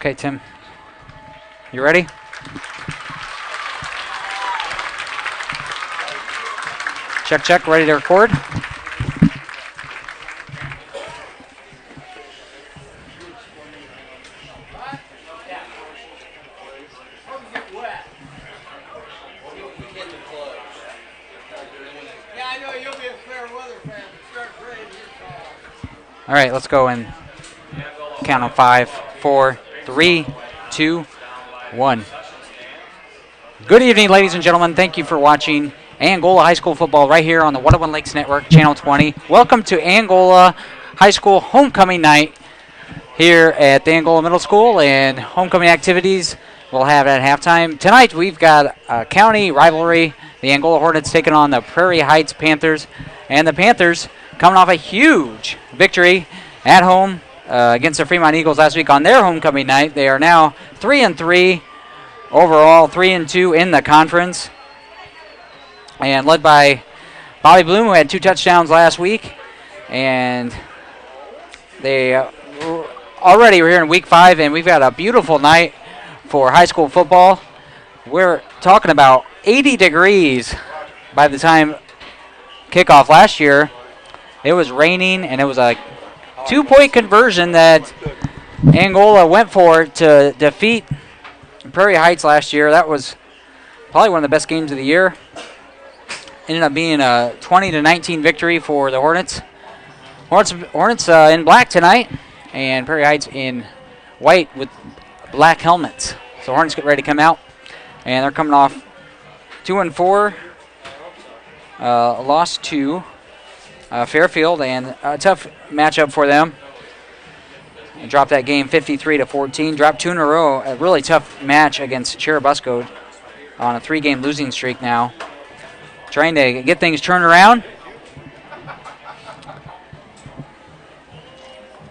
Okay, Tim. You ready? Check, check. Ready to record? All right, let's go and count on 5, 4, 3, 2, 1. Good evening, ladies and gentlemen. Thank you for watching Angola High School football right here on the 101 Lakes Network, Channel 20. Welcome to Angola High School homecoming night here at the Angola Middle School, and homecoming activities we'll have at halftime. Tonight we've got a county rivalry. The Angola Hornets taking on the Prairie Heights Panthers, and the Panthers coming off a huge victory at home against the Fremont Eagles last week on their homecoming night. They are now 3-3 overall, 3-2 in the conference, and led by Bobby Bloom, who had 2 touchdowns last week. And they already we're here in week 5, and we've got a beautiful night for high school football. We're talking about 80 degrees by the time kickoff last year. It was raining, and it was a 2-point conversion that Angola went for to defeat Prairie Heights last year. That was probably one of the best games of the year. Ended up being a 20-19 victory for the Hornets. Hornets in black tonight, and Prairie Heights in white with black helmets. So Hornets get ready to come out, and they're coming off 2-4, lost to Fairfield, and a tough matchup for them. And dropped that game 53-14. Dropped 2 in a row. A really tough match against Cherubusco on a 3-game losing streak now. Trying to get things turned around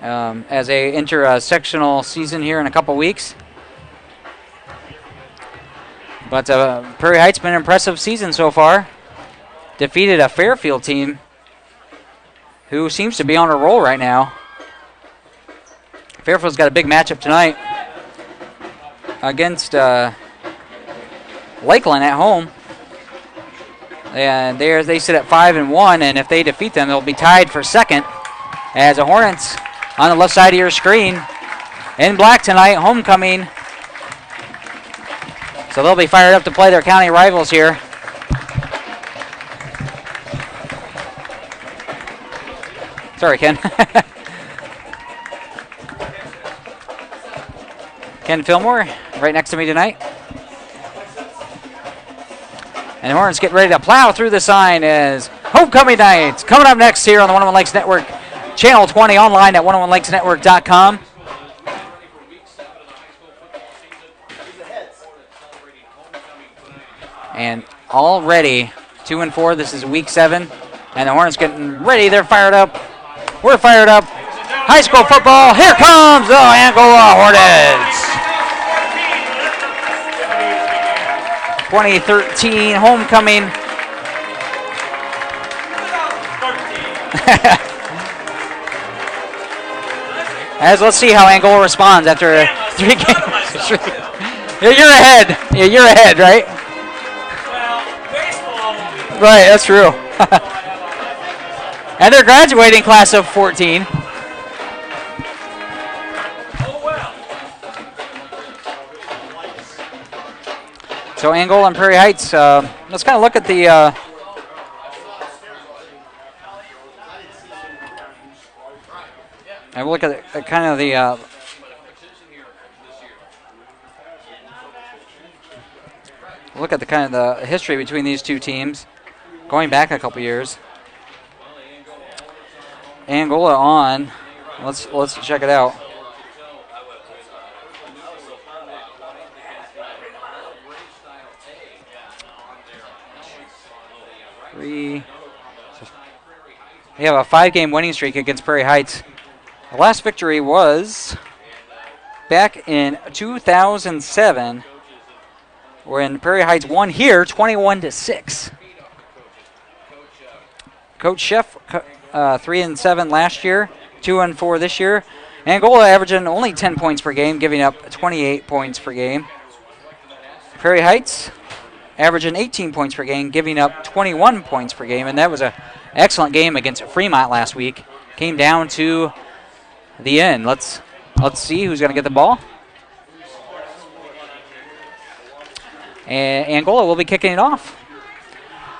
as they enter a sectional season here in a couple weeks. But Prairie Heights been an impressive season so far. Defeated a Fairfield team who seems to be on a roll right now. Fairfield's got a big matchup tonight against Lakeland at home. And they sit at 5-1, and if they defeat them, they'll be tied for second. As the Hornets on the left side of your screen in black tonight, homecoming. So they'll be fired up to play their county rivals here. Sorry, Ken. Ken Fillmore right next to me tonight. And the Hornets get ready to plow through the sign as homecoming night coming up next here on the 101 Lakes Network, Channel 20, online at 101lakesnetwork.com. And already 2-4. This is week 7, and the Hornets getting ready. They're fired up. We're fired up. High school football. Here comes the Angola Hornets. 2013 homecoming. As let's see how Angola responds after 3 games. You're ahead. Yeah, you're ahead, right? Right, that's true. And they're graduating class of 14. So Angola and Prairie Heights, let's kind of look at the and we'll look at kind of the look at the kind of the history between these two teams going back a couple years. Angola on. Let's check it out. They have a 5-game winning streak against Prairie Heights. The last victory was back in 2007, when Prairie Heights won here 21-6. Coach Chef, 3-7 last year, 2-4 this year. Angola averaging only 10 points per game, giving up 28 points per game. Prairie Heights averaging 18 points per game, giving up 21 points per game, and that was an excellent game against Fremont last week. Came down to the end. Let's see who's going to get the ball. And Angola will be kicking it off.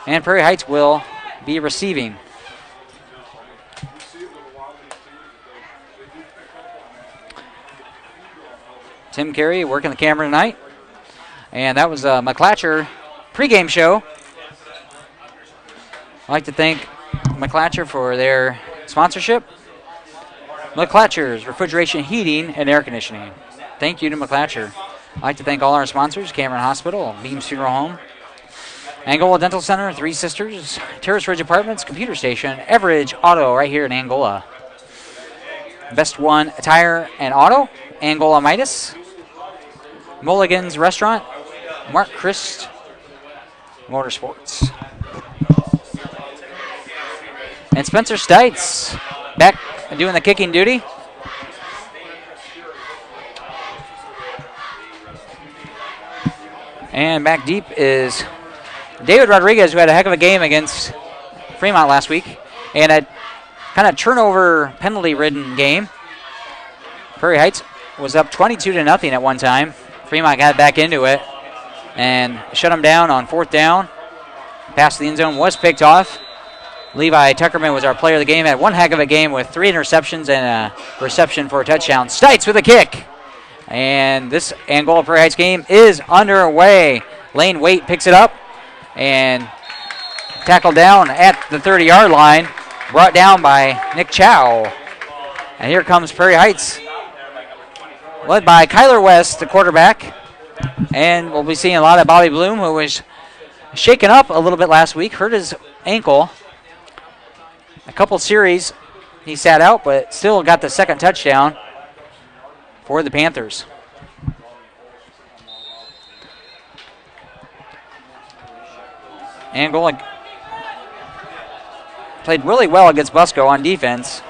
And Prairie Heights will be receiving. Tim Carey working the camera tonight. And that was a McClatcher pregame show. I'd like to thank McClatcher for their sponsorship. McClatcher's Refrigeration, Heating, and Air Conditioning. Thank you to McClatcher. I'd like to thank all our sponsors, Cameron Hospital, Beams Funeral Home, Angola Dental Center, Three Sisters, Terrace Ridge Apartments, Computer Station, Everidge Auto right here in Angola. Best One Tire and Auto, Angola Midas, Mulligan's Restaurant, Mark Christ Motorsports. And Spencer Stites back doing the kicking duty. And back deep is David Rodriguez, who had a heck of a game against Fremont last week. And a kind of turnover, penalty-ridden game. Prairie Heights was up 22-0 at one time. Fremont got back into it and shut them down on fourth down. Pass to the end zone was picked off. Levi Tuckerman was our player of the game. Had one heck of a game with 3 interceptions and a reception for a touchdown. Stites with a kick. And this Angola Prairie Heights game is underway. Lane Waite picks it up and tackled down at the 30-yard line. Brought down by Nick Chow. And here comes Prairie Heights, led by Kyler West, the quarterback. And we'll be seeing a lot of Bobby Bloom, who was shaken up a little bit last week, hurt his ankle. A couple series he sat out, but still got the second touchdown for the Panthers. Angola played really well against Busco on defense,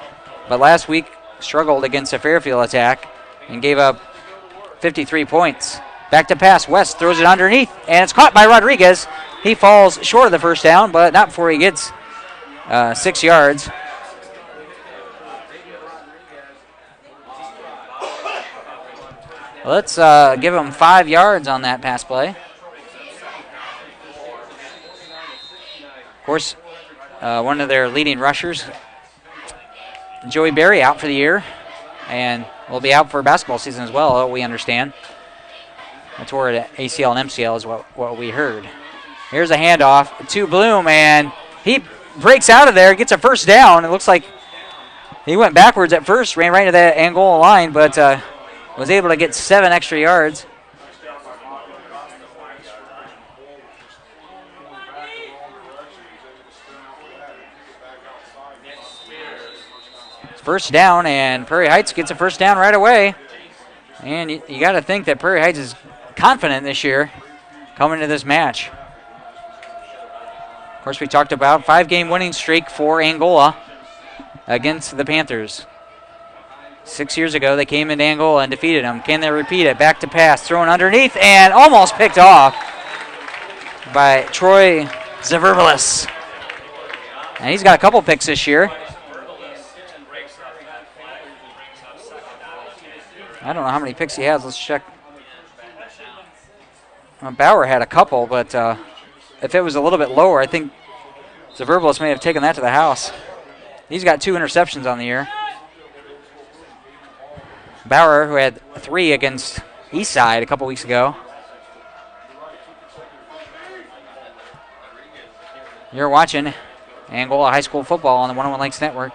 but last week struggled against a Fairfield attack and gave up 53 points. Back to pass. West throws it underneath, and it's caught by Rodriguez. He falls short of the first down, but not before he gets 6 yards. Let's give him 5 yards on that pass play. Of course, one of their leading rushers, Joey Berry, out for the year, and will be out for basketball season as well, we understand. A tore at ACL and MCL is what we heard. Here's a handoff to Bloom, and he breaks out of there, gets a first down. It looks like he went backwards at first, ran right into that Angola line, but was able to get 7 extra yards. First down, and Prairie Heights gets a first down right away. And you got to think that Prairie Heights is confident this year coming to this match. Of course, we talked about 5-game winning streak for Angola against the Panthers. 6 years ago, they came into Angola and defeated them. Can they repeat it? Back to pass, thrown underneath, and almost picked off by Troy Zaverbelis. And he's got a couple picks this year. I don't know how many picks he has. Let's check. Bauer had a couple, but if it was a little bit lower, I think Zaverbelis may have taken that to the house. He's got 2 interceptions on the year. Bauer, who had 3 against Eastside a couple weeks ago. You're watching Angola High School football on the 101 Lakes Network.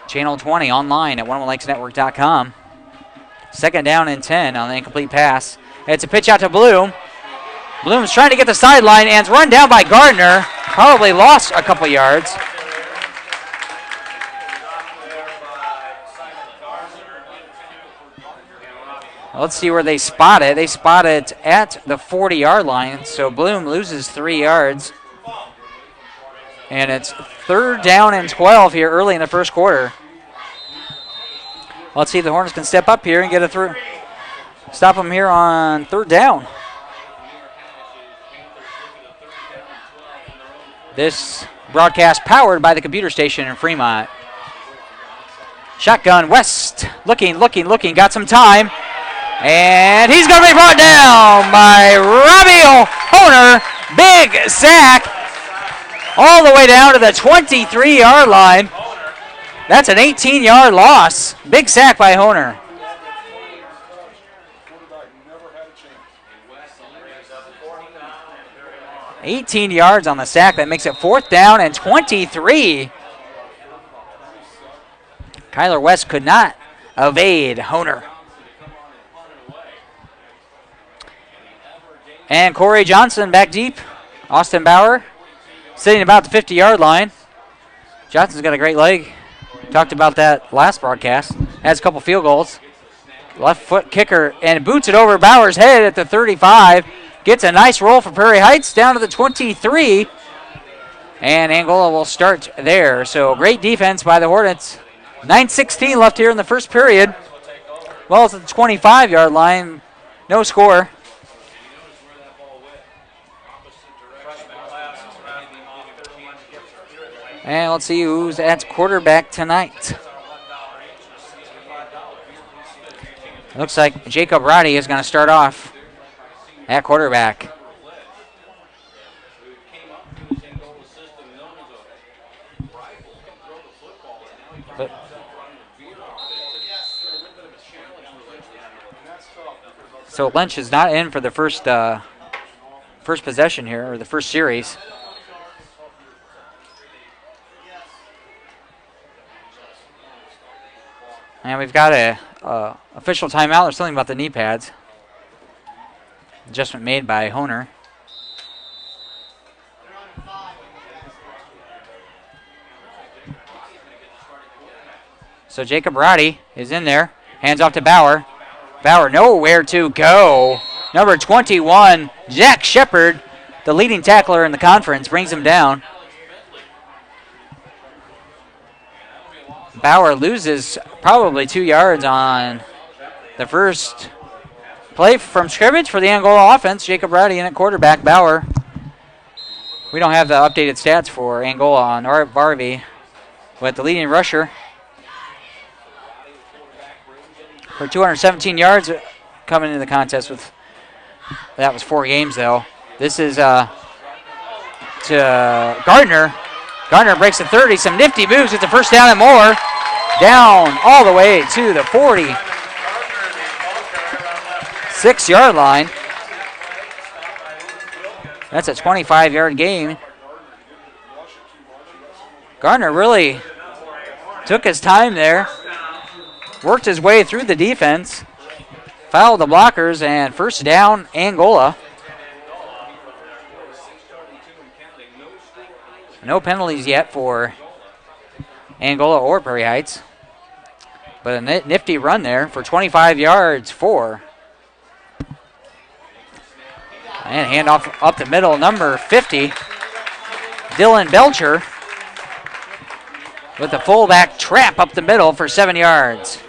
Channel 20 online at 101lakesnetwork.com. Second down and 10 on the incomplete pass. It's a pitch out to Bloom. Bloom's trying to get the sideline and it's run down by Gardner. Probably lost a couple yards. Let's see where they spot it. They spot it at the 40-yard line, so Bloom loses 3 yards. And it's 3rd down and 12 here early in the first quarter. Let's see if the Hornets can step up here and get a through. Stop them here on 3rd down. This broadcast powered by the computer station in Fremont. Shotgun, West, looking, got some time. And he's going to be brought down by Robbie Honer. Big sack all the way down to the 23-yard line. That's an 18-yard loss. Big sack by Honer. 18 yards on the sack. That makes it 4th down and 23. Kyler West could not evade Honer. And Corey Johnson back deep. Austin Bauer sitting about the 50-yard line. Johnson's got a great leg. Talked about that last broadcast. Has a couple field goals. Left foot kicker and boots it over Bauer's head at the 35. Gets a nice roll for Prairie Heights down to the 23. And Angola will start there. So great defense by the Hornets. 9:16 left here in the first period. Well, it's at the 25-yard line. No score. And let's see who's at quarterback tonight. Looks like Jacob Roddy is going to start off at quarterback. So Lynch is not in for the first possession here, or the first series. And we've got a official timeout. There's something about the knee pads. Adjustment made by Honer. So Jacob Roddy is in there. Hands off to Bauer. Bauer nowhere to go. Number 21, Jack Shepard, the leading tackler in the conference, brings him down. Bauer loses probably 2 yards on the first play from scrimmage for the Angola offense. Jacob Roddy in at quarterback. Bauer. We don't have the updated stats for Angola on Art Varvey, but the leading rusher for 217 yards coming into the contest with, that was 4 games though. This is to Gardner. Gardner breaks the 30, some nifty moves, gets the first down and more. Down all the way to the 46-yard line. That's a 25-yard gain. Gardner really took his time there. Worked his way through the defense. Fouled the blockers, and first down, Angola. No penalties yet for Angola or Prairie Heights. But a nifty run there for 25 yards for. And handoff up the middle, number 50, Dylan Belcher, with the fullback trap up the middle for 7 yards.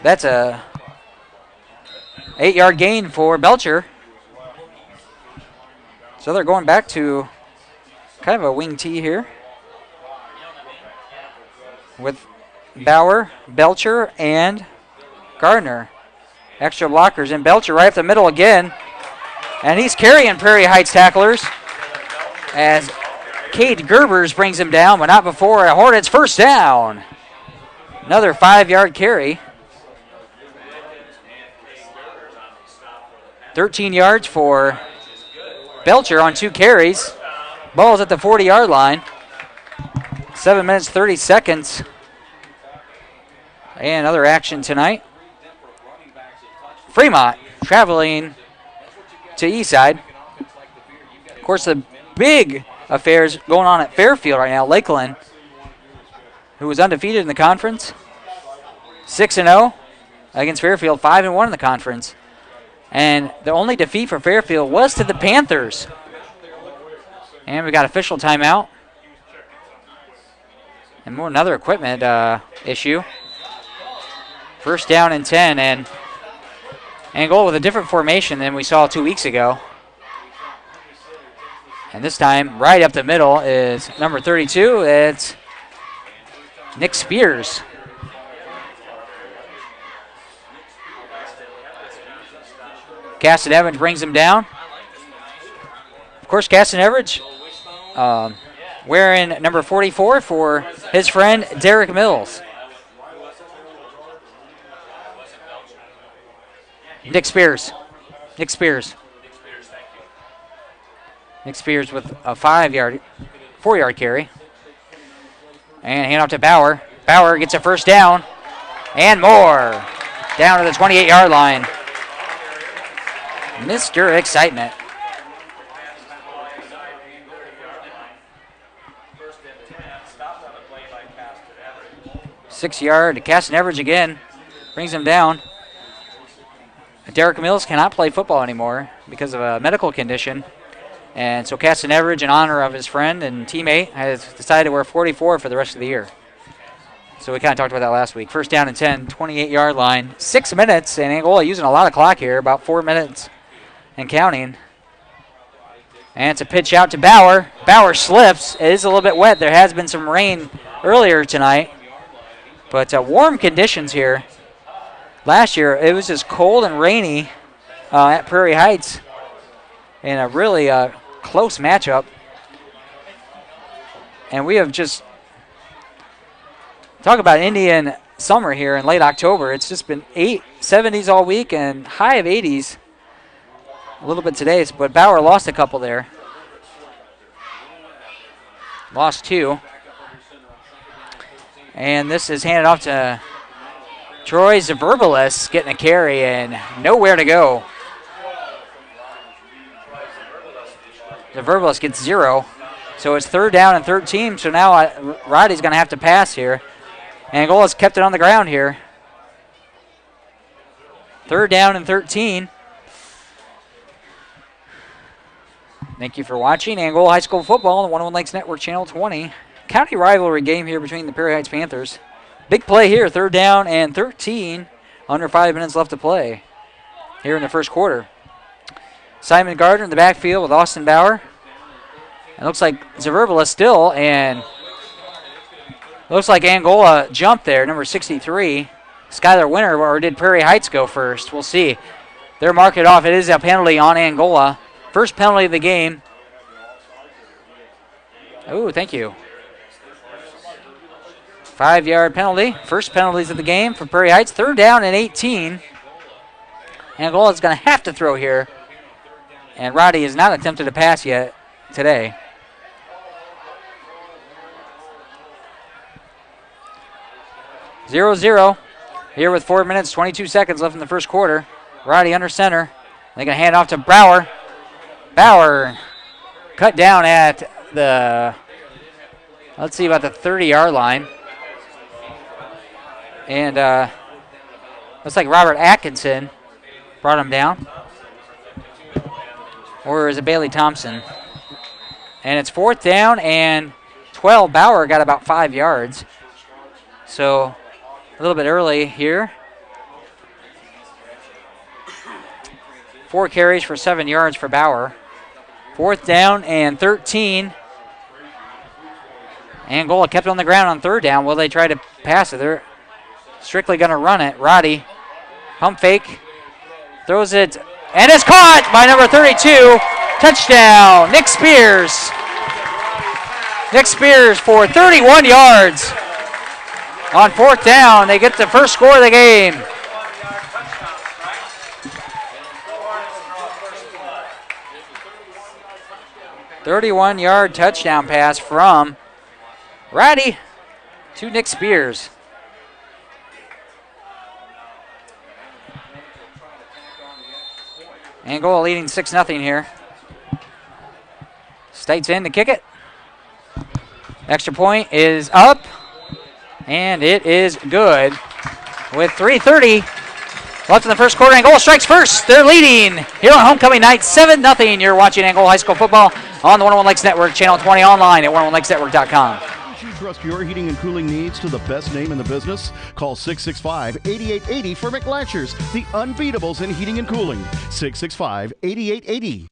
That's a 8-yard gain for Belcher. So they're going back to kind of a wing tee here with Bauer, Belcher, and Gardner. Extra blockers, and Belcher right up the middle again. And he's carrying Prairie Heights tacklers as Cade Gerbers brings him down, but not before a Hornets first down. Another 5-yard carry. 13 yards for Belcher on 2 carries. Ball's at the 40-yard line. 7 minutes, 30 seconds. And other action tonight. Fremont traveling to Eastside. Of course, the big affairs going on at Fairfield right now. Lakeland, who was undefeated in the conference, 6-0 against Fairfield, 5-1 in the conference. And the only defeat for Fairfield was to the Panthers. And we got official timeout. And another equipment issue. First down and 10, and Angola with a different formation than we saw 2 weeks ago. And this time, right up the middle is number 32. It's Nick Spears. Caston Evans brings him down. Of course, Caston Evans wearing number 44 for his friend Derek Mills. Nick Spears. Nick Spears with a 4-yard carry. And hand off to Bauer. Bauer gets a first down and more. Down to the 28-yard line. Mr. Excitement. Six-yard to Caston Everidge again. Brings him down. Derek Mills cannot play football anymore because of a medical condition. And so Caston Everidge, in honor of his friend and teammate, has decided to wear 44 for the rest of the year. So we kind of talked about that last week. First down and 10, 28-yard line. 6 minutes, and Angola using a lot of clock here, about 4 minutes and counting. And it's a pitch out to Bauer. Bauer slips. It is a little bit wet. There has been some rain earlier tonight. But warm conditions here. Last year, it was just cold and rainy at Prairie Heights in a really close matchup. And we have just talk about Indian summer here in late October. It's just been 70s all week and high of 80s a little bit today. But Bauer lost a couple there. Lost 2. And this is handed off to Troy Zaverbalis, getting a carry and nowhere to go. Zaverbalis gets 0. So it's third down and 13. So now Roddy's going to have to pass here. Angola's kept it on the ground here. Third down and 13. Thank you for watching Angola High School Football on the 101 Lakes Network, Channel 20. County rivalry game here between the Prairie Heights Panthers. Big play here, third down and 13. Under 5 minutes left to play here in the first quarter. Simon Gardner in the backfield with Austin Bauer. It looks like Zaverbalis still, and looks like Angola jumped there, number 63. Skylar Winter, or did Prairie Heights go first? We'll see. They're marking it off. It is a penalty on Angola. First penalty of the game. Oh, thank you. 5-yard penalty. First penalties of the game for Prairie Heights. Third down and 18. Angola's going to have to throw here. And Roddy has not attempted a pass yet today. Zero here with 4 minutes, 22 seconds left in the first quarter. Roddy under center. They're going to hand off to Bauer. Bauer cut down at the, let's see, about the 30-yard line. And looks like Robert Atkinson brought him down. Or is it Bailey Thompson? And it's fourth down and 12. Bauer got about 5 yards. So a little bit early here. 4 carries for 7 yards for Bauer. Fourth down and 13. Angola kept it on the ground on third down. Will they try to pass it? They're strictly going to run it. Roddy, pump fake, throws it, and it's caught by number 32. Touchdown, Nick Spears. Nick Spears for 31 yards on fourth down. They get the first score of the game. "31-yard touchdown pass from Roddy to Nick Spears. Angola leading 6-0 here. States in to kick it. Extra point is up, and it is good. With 3:30 left in the first quarter, Angola strikes first. They're leading here on homecoming night, 7-0. You're watching Angola High School Football on the 101 Lakes Network, Channel 20, online at 101lakesnetwork.com. Don't you trust your heating and cooling needs to the best name in the business? Call 665-8880 for McLashers, the unbeatables in heating and cooling. 665-8880.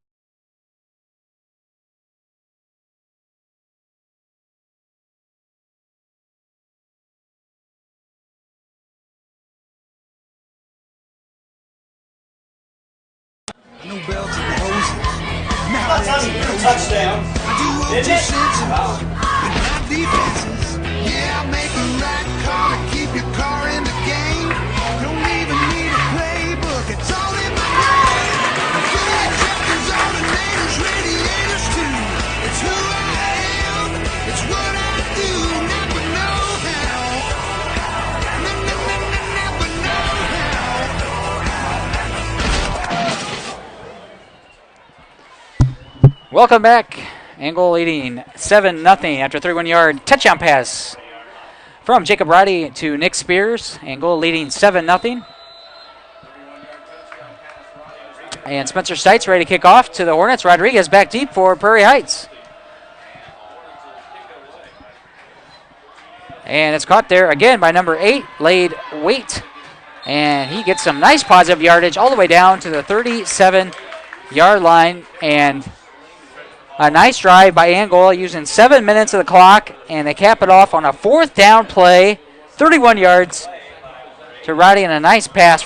No belts and hoses. Now that's a touchdown. I do what you said to and have defenses. Yeah, I make a right call to keep your car in the game. Don't even need a playbook. It's all in my brain. Fully checkers, alternators, radiators too. It's who I am. It's what I do. Never know how. Never know how. Welcome back. Angola leading 7-0 after a 31-yard touchdown pass from Jacob Roddy to Nick Spears. Angola leading 7-0. And Spencer Stites ready to kick off to the Hornets. Rodriguez back deep for Prairie Heights. And it's caught there again by number 8, Lade Waite. And he gets some nice positive yardage all the way down to the 37-yard line. And a nice drive by Angola using 7 minutes of the clock, and they cap it off on a 4th down play, 31 yards to Roddy, and a nice pass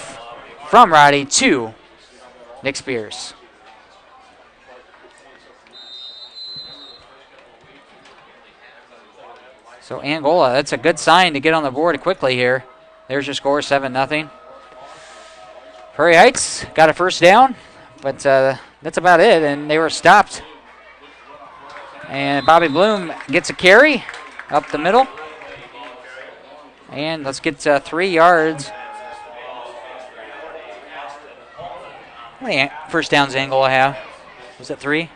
from Roddy to Nick Spears. So Angola, that's a good sign to get on the board quickly here. There's your score, 7-0. Prairie Heights got a first down, but that's about it, and they were stopped. And Bobby Bloom gets a carry up the middle. And let's get 3 yards. How many first downs did Angola have? Was it 3?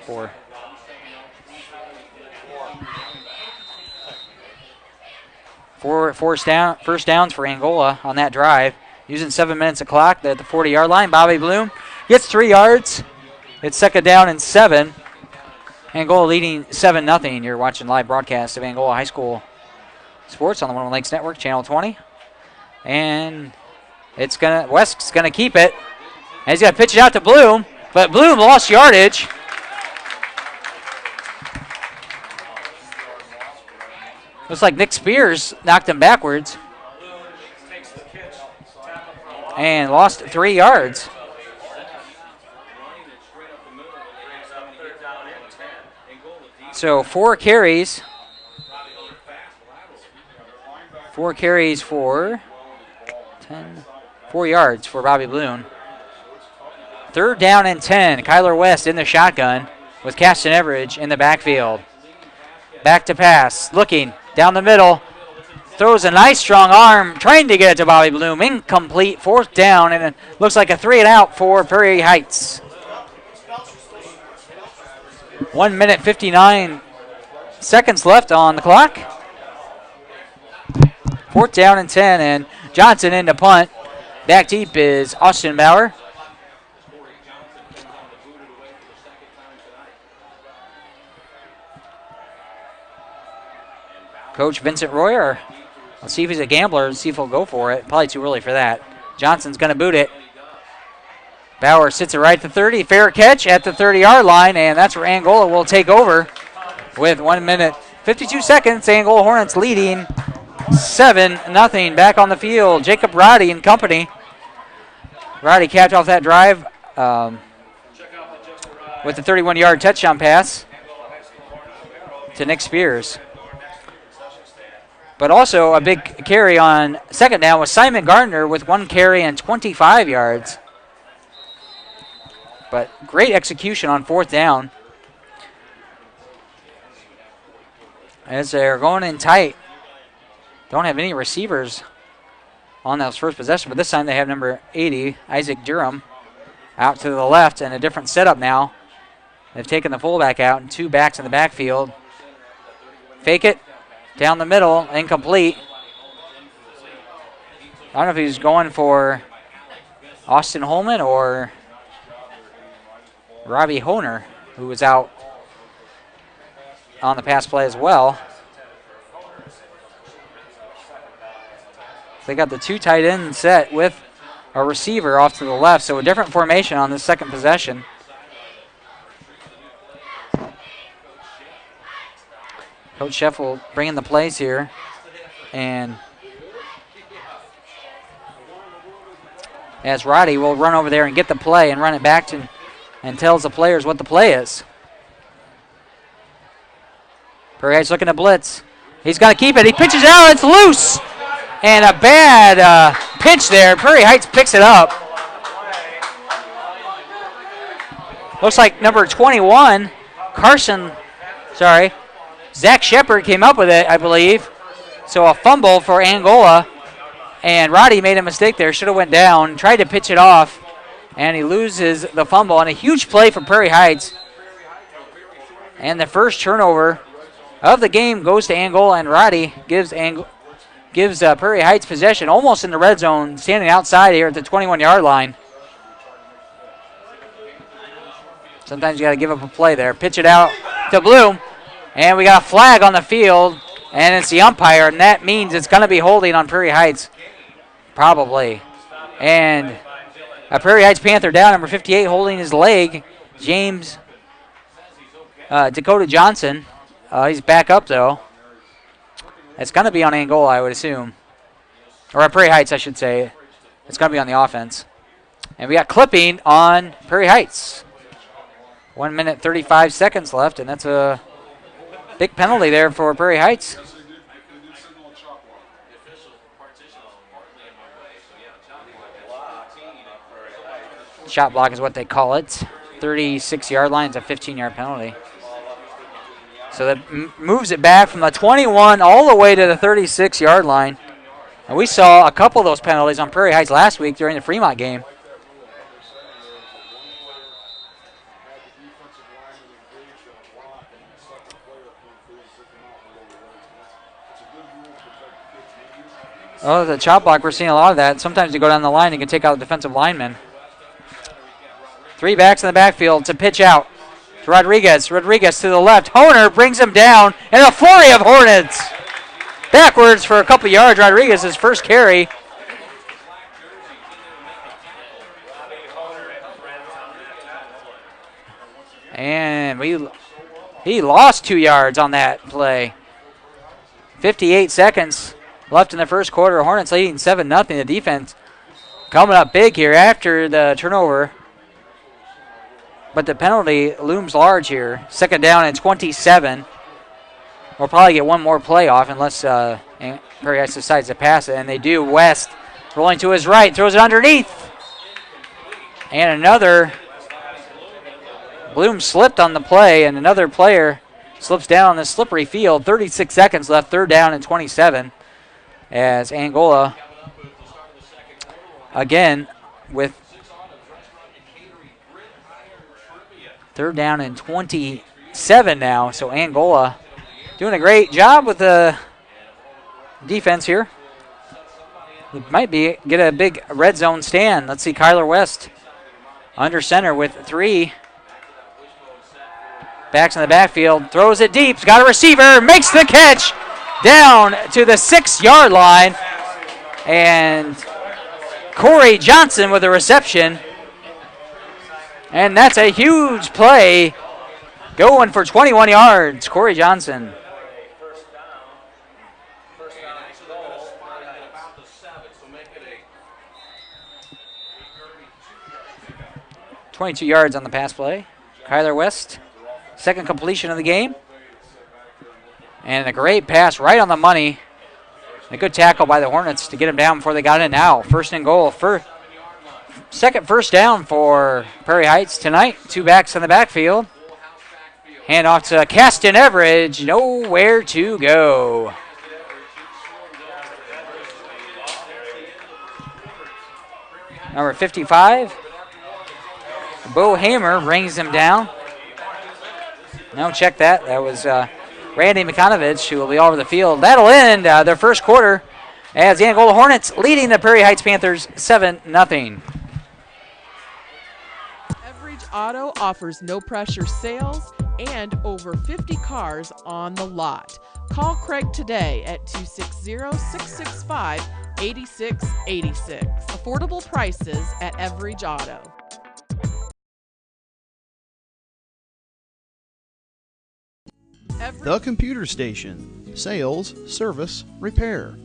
4. 4 first downs for Angola on that drive. Using 7 minutes of clock at the 40-yard line. Bobby Bloom gets 3 yards. It's 2nd down and 7. Angola leading 7-0. You're watching live broadcast of Angola High School Sports on the One Lakes Network, Channel 20. And West's gonna keep it. And he's gonna pitch it out to Bloom, but Bloom lost yardage. Looks like Nick Spears knocked him backwards. And lost 3 yards. So 4 carries. 4 carries for 4 yards for Bobby Bloom. 3rd down and 10. Kyler West in the shotgun with Caston Everidge in the backfield. Back to pass. Looking down the middle. Throws a nice strong arm. Trying to get it to Bobby Bloom. Incomplete. 4th down. And it looks like a 3-and-out for Prairie Heights. 1 minute 59 seconds left on the clock. 4th down and 10, and Johnson in to punt. Back deep is Austin Bauer. Coach Vincent Royer, let's see if he's a gambler and see if he'll go for it. Probably too early for that. Johnson's going to boot it. Bauer sits it right at the 30. Fair catch at the 30-yard line, and that's where Angola will take over with 1 minute 52 seconds. Angola Hornets leading 7-0. Back on the field, Jacob Roddy and company. Roddy capped off that drive with the 31-yard touchdown pass to Nick Spears. But also a big carry on 2nd down was Simon Gardner with 1 carry and 25 yards. But great execution on 4th down. As they're going in tight. Don't have any receivers on that first possession, but this time they have number 80, Isaac Durham, out to the left, and a different setup now. They've taken the fullback out and 2 backs in the backfield. Fake it, down the middle, incomplete. I don't know if he's going for Austin Holman or Robbie Honer, who was out on the pass play as well. They got the 2 tight end set with a receiver off to the left, so a different formation on this second possession. Coach Sheff will bring in the plays here, and as Roddy will run over there and get the play and run it back to and tells the players what the play is. Prairie Heights looking to blitz. He's got to keep it. He pitches out. It's loose. And a bad pitch there. Prairie Heights picks it up. Looks like number 21, Zach Shepard came up with it, I believe. So a fumble for Angola. And Roddy made a mistake there. Should have went down. Tried to pitch it off. And he loses the fumble. And a huge play for Prairie Heights. And the first turnover of the game goes to Angola. And Roddy gives Prairie Heights possession almost in the red zone, standing outside here at the 21-yard line. Sometimes you got to give up a play there. Pitch it out to Bloom. And we got a flag on the field. And it's the umpire. And that means it's going to be holding on Prairie Heights. Probably. And a Prairie Heights Panther down, number 58, holding his leg. Dakota Johnson. He's back up, though. It's going to be on Angola, I would assume. Or at Prairie Heights, I should say. It's going to be on the offense. And we got clipping on Prairie Heights. 1 minute, 35 seconds left, and that's a big penalty there for Prairie Heights. Shot block is what they call it. 36-yard line is a 15-yard penalty. So that moves it back from the 21 all the way to the 36-yard line. And we saw a couple of those penalties on Prairie Heights last week during the Fremont game. Oh, the chop block, we're seeing a lot of that. Sometimes you go down the line and can take out the defensive lineman. 3 backs in the backfield to pitch out to Rodriguez. Rodriguez to the left. Honer brings him down, and a flurry of Hornets. Backwards for a couple yards. Rodriguez's first carry. And he lost 2 yards on that play. 58 seconds left in the first quarter. Hornets leading 7-0. The defense coming up big here after the turnover. But the penalty looms large here. Second down and 27. We'll probably get one more play off unless Prairie Heights decides to pass it. And they do. West rolling to his right. Throws it underneath. And another. Bloom slipped on the play. And another player slips down on the slippery field. 36 seconds left. Third down and 27. As Angola, again, with third down and 27 now. So Angola doing a great job with the defense here. We might get a big red zone stand. Let's see Kyler West under center with 3 backs in the backfield. Throws it deep. Got a receiver. Makes the catch down to the 6-yard line. And Corey Johnson with a reception. And that's a huge play. Going for 21 yards. Corey Johnson. .22 yards on the pass play. Kyler West, second completion of the game. And a great pass right on the money. A good tackle by the Hornets to get him down before they got in now. First and goal. Second first down for Prairie Heights tonight. 2 backs in the backfield. Hand off to Caston Everidge. Nowhere to go. Number 55. Bo Hamer brings him down. No, check that. That was Randy Mikanovich, who will be all over the field. That'll end their first quarter as the Angola Hornets leading the Prairie Heights Panthers 7-0. Everidge Auto offers no-pressure sales and over 50 cars on the lot. Call Craig today at 260-665-8255 8686. Affordable prices at Everidge Auto. The Computer Station. Sales, service, repair.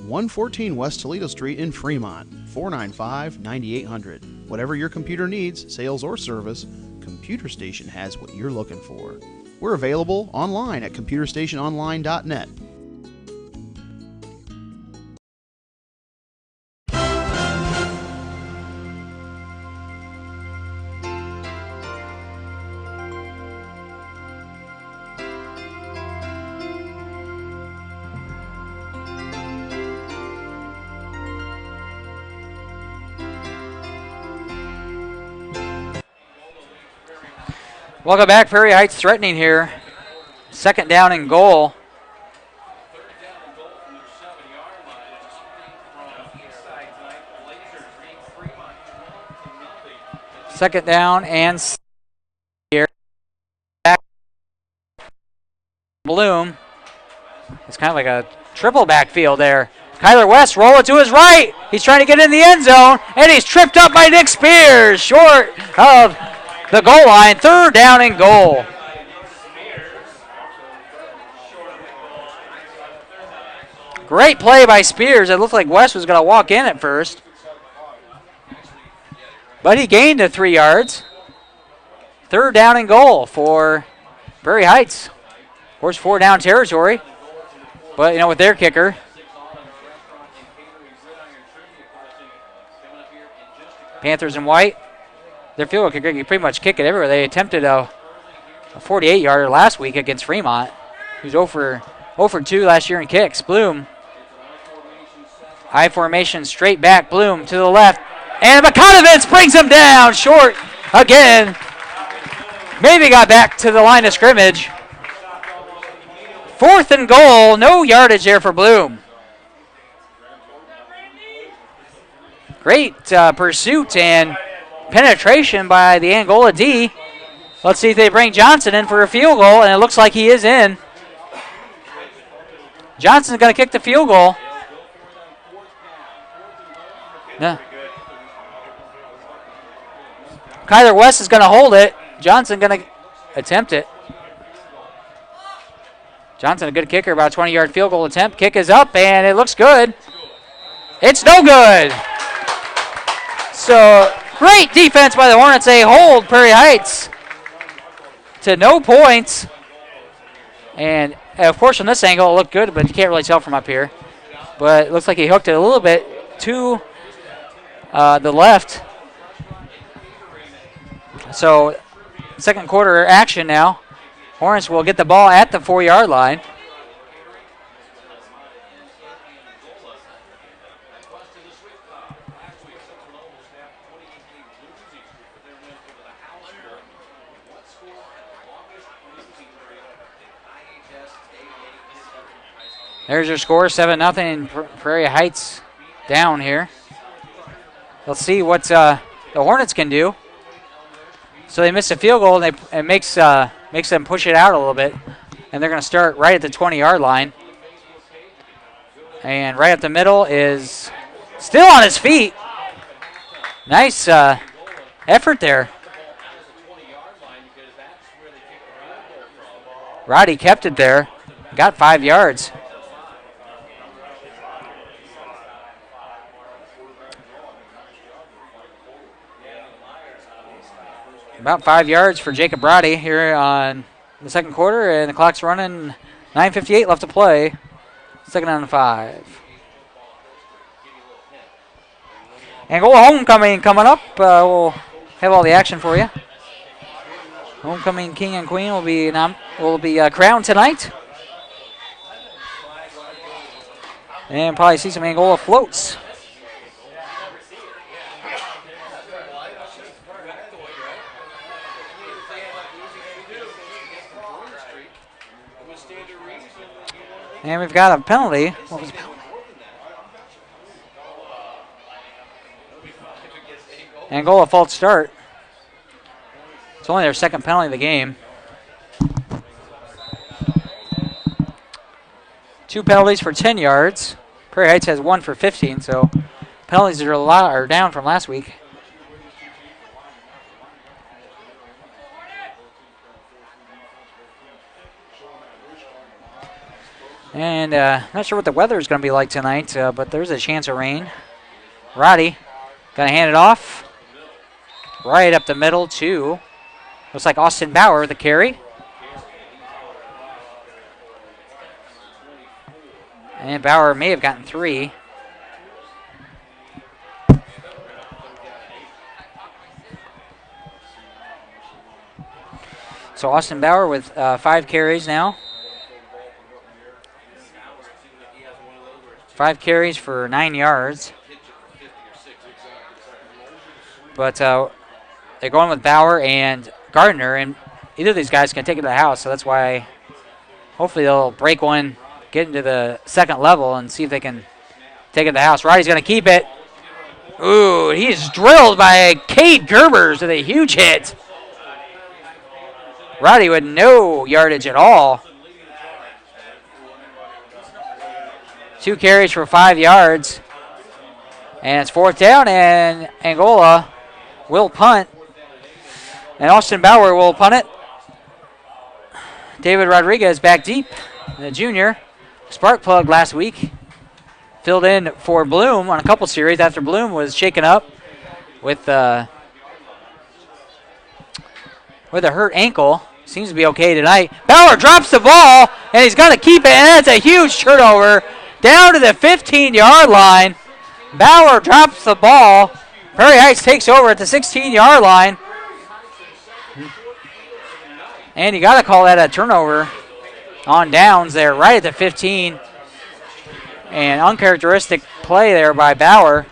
114 West Toledo Street in Fremont. 495-9800. Whatever your computer needs, sales or service, Computer Station has what you're looking for. We're available online at computerstationonline.net. Welcome back. Prairie Heights threatening here. Second down and goal. Second down and here. Back. Bloom. It's kind of like a triple backfield there. Kyler West roll it to his right. He's trying to get in the end zone, and he's tripped up by Nick Spears, short of the goal line. Third down and goal. Great play by Spears. It looked like West was going to walk in at first, but he gained the 3 yards. Third down and goal for Prairie Heights. Of course, 4 down territory, but with their kicker. Panthers in white. Their field goal kicker can pretty much kick it everywhere. They attempted a 48-yarder last week against Fremont. He was 0 for 2 last year in kicks. Bloom. High formation, straight back. Bloom to the left. And McConavance brings him down. Short again. Maybe got back to the line of scrimmage. 4th and goal. No yardage there for Bloom. Great pursuit and penetration by the Angola D. Let's see if they bring Johnson in for a field goal, and it looks like he is in. Johnson's going to kick the field goal. Yeah. Kyler West is going to hold it. Johnson going to attempt it. Johnson, a good kicker, about a 20-yard field goal attempt. Kick is up, and it looks good. It's no good. So, great defense by the Hornets. They hold Prairie Heights to no points. And, of course, from this angle, it looked good, but you can't really tell from up here. But it looks like he hooked it a little bit to the left. So, second quarter action now. Hornets will get the ball at the 4-yard line. There's your score, 7-0. Prairie Heights down here. Let's see what the Hornets can do. So they missed a field goal, and it makes them push it out a little bit. And they're going to start right at the 20-yard line. And right up the middle is still on his feet. Nice effort there. Roddy kept it there. Got 5 yards. About 5 yards for Jacob Roddy here on the second quarter, and the clock's running. 9:58 left to play. Second down and 5. Angola homecoming coming up. We'll have all the action for you. Homecoming king and queen will be crowned tonight, and probably see some Angola floats. And we've got a penalty. What was the penalty? Angola false start. It's only their second penalty of the game. 2 penalties for 10 yards. Prairie Heights has 1 for 15, so penalties are down from last week. And not sure what the weather is going to be like tonight, but there's a chance of rain. Roddy going to hand it off right up the middle to, looks like Austin Bauer, the carry. And Bauer may have gotten 3. So Austin Bauer with 5 carries now. 5 carries for 9 yards. But they're going with Bauer and Gardner, and either of these guys can take it to the house, so that's why hopefully they'll break one, get into the second level, and see if they can take it to the house. Roddy's going to keep it. Ooh, he's drilled by Cade Gerbers with a huge hit. Roddy with no yardage at all. 2 carries for 5 yards. And it's 4th down, and Angola will punt. And Austin Bauer will punt it. David Rodriguez back deep, the junior. Spark plug last week. Filled in for Bloom on a couple series after Bloom was shaken up with a hurt ankle. Seems to be okay tonight. Bauer drops the ball, and he's going to keep it, and that's a huge turnover down to the 15-yard line. Bauer drops the ball. Prairie Heights takes over at the 16-yard line. And you got to call that a turnover on downs there right at the 15. And uncharacteristic play there by Bauer.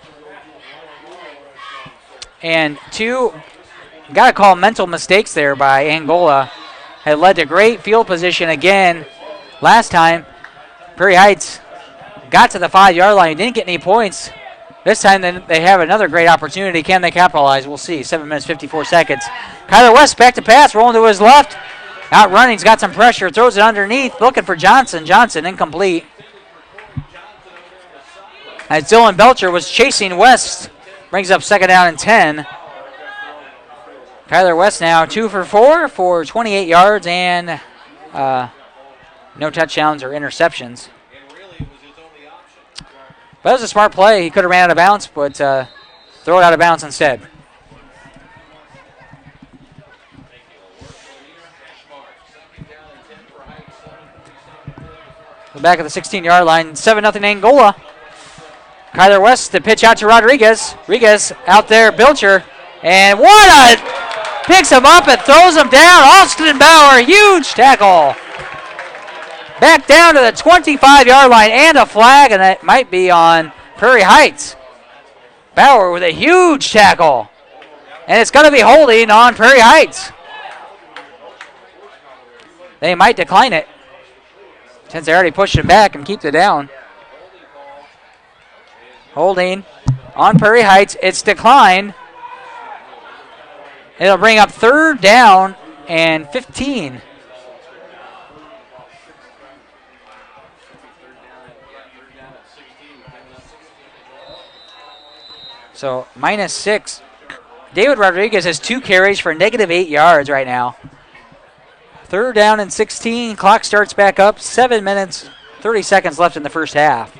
And 2, got to call mental mistakes there by Angola. Had led to great field position again last time. Prairie Heights got to the 5-yard line. Didn't get any points. This time they have another great opportunity. Can they capitalize? We'll see. 7 minutes, 54 seconds. Kyler West back to pass, rolling to his left. Out running, he's got some pressure. Throws it underneath, looking for Johnson. Johnson incomplete. As Dylan Belcher was chasing West. Brings up 2nd down and 10. Kyler West now 2 for 4 for 28 yards and no touchdowns or interceptions. But it was a smart play. He could have ran out of bounds, but throw it out of bounds instead. We're back at the 16-yard line, 7-0 Angola. Kyler West to pitch out to Rodriguez. Rodriguez out there, Belcher. And picks him up and throws him down. Austin Bauer, huge tackle. Back down to the 25-yard line and a flag, and that might be on Prairie Heights. Bauer with a huge tackle. And it's going to be holding on Prairie Heights. They might decline it since they already pushed him back and keep it down. Holding on Prairie Heights. It's declined. It'll bring up 3rd down and 15. So -6. David Rodriguez has 2 carries for -8 yards right now. 3rd down and 16. Clock starts back up. 7 minutes, 30 seconds left in the first half.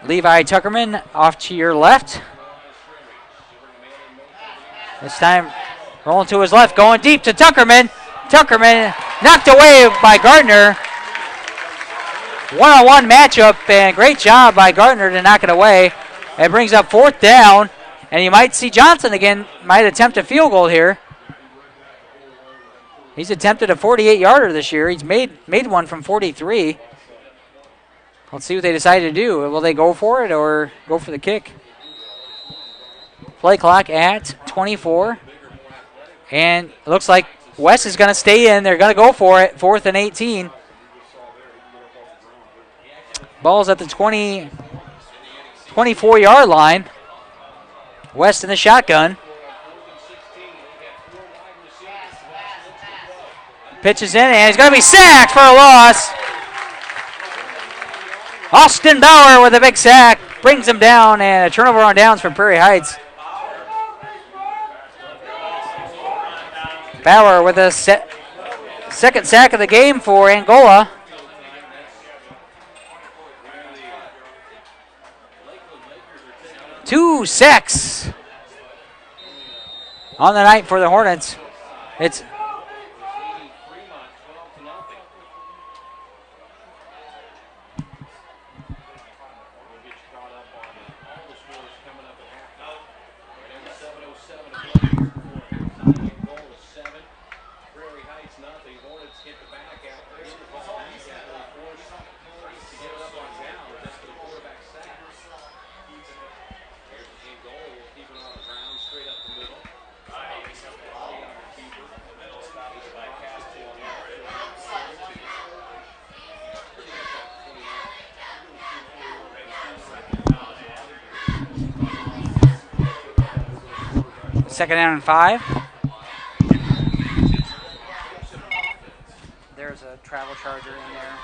Levi Tuckerman off to your left. This time rolling to his left, going deep to Tuckerman. Tuckerman knocked away by Gardner. One-on-one matchup, and great job by Gardner to knock it away. It brings up 4th down, and you might see Johnson again, might attempt a field goal here. He's attempted a 48-yarder this year. He's made one from 43. Let's see what they decide to do. Will they go for it or go for the kick? Play clock at 24. And it looks like West is going to stay in. They're going to go for it. 4th and 18. Ball's at the 24-yard line. West in the shotgun. Pitches in, and he's going to be sacked for a loss. Austin Bauer with a big sack. Brings him down, and a turnover on downs from Prairie Heights. Bauer with a second sack of the game for Angola. Two sacks on the night for the Hornets. It's second down and 5. There's a travel charger in there.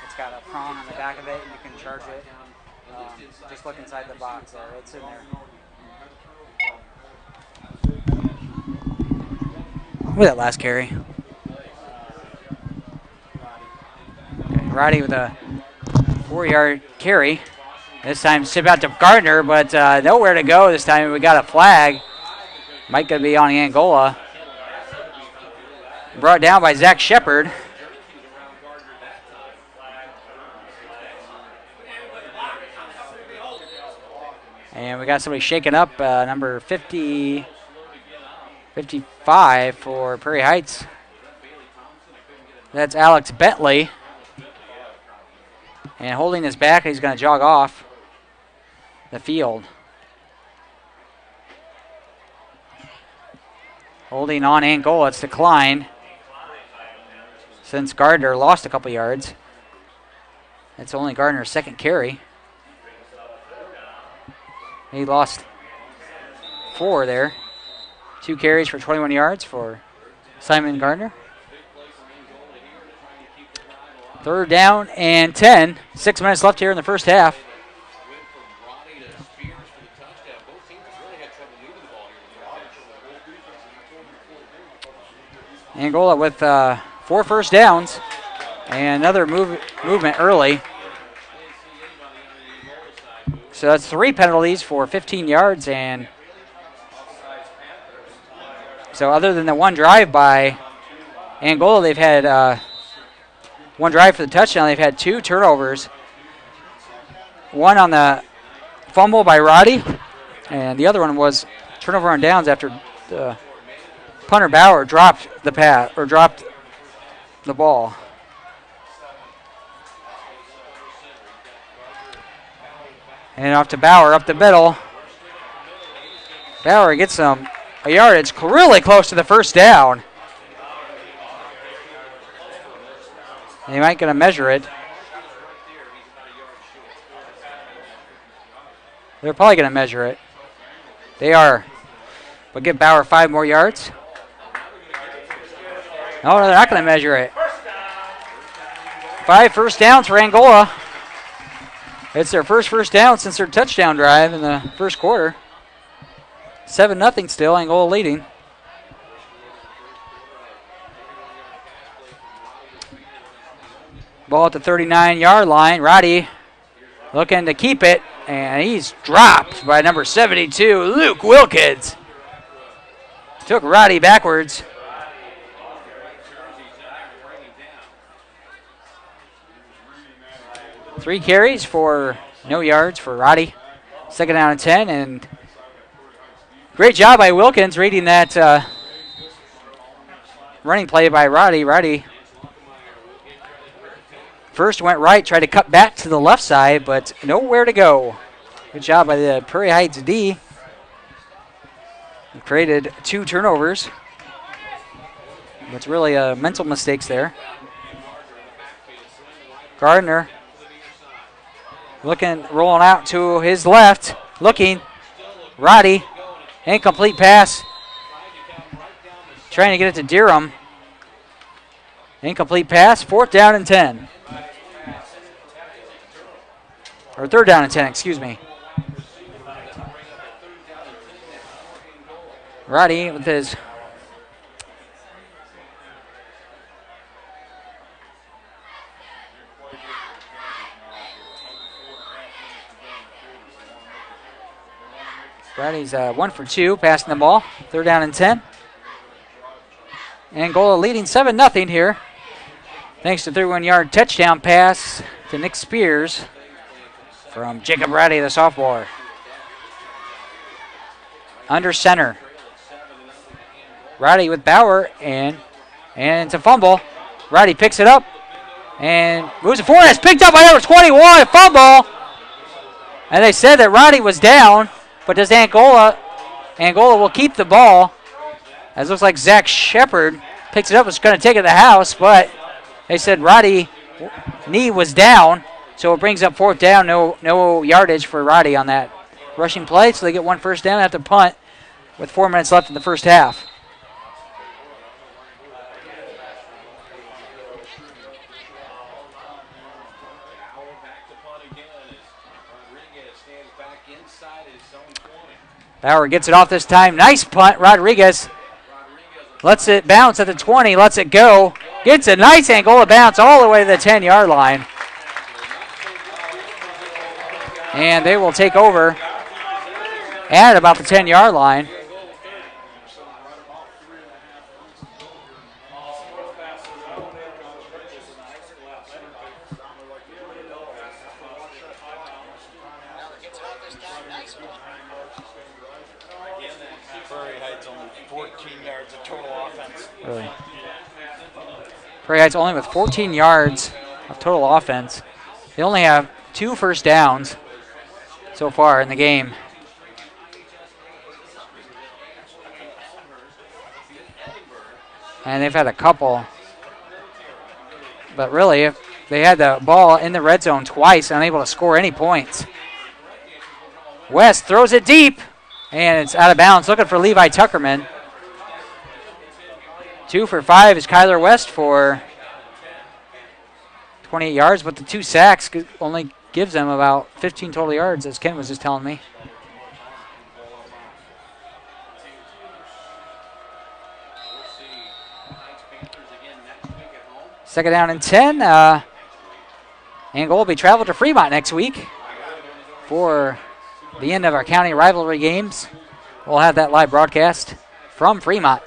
It's got a prong on the back of it, and you can charge it. Just look inside the box there. It's in there. Look at that last carry. Okay, Roddy with a 4-yard carry. This time tip out to Gardner, but nowhere to go this time. We got a flag. Might going to be on Angola. Brought down by Zach Shepard. And we got somebody shaking up, number 55 for Prairie Heights. That's Alex Bentley. And holding his back, he's going to jog off the field. Holding on Angola, it's declined since Gardner lost a couple yards. It's only Gardner's second carry. He lost 4 there. 2 carries for 21 yards for Simon Gardner. 3rd down and 10. 6 minutes left here in the first half. Angola with 4 first downs and another movement early. So that's 3 penalties for 15 yards. And so other than the one drive by Angola, they've had one drive for the touchdown. They've had 2 turnovers. One on the fumble by Roddy, and the other one was turnover on downs after the punter Bauer dropped the ball. And off to Bauer, up the middle. Bauer gets a yardage really close to the first down. They might going to measure it. They're probably going to measure it. They are. But give Bauer 5 more yards. No, they're not going to measure it. 5 first downs for Angola. It's their first down since their touchdown drive in the first quarter. 7-0 still, Angola leading. Ball at the 39-yard line. Roddy looking to keep it, and he's dropped by number 72, Luke Wilkins. Took Roddy backwards. Three carries for no yards for Roddy. 2nd down and 10, and great job by Wilkins reading that running play by Roddy. Roddy first went right, tried to cut back to the left side, but nowhere to go. Good job by the Prairie Heights D. Created 2 turnovers. It's really mental mistakes there. Gardner looking, rolling out to his left, looking. Roddy, incomplete pass. Trying to get it to Durham. Incomplete pass, 4th down and 10. Or 3rd down and 10, excuse me. Roddy with his Roddy's 1 for 2, passing the ball. 3rd down and 10. Angola leading 7-0 here. Thanks to 31-yard touchdown pass to Nick Spears from Jacob Roddy, the sophomore. Under center. Roddy with Bauer, and it's a fumble. Roddy picks it up and moves it forward. It's picked up by number 21, a fumble. And they said that Roddy was down, but does Angola will keep the ball. As it looks like Zach Shepard picks it up, was going to take it to the house, but they said Roddy knee was down, so it brings up 4th down. No yardage for Roddy on that rushing play, so they get 1 first down. They have to punt with 4 minutes left in the first half. Bauer gets it off this time. Nice punt. Rodriguez lets it bounce at the 20, lets it go. Gets a nice Angola bounce all the way to the 10-yard line. And they will take over at about the 10-yard line. Really. Prairie Heights only with 14 yards of total offense. They only have 2 first downs so far in the game. And they've had a couple. But really, if they had the ball in the red zone twice, unable to score any points. West throws it deep, and it's out of bounds. Looking for Levi Tuckerman. 2 for 5 is Kyler West for 28 yards, but the 2 sacks only gives them about 15 total yards, as Ken was just telling me. Second down and 10. Angola will be traveled to Fremont next week for the end of our county rivalry games. We'll have that live broadcast from Fremont.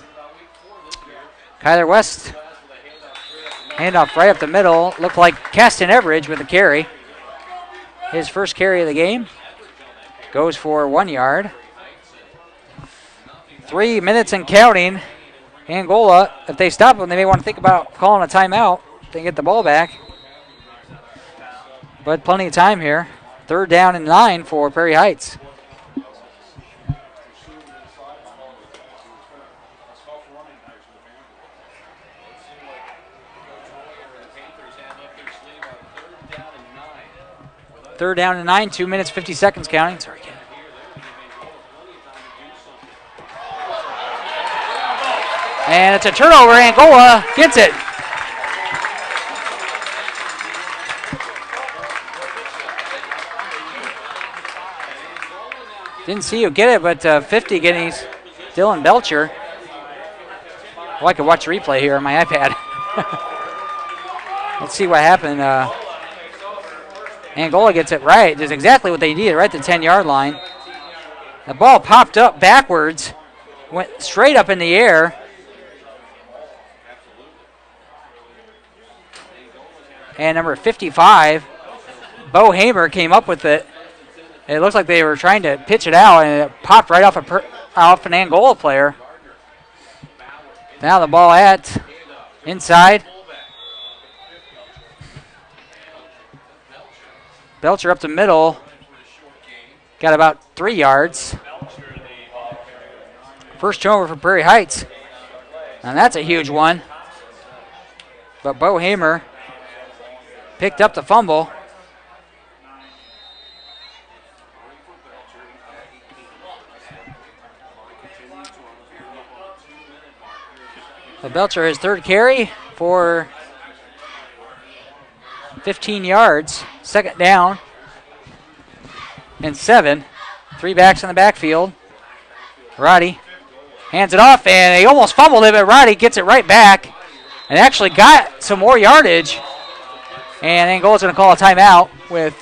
Kyler West, handoff right up the middle. Looked like Caston Everidge with the carry. His first carry of the game. Goes for 1 yard. 3 minutes and counting. Angola, if they stop them, they may want to think about calling a timeout. They get the ball back. But plenty of time here. 3rd down and 9 for Prairie Heights. Third down and 9, 2 minutes, 50 seconds counting. Sorry, Ken. And it's a turnover. Angola gets it. Didn't see you get it, but 50 getting Dylan Belcher. Oh, I could watch the replay here on my iPad. Let's see what happened. Angola gets it right. Does exactly what they needed, right at the 10-yard line. The ball popped up backwards, went straight up in the air. And number 55, Bo Hamer, came up with it. It looks like they were trying to pitch it out, and it popped right off an Angola player. Now the ball at inside. Belcher up the middle. Got about 3 yards. First turnover for Prairie Heights. And that's a huge one. But Bo Hamer picked up the fumble. So Belcher, his 3rd carry for 15 yards. Second down and 7. 3 backs in the backfield. Roddy hands it off, and he almost fumbled it, but Roddy gets it right back and actually got some more yardage. And Angola's going to call a timeout with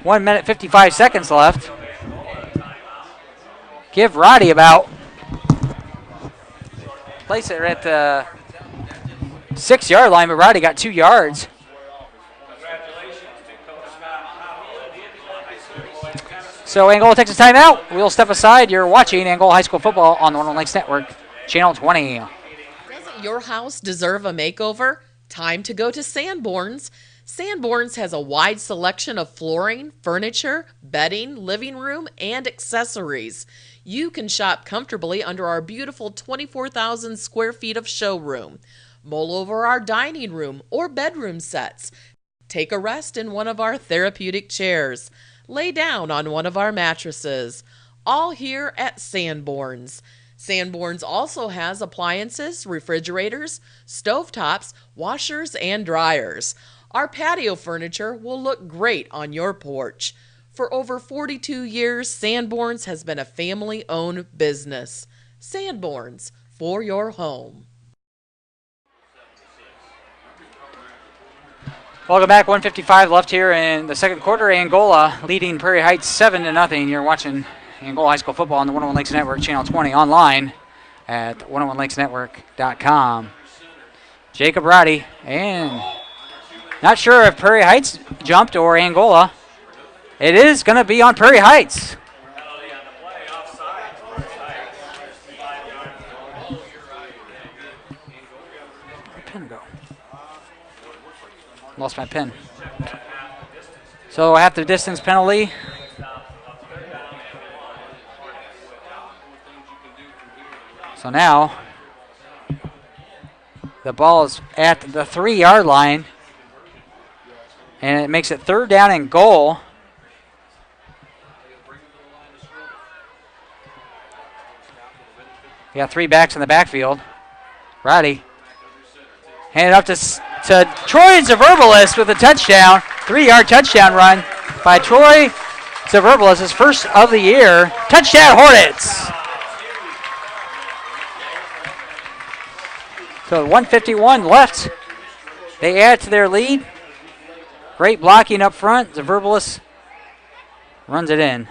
1 minute 55 seconds left. Give Roddy about, place it at the 6-yard line, but Roddy got 2 yards. So Angola takes a timeout. We'll step aside. You're watching Angola High School football on the One Lakes Network, Channel 20. Doesn't your house deserve a makeover? Time to go to Sanborn's. Sanborn's has a wide selection of flooring, furniture, bedding, living room, and accessories. You can shop comfortably under our beautiful 24,000 square feet of showroom. Mull over our dining room or bedroom sets. Take a rest in one of our therapeutic chairs. Lay down on one of our mattresses. All here at Sanborn's. Sanborn's also has appliances, refrigerators, stovetops, washers, and dryers. Our patio furniture will look great on your porch. For over 42 years, Sanborn's has been a family-owned business. Sanborn's, for your home. Welcome back. 1:55 left here in the second quarter. Angola leading Prairie Heights 7-0. You're watching Angola High School football on the 101 Lakes Network, Channel 20, online at 101lakesnetwork.com. Jacob Roddy, and not sure if Prairie Heights jumped or Angola. It is going to be on Prairie Heights. Where'd the pen go? Lost my pen. So I have the distance penalty. So now the ball is at the 3-yard line, and it makes it 3rd down and goal. We got 3 backs in the backfield. Roddy handed up to Troy Zaverbalis with a touchdown. 3-yard touchdown run by Troy Zaverbalis, his first of the year. Touchdown Hornets. So 1:51 left. They add to their lead. Great blocking up front. Zaverbalis runs it in.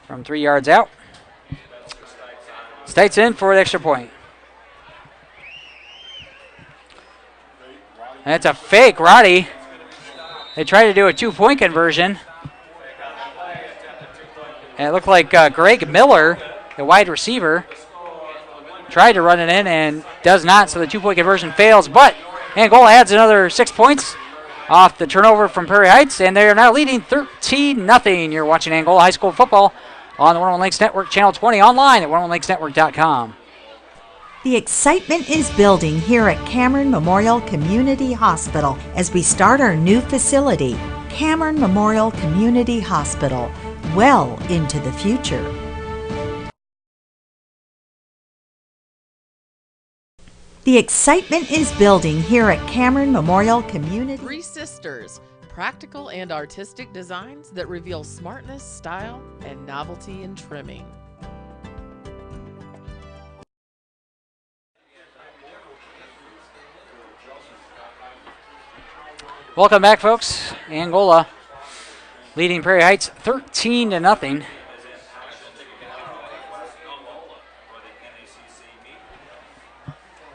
From 3 yards out. States in for the extra point. And it's a fake, Roddy. They tried to do a 2-point conversion. And it looked like Greg Miller, the wide receiver, tried to run it in and does not, so the 2-point conversion fails. But Angola adds another 6 points off the turnover from Prairie Heights, and they are now leading 13-0. You're watching Angola High School football on the 101 Lakes Network, Channel 20, online at 101lakesnetwork.com. The excitement is building here at Cameron Memorial Community Hospital as we start our new facility, Cameron Memorial Community Hospital, well into the future. The excitement is building here at Cameron Memorial Community. 3 Sisters, practical and artistic designs that reveal smartness, style, and novelty in trimming. Welcome back, folks. Angola leading Prairie Heights 13-0.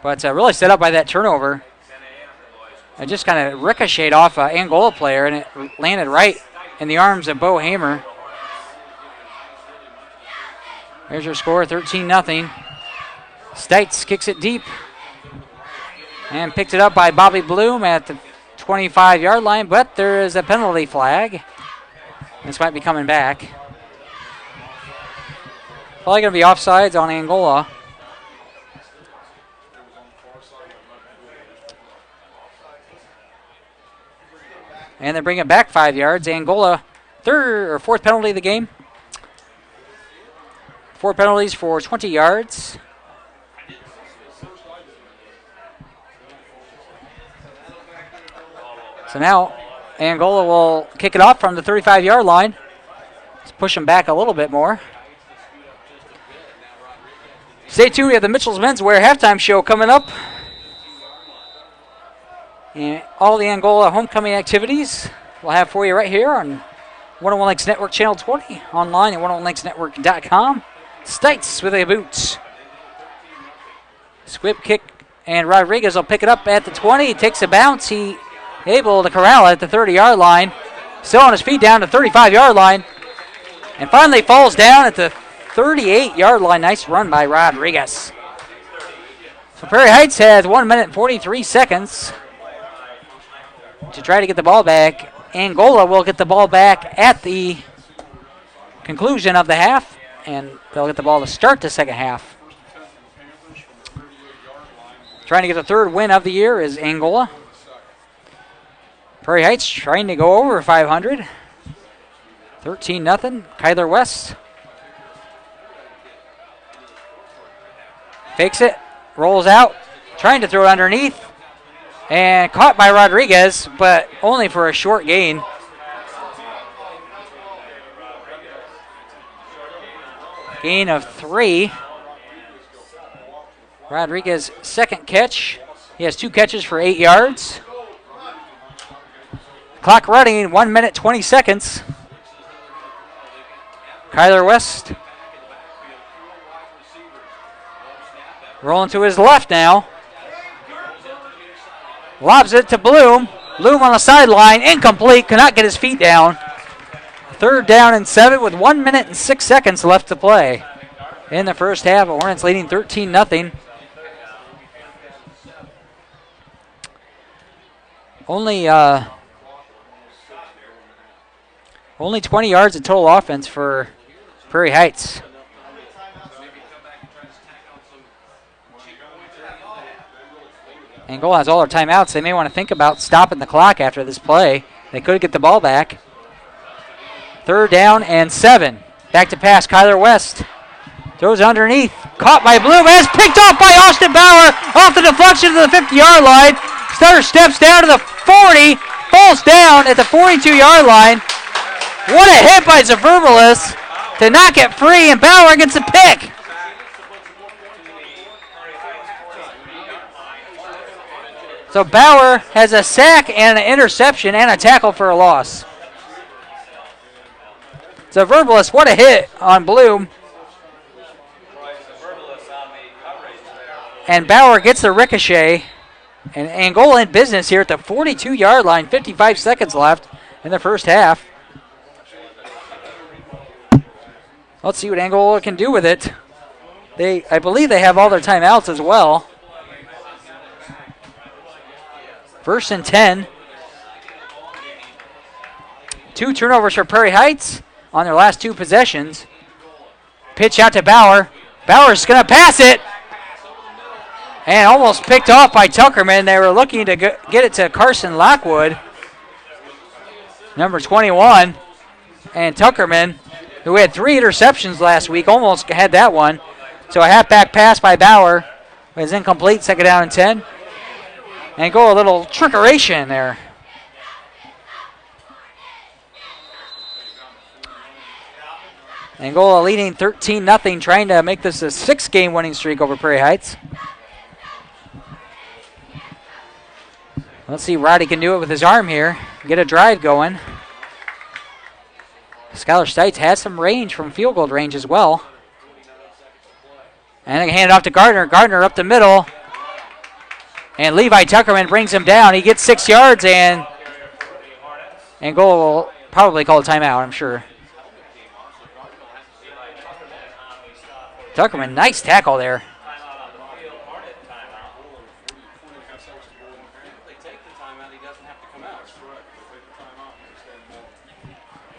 But really set up by that turnover. It just kind of ricocheted off an Angola player, and it landed right in the arms of Bo Hamer. There's your score, 13-0. Stites kicks it deep and picked it up by Bobby Bloom at the 25-yard line, but there is a penalty flag. This might be coming back. Probably going to be offsides on Angola. And they bring it back 5 yards. Angola, 4th penalty of the game. 4 penalties for 20 yards. So now Angola will kick it off from the 35-yard line. Let's push them back a little bit more. Stay tuned. We have the Mitchell's Menswear halftime show coming up. And all the Angola homecoming activities we'll have for you right here on 101 Lakes Network Channel 20, online at 101lakesnetwork.com. Stites with a boot. Squib kick, and Rodriguez will pick it up at the 20. He takes a bounce. He able to corral it at the 30-yard line. Still on his feet down to the 35-yard line. And finally falls down at the 38-yard line. Nice run by Rodriguez. So Prairie Heights has 1 minute and 43 seconds to try to get the ball back. Angola will get the ball back at the conclusion of the half, and they'll get the ball to start the second half. Trying to get the third win of the year is Angola. Prairie Heights trying to go over 500. 13-0. Kyler West fakes it, rolls out, trying to throw it underneath. And caught by Rodriguez, but only for a short gain. Gain of 3. Rodriguez second catch. He has 2 catches for 8 yards. Clock running, 1 minute 20 seconds. Kyler West rolling to his left now. Lobs it to Bloom. Bloom on the sideline, incomplete, cannot get his feet down. 3rd down and 7 with 1 minute and 6 seconds left to play in the first half. Hornets leading 13-0. Only 20 yards of total offense for Prairie Heights. Angola has all their timeouts. They may want to think about stopping the clock after this play. They could get the ball back. 3rd down and 7. Back to pass, Kyler West. Throws underneath. Caught by Bloom. As picked off by Austin Bauer. Off the deflection to the 50-yard line. Stutter steps down to the 40. Falls down at the 42-yard line. What a hit by Zaverbalis to knock it free, and Bauer gets a pick. So Bauer has a sack and an interception and a tackle for a loss. So Verbalis, what a hit on Bloom. And Bauer gets the ricochet. And Angola in business here at the 42-yard line. 55 seconds left in the first half. Let's see what Angola can do with it. I believe they have all their timeouts as well. 1st and 10. 2 turnovers for Prairie Heights on their last 2 possessions. Pitch out to Bauer. Bauer's going to pass it. And almost picked off by Tuckerman. They were looking to get it to Carson Lockwood, number 21. And Tuckerman, who had 3 interceptions last week, almost had that one. So a halfback pass by Bauer was incomplete. 2nd down and 10. And go a little trickeration there. Angola leading 13-0, trying to make this a 6-game winning streak over Prairie Heights. Let's see if Roddy can do it with his arm here. Get a drive going. Skylar Stites has some range from field goal range as well. And they hand it off to Gardner. Gardner up the middle. And Levi Tuckerman brings him down. He gets 6 yards, and Angola will probably call a timeout, I'm sure. Tuckerman, nice tackle there.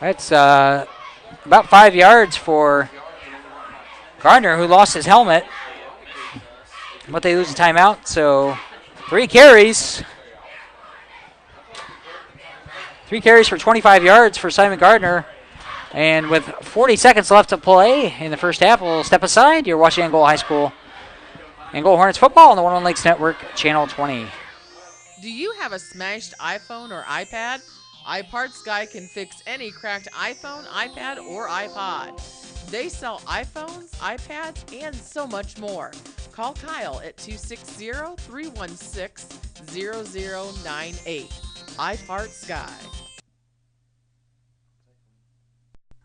That's about 5 yards for Gardner, who lost his helmet. But they lose a timeout, so 3 carries. 3 carries for 25 yards for Simon Gardner. And with 40 seconds left to play in the first half, we'll step aside. You're watching Angola High School Angola Hornets football on the 101 Lakes Network, Channel 20. Do you have a smashed iPhone or iPad? iParts Guy can fix any cracked iPhone, iPad, or iPod. They sell iPhones, iPads, and so much more. Call Kyle at 260-316-0098. iParts Guy.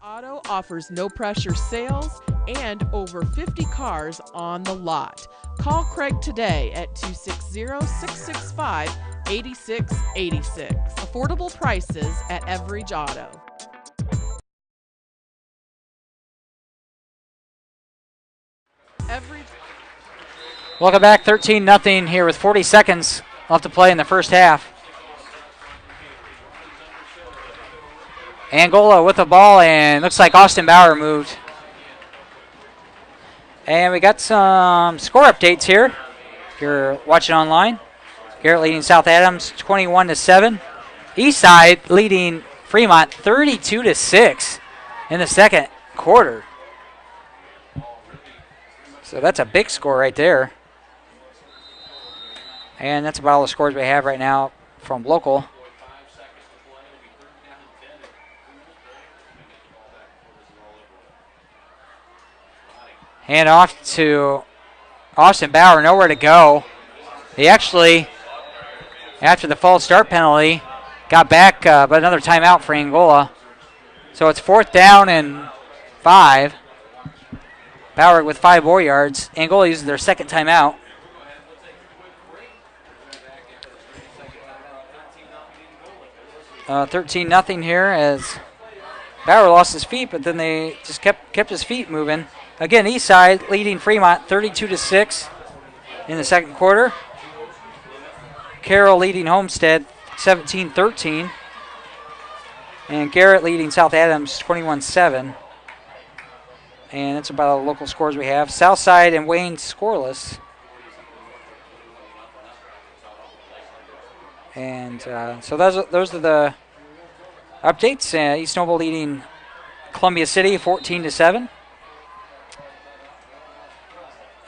Auto offers no pressure sales and over 50 cars on the lot. Call Craig today at 260-665-8686. Affordable prices at Everidge Auto. Welcome back, 13-0 here with 40 seconds left to play in the first half. Angola with the ball, and looks like Austin Bauer moved. And we got some score updates here. If you're watching online, Garrett leading South Adams 21-7. Eastside leading Fremont 32-6 in the second quarter. So that's a big score right there. And that's about all the scores we have right now from local. Hand off to Austin Bauer, nowhere to go. He actually, after the false start penalty, got back, but another timeout for Angola. So it's 4th down and 5. Bauer with 5 more yards. Angola uses their second timeout. Uh, 13-0 here as Bauer lost his feet, but then they just kept his feet moving. Again, Eastside leading Fremont 32-6 in the second quarter. Carroll leading Homestead 17-13. And Garrett leading South Adams 21-7. And that's about all the local scores we have. Southside and Wayne scoreless. And so those are the updates. East Noble leading Columbia City 14-7.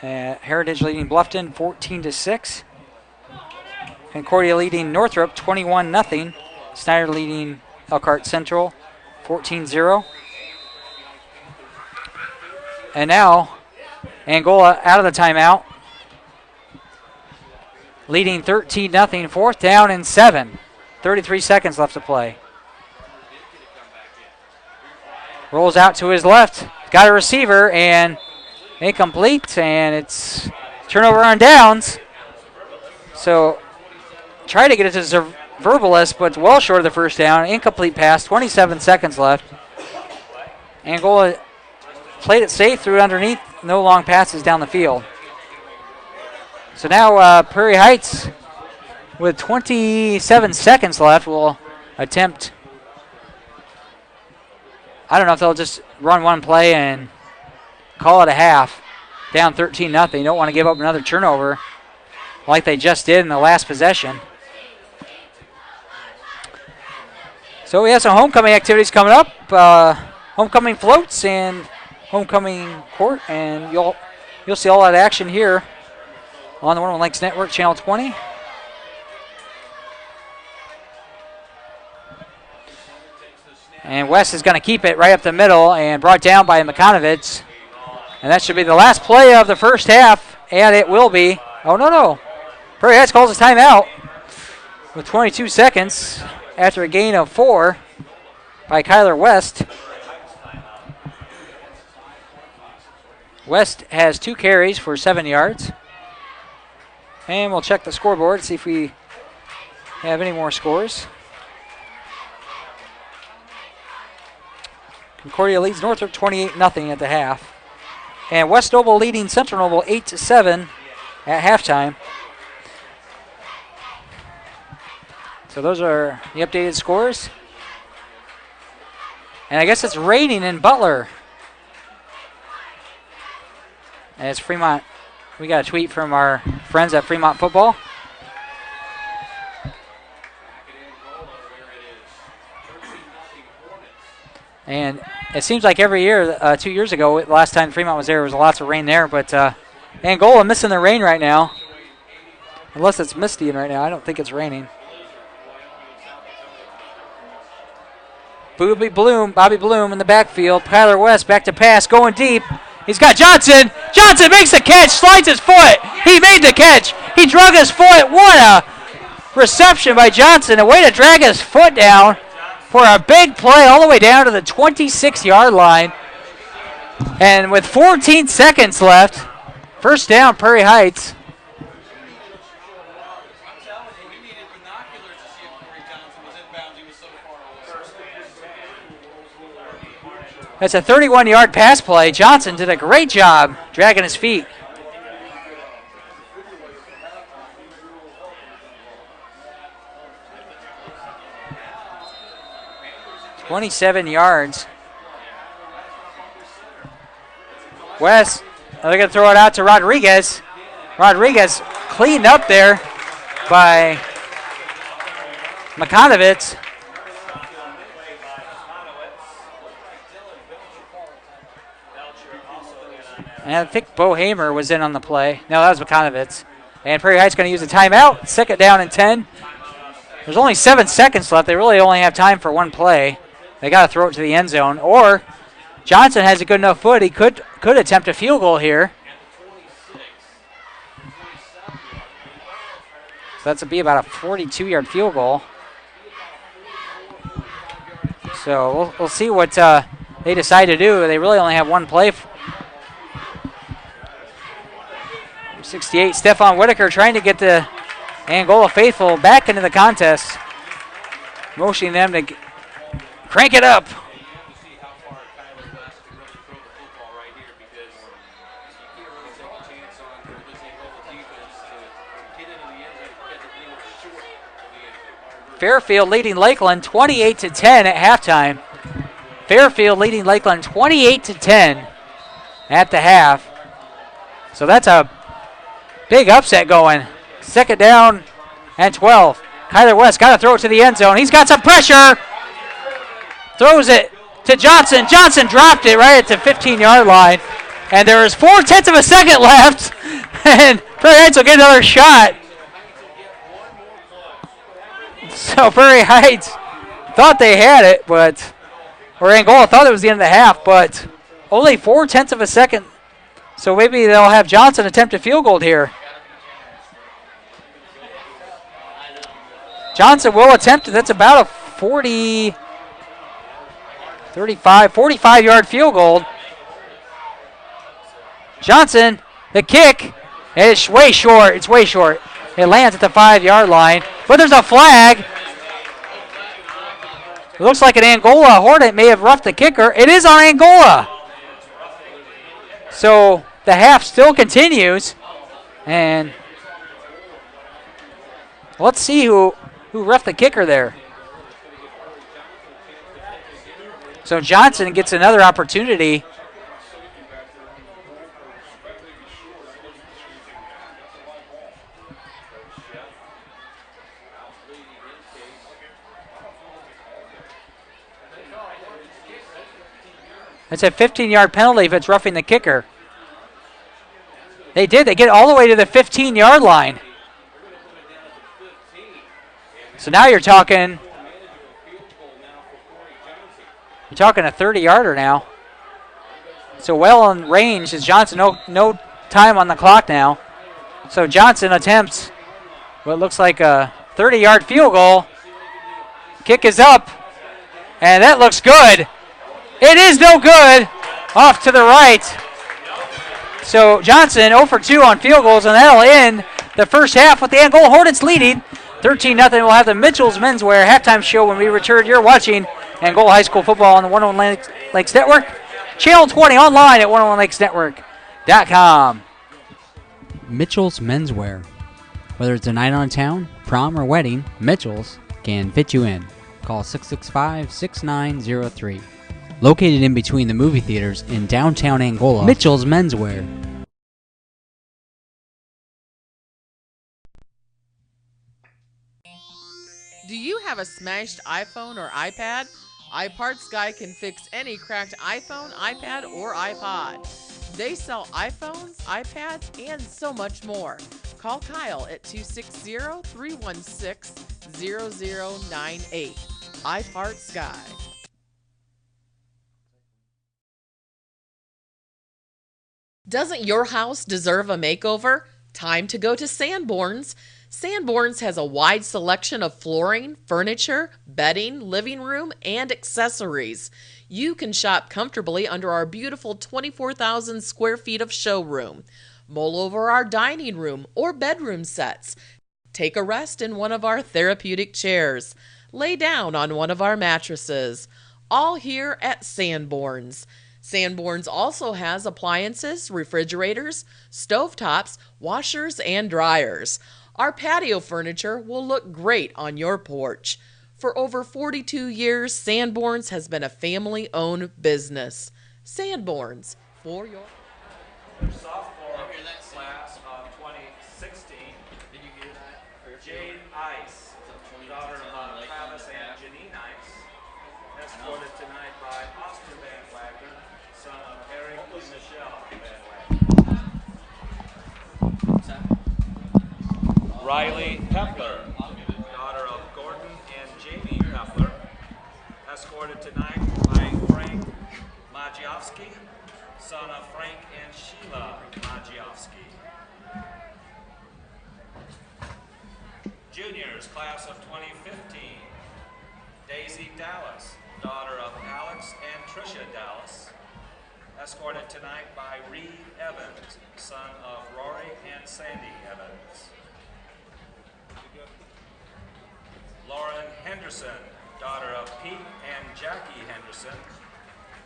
Heritage leading Bluffton 14-6. Concordia leading Northrop 21-0. Snyder leading Elkhart Central 14-0. And now Angola out of the timeout, leading 13-0, 4th down and 7. 33 seconds left to play. Rolls out to his left, got a receiver, and incomplete, and it's turnover on downs. So try to get it to Verbalist, but well short of the first down. Incomplete pass, 27 seconds left. Angola played it safe, threw it underneath, no long passes down the field. So now Prairie Heights, with 27 seconds left, will attempt, I don't know if they'll just run one play and call it a half, down 13-0. You don't want to give up another turnover like they just did in the last possession. So we have some homecoming activities coming up, homecoming floats and homecoming court, and you'll see all that action here on the One Lakes Network, Channel 20. And West is going to keep it right up the middle and brought down by Makanovitz. And that should be the last play of the first half, and it will be. Oh, no. Prairie Heights calls a timeout with 22 seconds after a gain of 4 by Kyler West. West has 2 carries for 7 yards. And we'll check the scoreboard, see if we have any more scores. Concordia leads Northrop 28-0 at the half. And West Noble leading Central Noble 8-7 at halftime. So those are the updated scores. And I guess it's raining in Butler. As Fremont, we got a tweet from our friends at Fremont Football. And it seems like every year, 2 years ago, last time Fremont was there was lots of rain there, but Angola missing the rain right now. Unless it's misty right now. I don't think it's raining. Bobby Bloom in the backfield. Tyler West back to pass, going deep. He's got Johnson. Johnson makes the catch, slides his foot. He made the catch. He drug his foot. What a reception by Johnson. A way to drag his foot down for a big play all the way down to the 26-yard line. And with 14 seconds left, first down, Prairie Heights. That's a 31-yard pass play. Johnson did a great job dragging his feet. "27 yards. West, they're going to throw it out to Rodriguez. Rodriguez cleaned up there by Makanovitz. And I think Bo Hamer was in on the play. No, that was Makanovitz. And Prairie Heights going to use a timeout. Second down and 10. There's only 7 seconds left. They really only have time for one play. They got to throw it to the end zone. Or Johnson has a good enough foot. He could attempt a field goal here. So that's to be about a 42-yard field goal. So we'll see what they decide to do. They really only have one play. 68, Stephon Whitaker trying to get the Angola faithful back into the contest. Motioning them to crank it up. Fairfield leading Lakeland 28-10 at halftime. Fairfield leading Lakeland 28-10 at the half. So that's a big upset going. Second down and 12. Kyler West got to throw it to the end zone. He's got some pressure. Throws it to Johnson. Johnson dropped it right at the 15-yard line. And there is 0.4 of a second left. And Prairie Heights will get another shot. So Prairie Heights thought they had it, or Angola thought it was the end of the half, but only 0.4 of a second. So maybe they'll have Johnson attempt a field goal here. Johnson will attempt it. That's about a 45-yard field goal. Johnson, the kick, is way short. It's way short. It lands at the 5-yard line, but there's a flag. It looks like an Angola Hornet may have roughed the kicker. It is on Angola. So the half still continues, and let's see who roughed the kicker there. So Johnson gets another opportunity. It's a 15-yard penalty if it's roughing the kicker. They did. They get all the way to the 15-yard line. So now you're talking a 30-yarder now. So well in range is Johnson. No time on the clock now. So Johnson attempts what looks like a 30-yard field goal. Kick is up, and that looks good. It is no good. Off to the right. So Johnson 0 for 2 on field goals, and that'll end the first half with the Angola Hornets leading 13-0. We'll have the Mitchell's Menswear halftime show when we return. You're watching Angola High School football on the 101 Lakes Network. Channel 20 online at 101lakesnetwork.com. Mitchell's Menswear. Whether it's a night on town, prom, or wedding, Mitchell's can fit you in. Call 665-6903. Located in between the movie theaters in downtown Angola, Mitchell's Menswear. Do you have a smashed iPhone or iPad? iParts Guy can fix any cracked iPhone, iPad, or iPod. They sell iPhones, iPads, and so much more. call Kyle at 260-316-0098. iPart Sky. Doesn't your house deserve a makeover? Time to go to Sanborn's. Sanborn's has a wide selection of flooring, furniture, bedding, living room, and accessories. You can shop comfortably under our beautiful 24,000 square feet of showroom. Mull over our dining room or bedroom sets. Take a rest in one of our therapeutic chairs. Lay down on one of our mattresses. All here at Sanborn's. Sanborn's also has appliances, refrigerators, stovetops, washers, and dryers. Our patio furniture will look great on your porch. For over 42 years, Sanborn's has been a family-owned business. Sanborn's, for your... Sophomore class of 2016. Did you hear that? Jade Ice, daughter of Travis and Janine Ice, escorted tonight by Oscar Van Wagner, son of Eric and Michelle Van Wagner. Riley Pepler, daughter of Gordon and Jamie Pepler, escorted tonight by Frank Majiowski, son of Frank and Sheila Majiowski. Juniors, class of 2015. Daisy Dallas, daughter of Alex and Tricia Dallas, escorted tonight by Reed Evans, son of Rory and Sandy Evans. Lauren Henderson, daughter of Pete and Jackie Henderson,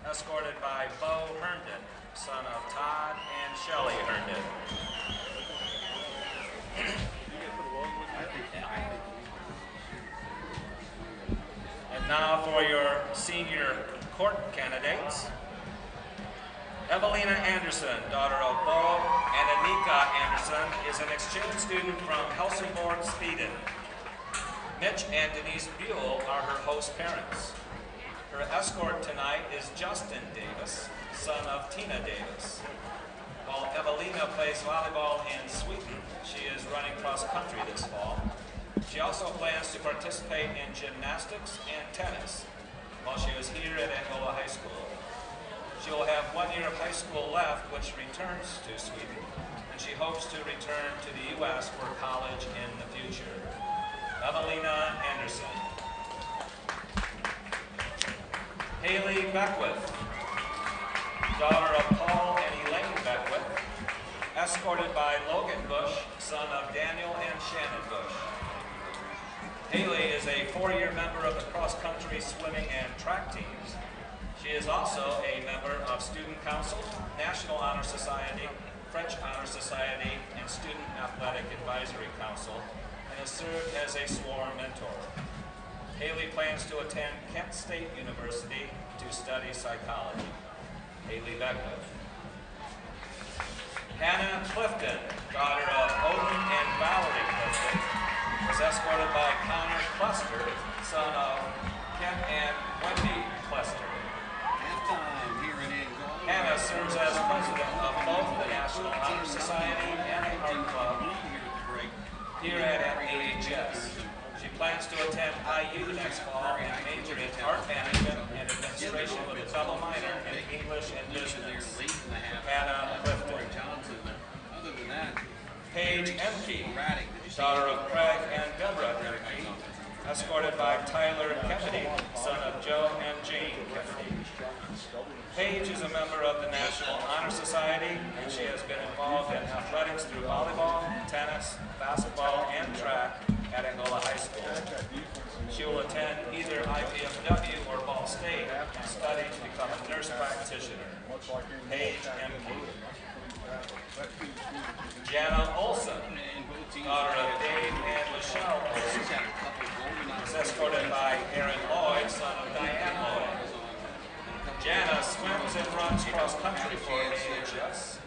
escorted by Bo Herndon, son of Todd and Shelley Herndon. And now for your senior court candidates. Evelina Anderson, daughter of Bo and Anika Anderson, is an exchange student from Helsingborg, Sweden. Mitch and Denise Buell are her host parents. Her escort tonight is Justin Davis, son of Tina Davis. While Evelina plays volleyball in Sweden, she is running cross country this fall. She also plans to participate in gymnastics and tennis while she is here at Angola High School. She will have 1 year of high school left, which returns to Sweden, and she hopes to return to the U.S. for college in the future. Evelina Anderson. Haley Beckwith, daughter of Paul and Elaine Beckwith, escorted by Logan Bush, son of Daniel and Shannon Bush. Haley is a 4-year member of the cross-country, swimming, and track teams. She is also a member of Student Council, National Honor Society, French Honor Society, and Student Athletic Advisory Council, and has served as a sworn mentor. Haley plans to attend Kent State University to study psychology. Haley Beckwith. Hannah Clifton, daughter of Odin and Valerie Clifton, was escorted by Connor Cluster, son of Kent and Wendy Cluster. Hannah serves as president of both the National Honor Society and the Art Club here at AHS. She plans to attend IU next fall and major in art management and administration with a double minor in English and business. Hannah Clifton. Paige Emke, daughter of Craig and Deborah Emke, escorted by Tyler Kennedy, son of Joe and Jane Kennedy. Paige is a member of the National Honor Society, and she has been involved in athletics through volleyball, tennis, basketball, and track at Angola High School. She will attend either IPFW or Ball State and study to become a nurse practitioner. Paige Emke. Jana Olson, daughter of Dave and Michelle Olson, is escorted by Aaron Lloyd, son of Diane Lloyd. Jana swims and runs cross country for AHS.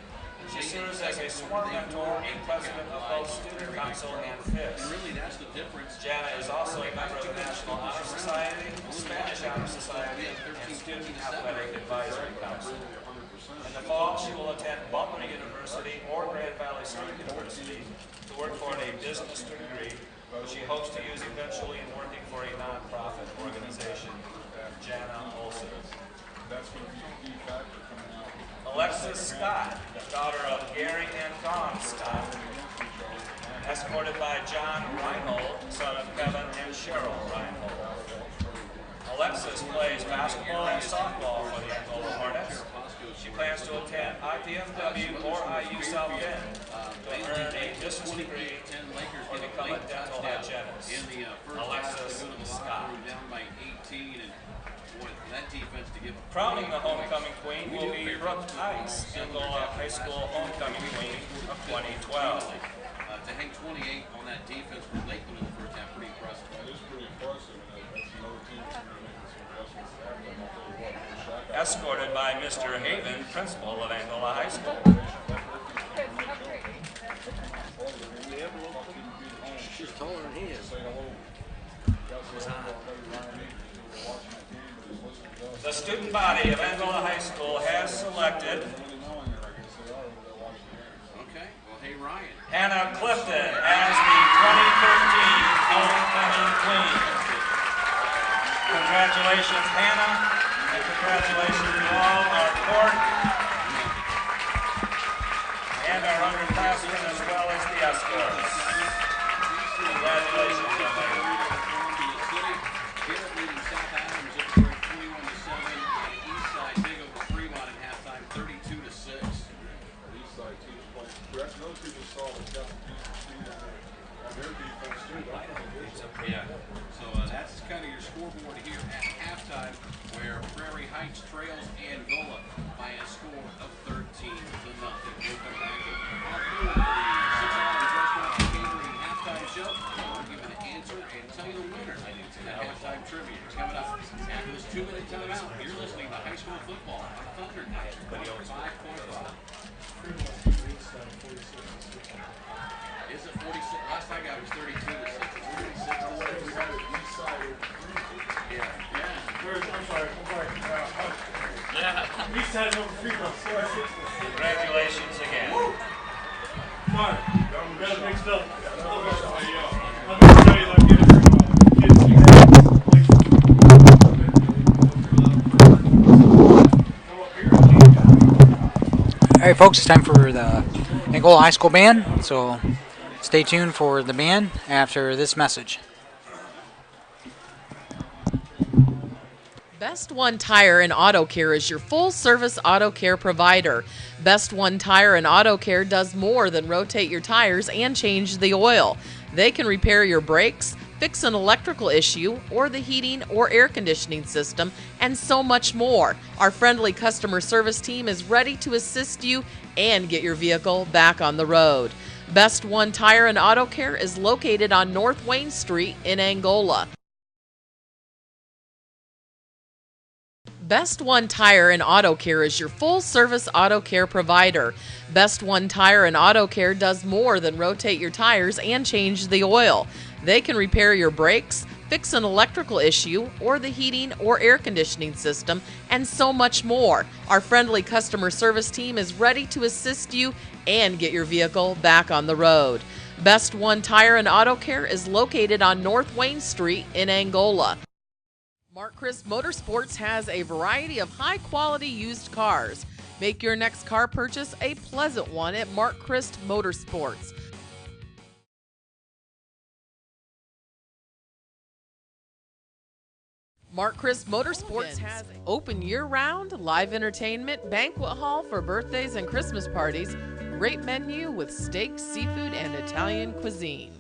She serves as a sworn mentor and president of both Student Council and FIS. Jana is also a member of the National Honor Society, Spanish Honor Society, and Student Athletic Advisory Council. In the fall, she will attend Butler University or Grand Valley State University to work toward a business degree, which she hopes to use eventually in working for a nonprofit organization. Jana Olson. Alexis Scott, daughter of Gary and Dawn Scott, escorted by John Reinhold, son of Kevin and Cheryl Reinhold. Alexis plays basketball and softball for the Angola Hornets. She plans to attend IPFW or IU South Bend to earn a business degree or become a dental hygienist. Alexis Scott. Crowning the homecoming queen will be Brooke Ice, Angola High School homecoming queen of 2012. To hang 28 on that defense for Lakeland in the first half, pretty impressive. It is pretty impressive, and that's another team that's going to make some adjustments to happen. I'll tell you what, Escorted by Mr. Haven, principal of Angola High School. She's taller than he is. The student body of Angola High School has selected Hey, Ryan. Hannah Clifton as the 2013 homecoming queen. Congratulations, Hannah, and congratulations to all our court and our underclassmen as well as the escorts. Congratulations, young lady. Garrett leading South Adams up for 21-7. East side big over Fremont at halftime, 32-6. Eastside teams playing. Correct. Those people saw the depth of speed on their defense too. Yeah. So that's kind of your scoreboard here at halftime, where Prairie Heights trails Angola by a score of 13-0. We'll come back to our fourth of the 6 hour restaurant catering halftime show. We'll give you the answer and tell you the winner in the halftime trivia. It's coming up after this 2-minute timeout. You're listening to high school football on Thunder Night, 5.5. Is it 46? Last I got it was 32 to 6. It's 46 to 6. Yeah. I'm sorry. Yeah. East side over Fremont. Congratulations again. Sorry. We got it mixed up. I'm going to tell you like All right, folks, it's time for the Angola High School Band, so stay tuned for the band after this message. Best One Tire and Auto Care is your full-service auto care provider. Best One Tire and Auto Care does more than rotate your tires and change the oil. They can repair your brakes, fix an electrical issue, or the heating or air conditioning system, and so much more. Our friendly customer service team is ready to assist you and get your vehicle back on the road. Best One Tire and Auto Care is located on North Wayne Street in Angola. Best One Tire and Auto Care is your full-service auto care provider. Best One Tire and Auto Care does more than rotate your tires and change the oil. They can repair your brakes, fix an electrical issue, or the heating or air conditioning system, and so much more. Our friendly customer service team is ready to assist you and get your vehicle back on the road. Best One Tire and Auto Care is located on North Wayne Street in Angola. Mark Christ Motorsports has a variety of high-quality used cars. Make your next car purchase a pleasant one at Mark Christ Motorsports. Mark Christ Motorsports has open year-round, live entertainment, banquet hall for birthdays and Christmas parties, great menu with steak, seafood, and Italian cuisine.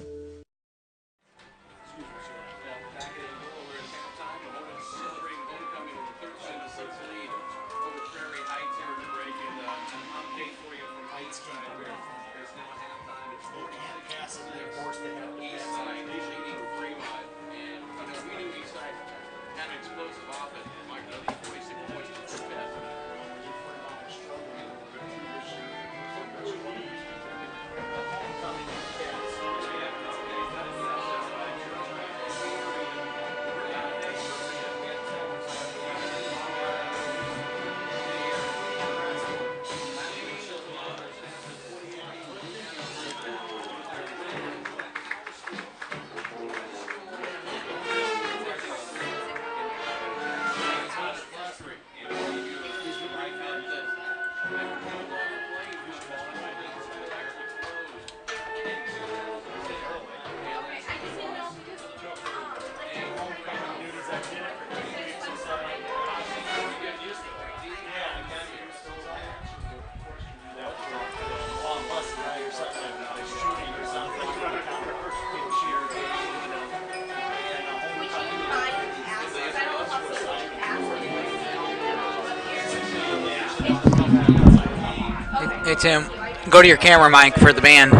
Hey, Tim, go to your camera mic for the band.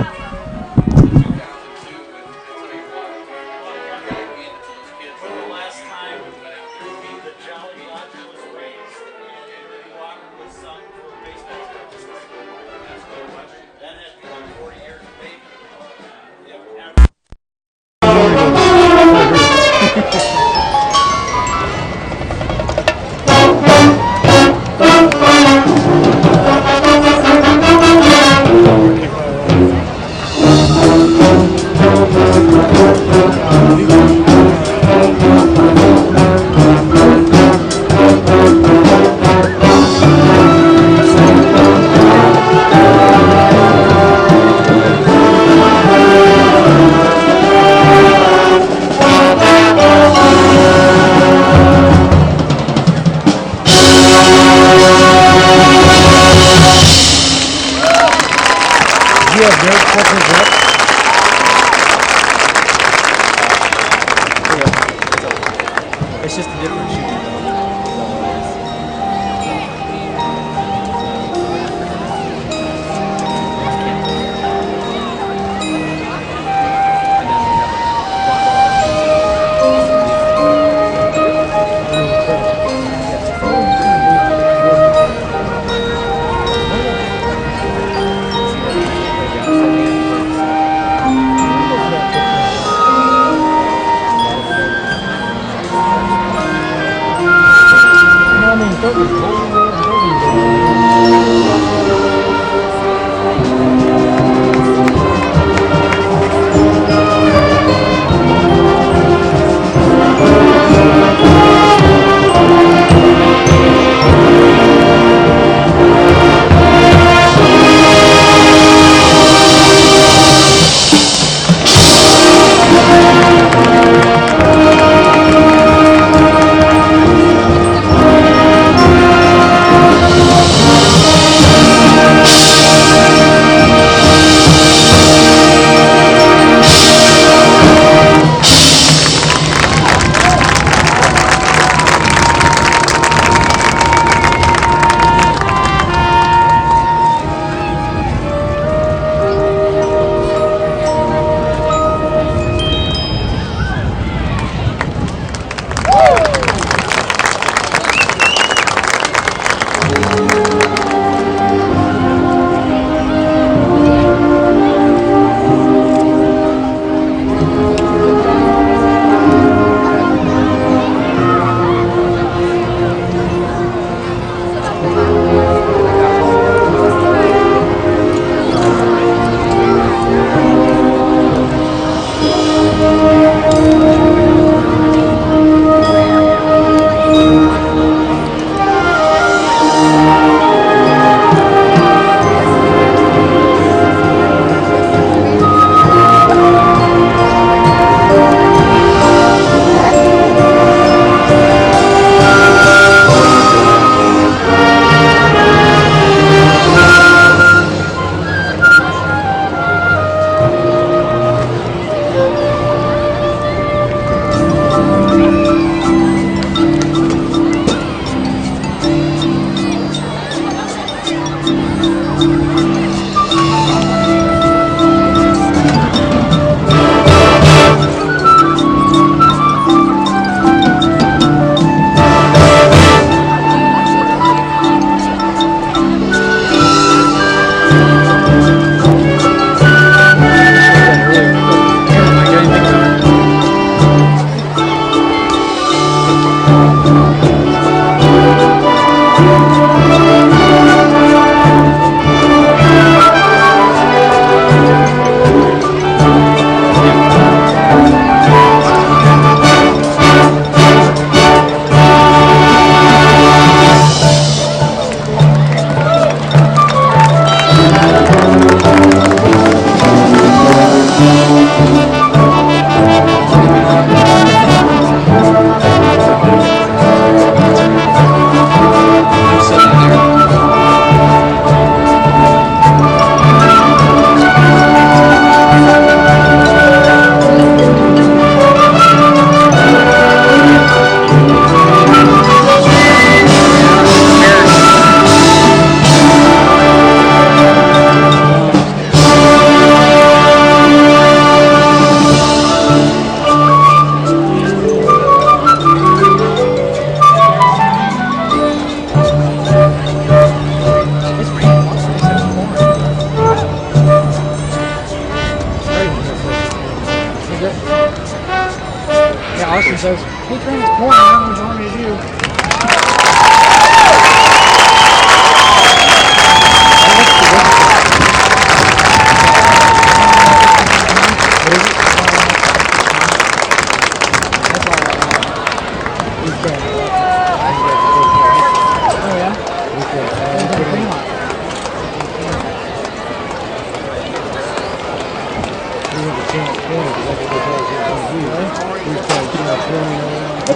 It's just a different shooting.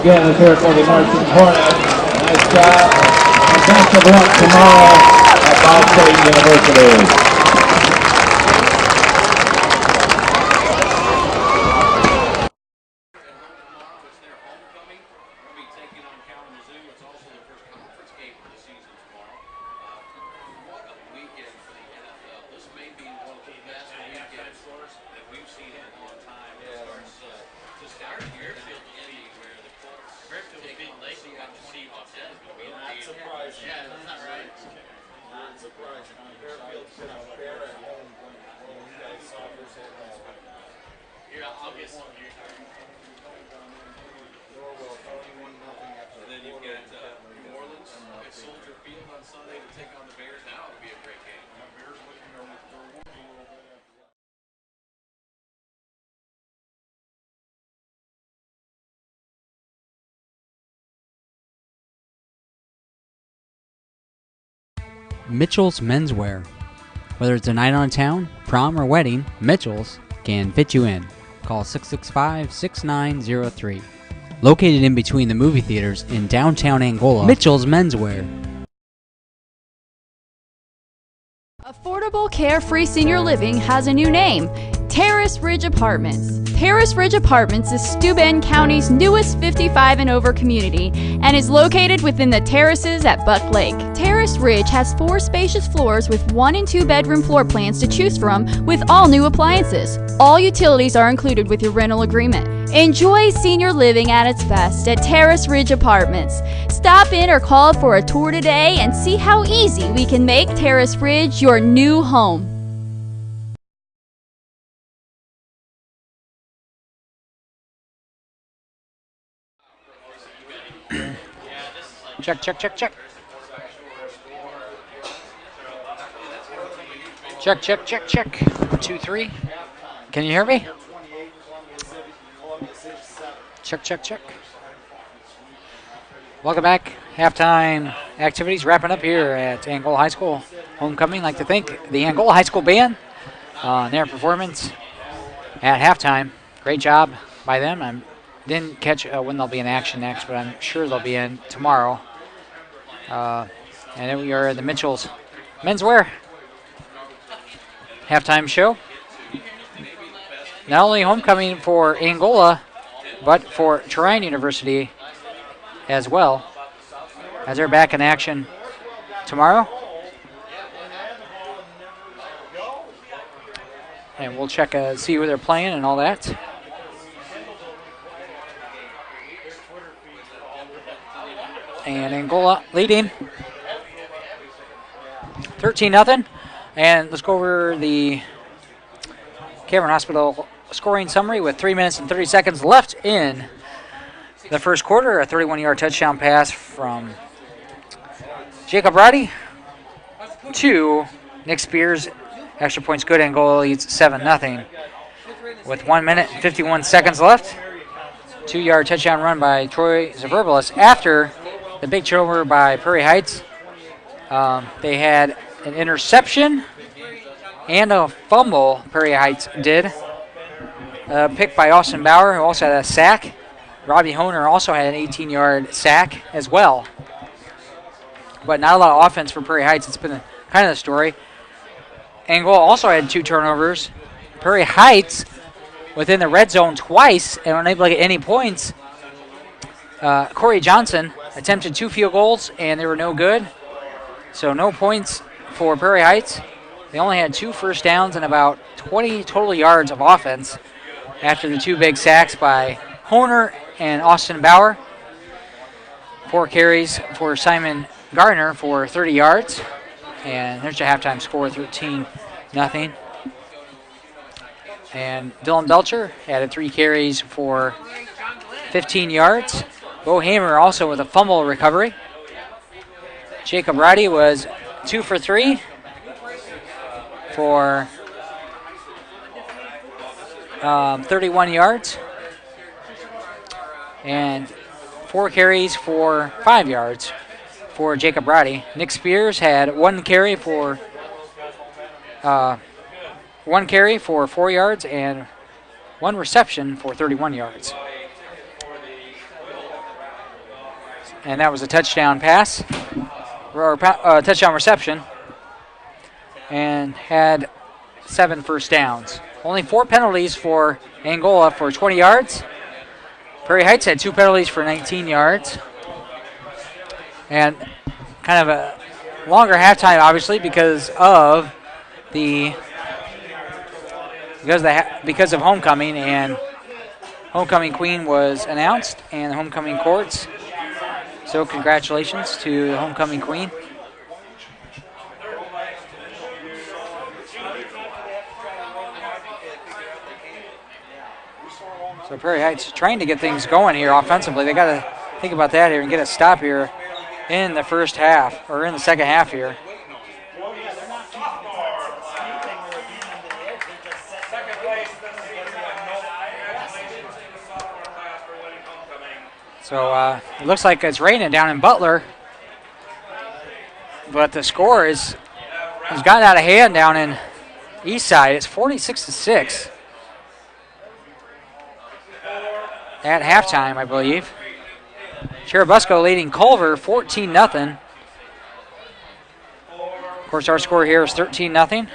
Again, let's hear it for the Marching Hornets. Nice job. And best of luck tomorrow at Ball State University. Mitchell's Menswear. Whether it's a night on town, prom, or wedding, Mitchell's can fit you in. Call 665-6903. Located in between the movie theaters in downtown Angola, Mitchell's Menswear. Affordable, carefree senior living has a new name, Terrace Ridge Apartments. Terrace Ridge Apartments is Steuben County's newest 55 and over community and is located within the terraces at Buck Lake. Terrace Ridge has 4 spacious floors with 1 and 2 bedroom floor plans to choose from with all new appliances. All utilities are included with your rental agreement. Enjoy senior living at its best at Terrace Ridge Apartments. Stop in or call for a tour today and see how easy we can make Terrace Ridge your new home. Check, check, check, check. Check, check, check, check. 1, 2, 3. Can you hear me? Check, check, check. Welcome back. Halftime activities wrapping up here at Angola High School homecoming. I'd like to thank the Angola High School band on their performance at halftime. Great job by them. I didn't catch when they'll be in action next, but I'm sure they'll be in tomorrow. And then we are at the Mitchell's Menswear halftime show. Not only homecoming for Angola, but for Prairie University as well, as they're back in action tomorrow. And we'll check, see who they're playing and all that. And Angola leading 13-0. And let's go over the Cameron Hospital scoring summary with 3 minutes and 30 seconds left in the first quarter. A 31-yard touchdown pass from Jacob Roddy to Nick Spears. Extra points good. Angola leads 7-0. With 1 minute and 51 seconds left, 2-yard touchdown run by Troy Zaverbelis after the big turnover by Prairie Heights. They had an interception and a fumble, Prairie Heights did. Picked by Austin Bauer, who also had a sack. Robbie Honer also had an 18-yard sack as well. But not a lot of offense for Prairie Heights. It's been kind of the story. Angola also had 2 turnovers. Prairie Heights within the red zone twice and unable to get any points. Corey Johnson attempted 2 field goals, and they were no good. So no points for Prairie Heights. They only had 2 first downs and about 20 total yards of offense after the 2 big sacks by Honer and Austin Bauer. 4 carries for Simon Gardner for 30 yards. And there's your halftime score, 13-0. And Dylan Belcher added 3 carries for 15 yards. Bo Hamer also with a fumble recovery. Jacob Roddy was 2 for 3 for 31 yards. And 4 carries for 5 yards for Jacob Roddy. Nick Spears had 1 carry for 4 yards and 1 reception for 31 yards. And that was a touchdown pass, or touchdown reception, and had 7 first downs. Only 4 penalties for Angola for 20 yards. Prairie Heights had 2 penalties for 19 yards. And kind of a longer halftime, obviously, because of homecoming, and homecoming queen was announced and the homecoming courts. So congratulations to the homecoming queen. So Prairie Heights trying to get things going here offensively. They got to think about that here and get a stop here in the first half, or in the second half here. So it looks like it's raining down in Butler, but the score has gotten out of hand down in Eastside. It's 46-6 at halftime, I believe. Cherubusco leading Culver 14-0. Of course, our score here is 13-0.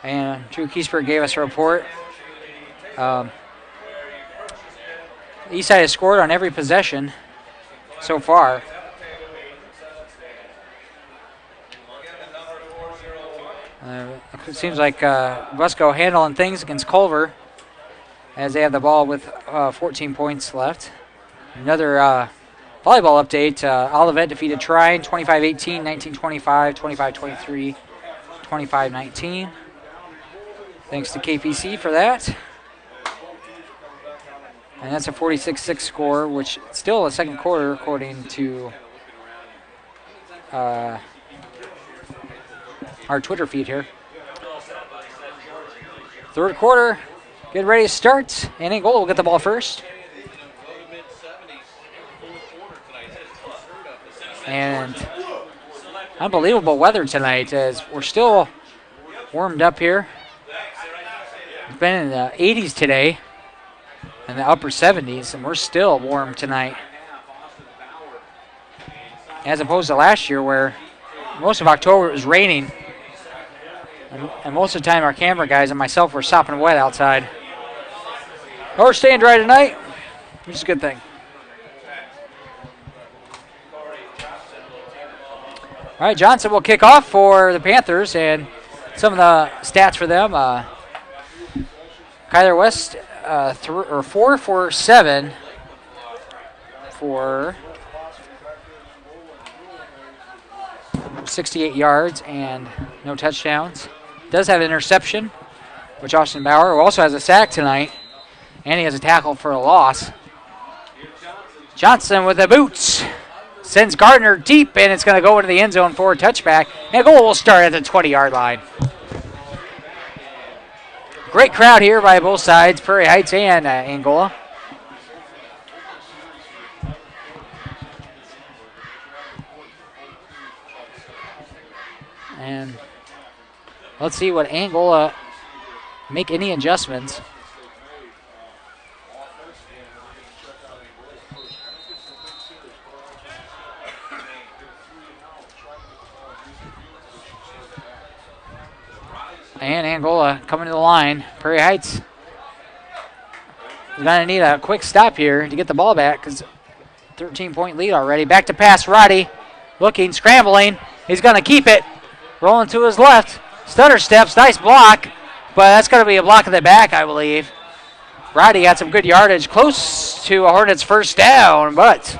And Drew Kiesberg gave us a report. Eastside has scored on every possession so far. It seems like Busco handling things against Culver as they have the ball with 14 points left. Another volleyball update. Olivet defeated Trine 25-18, 19-25, 25-23, 25-19. Thanks to KPC for that. And that's a 46-6 score, which is still a second quarter according to our Twitter feed here. Third quarter, get ready to start. And Angola will get the ball first. And unbelievable weather tonight as we're still warmed up here. It's been in the 80s today, in the upper 70s, and we're still warm tonight. As opposed to last year where most of October it was raining. And most of the time our camera guys and myself were sopping wet outside. But we're staying dry tonight, which is a good thing. All right, Johnson will kick off for the Panthers, and some of the stats for them. Kyler West, 4 for 7 for 68 yards and no touchdowns. Does have an interception, which Austin Bauer, who also has a sack tonight, and he has a tackle for a loss. Johnson with the boots. Sends Gardner deep, and it's going to go into the end zone for a touchback. And goal will start at the 20-yard line. Great crowd here by both sides, Prairie Heights and Angola. And let's see what Angola make any adjustments. And Angola coming to the line. Prairie Heights is going to need a quick stop here to get the ball back because 13-point lead already. Back to pass, Roddy. Looking, scrambling. He's going to keep it. Rolling to his left. Stutter steps, nice block. But that's going to be a block in the back, I believe. Roddy got some good yardage. Close to a Hornets first down, but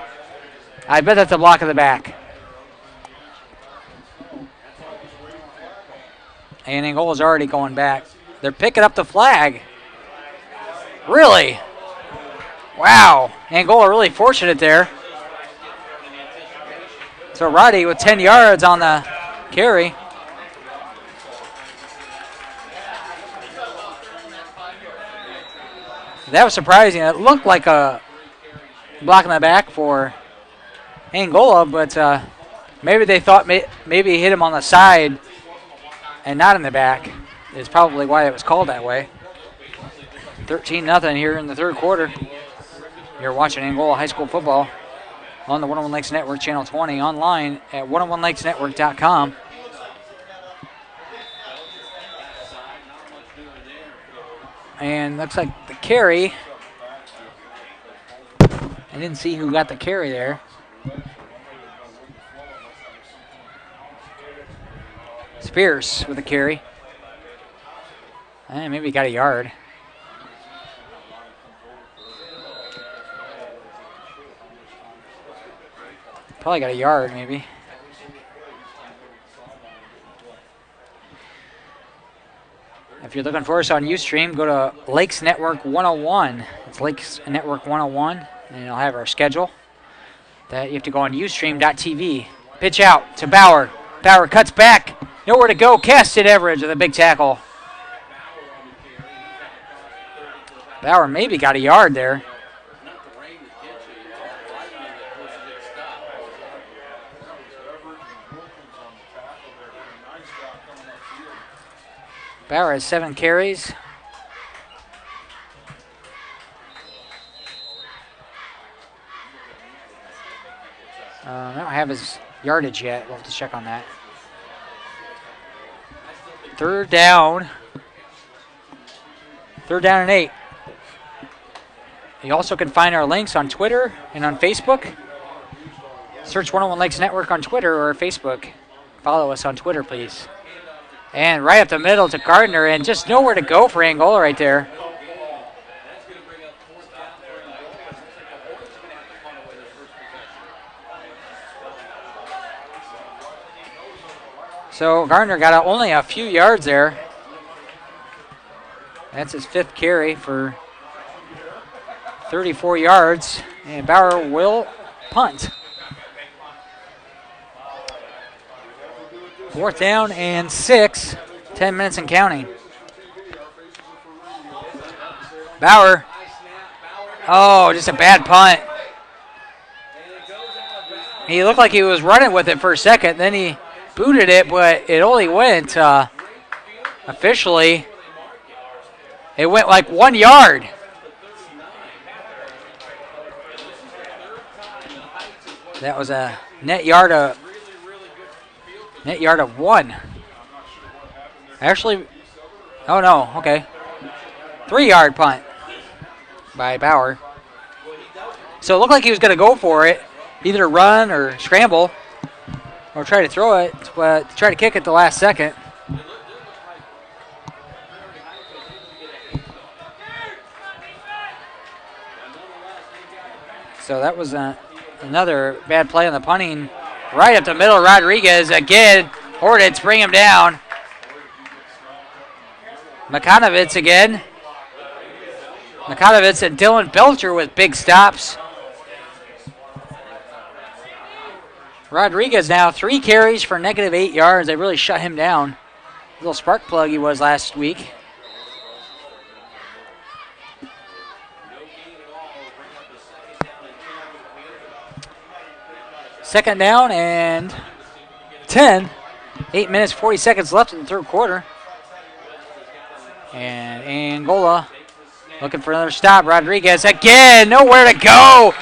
I bet that's a block in the back. And Angola's already going back. They're picking up the flag. Really? Wow, Angola really fortunate there. So Roddy with 10 yards on the carry. That was surprising. It looked like a block in the back for Angola, but maybe they thought maybe he hit him on the side and not in the back. Is probably why it was called that way. 13-0 here in the third quarter. You're watching Angola High School football on the 101 Lakes Network, Channel 20, online at 101lakesnetwork.com. And looks like the carry. I didn't see who got the carry there. Spears with the carry. And maybe he got a yard. Probably got a yard, maybe. If you're looking for us on Ustream, go to Lakes Network 101. It's Lakes Network 101, and it'll have our schedule. That you have to go on Ustream.tv. Pitch out to Bauer. Bauer cuts back. Nowhere to go. Cast it Everidge with a big tackle. Bauer maybe got a yard there. Bauer has 7 carries. I don't have his yardage yet. We'll have to check on that. Third down and 8. You also can find our links on Twitter and on Facebook. Search 101 Lakes Network on Twitter or Facebook. Follow us on Twitter, please. And right up the middle to Gardner, and just nowhere to go for Angola right there. So Gardner got only a few yards there. That's his 5th carry for 34 yards, and Bauer will punt. 4th down and 6, 10 minutes and counting. Bauer. Oh, just a bad punt. He looked like he was running with it for a second. Then he booted it, but it only went, officially, it went like 1 yard. That was a net yard of 1. Actually, oh no, okay. 3-yard punt by Bauer. So it looked like he was going to go for it, either run or scramble or try to throw it, but try to kick it the last second. So that was another bad play on the punting. Right up the middle, Rodriguez again. Hornets bring him down. Makanovitz again. Makanovitz and Dylan Belcher with big stops. Rodriguez now 3 carries for -8 yards. They really shut him down. Little spark plug he was last week. Second down and 10. 8 minutes, 40 seconds left in the third quarter. And Angola looking for another stop. Rodriguez again, nowhere to go.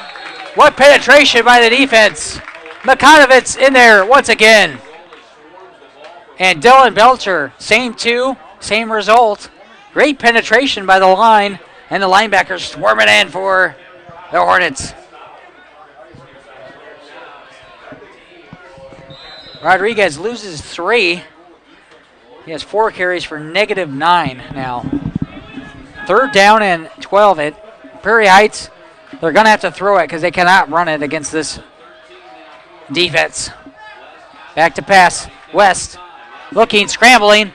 What penetration by the defense. Makanovitz in there once again. And Dylan Belcher, same two, same result. Great penetration by the line. And the linebackers swarming in for the Hornets. Rodriguez loses 3. He has 4 carries for -9 now. Third down and 12 at Prairie Heights. They're going to have to throw it because they cannot run it against this defense. Back to pass. West looking, scrambling.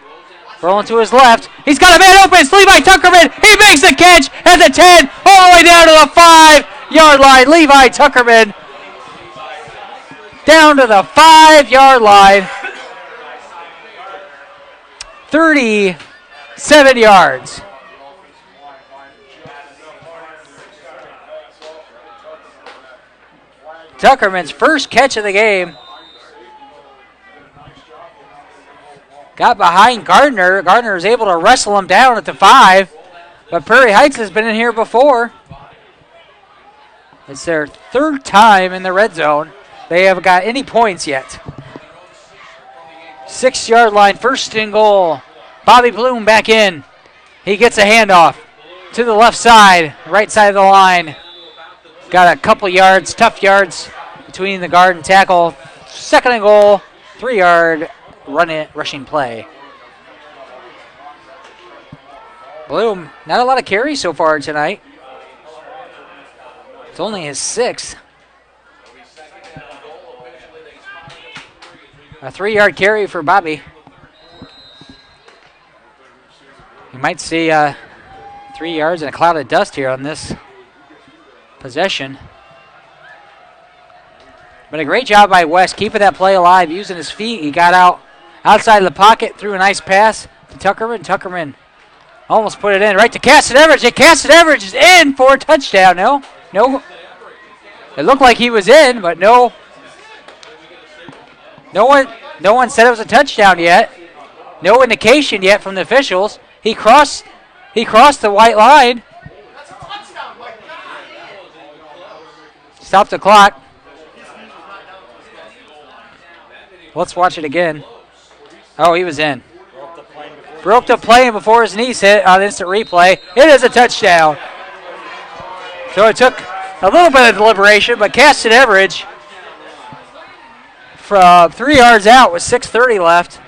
Rolling to his left. He's got a man open. It's Levi Tuckerman. He makes the catch at the 10, all the way down to the 5-yard line. Levi Tuckerman down to the 5-yard line. 37 yards. Tuckerman's first catch of the game. Got behind Gardner. Gardner was able to wrestle him down at the 5. But Prairie Heights has been in here before. It's their third time in the red zone. They haven't got any points yet. 6-yard line, first and goal. Bobby Bloom back in. He gets a handoff to the left side, right side of the line. Got a couple yards, tough yards between the guard and tackle. Second and goal, 3-yard rushing play. Bloom, not a lot of carries so far tonight. It's only his 6th. A 3-yard carry for Bobby. You might see 3 yards and a cloud of dust here on this possession. But a great job by West keeping that play alive, using his feet. He got outside of the pocket, threw a nice pass to Tuckerman. Tuckerman almost put it in right to Caston Everidge. And Caston Everidge is in for a touchdown. No. It looked like he was in, but no. No one said it was a touchdown yet. No indication yet from the officials. He crossed the white line. Stop the clock. Let's watch it again. Oh, he was in. Broke the plane before his knees hit on instant replay. It is a touchdown. So it took a little bit of deliberation, but Caston Everidge from 3 yards out with 6:30 left.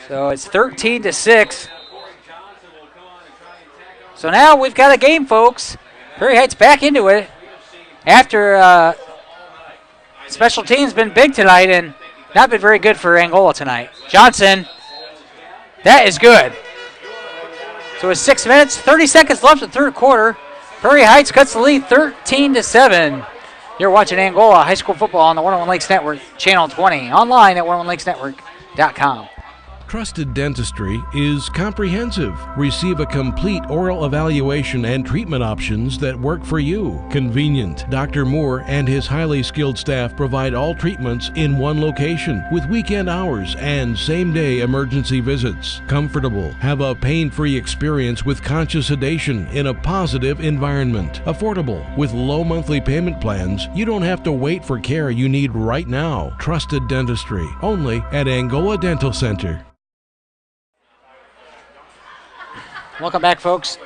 So it's 13-6. So now we've got a game, folks. Prairie Heights back into it after special teams been big tonight and not been very good for Angola tonight. Johnson, that is good. So it's 6 minutes, 30 seconds left in the third quarter. Prairie Heights cuts the lead 13-7. You're watching Angola High School football on the 101 Lakes Network, Channel 20, online at 101lakesnetwork.com. Trusted Dentistry is comprehensive. Receive a complete oral evaluation and treatment options that work for you. Convenient. Dr. Moore and his highly skilled staff provide all treatments in one location with weekend hours and same-day emergency visits. Comfortable. Have a pain-free experience with conscious sedation in a positive environment. Affordable. With low monthly payment plans, you don't have to wait for care you need right now. Trusted Dentistry. Only at Angola Dental Center. Welcome back, folks.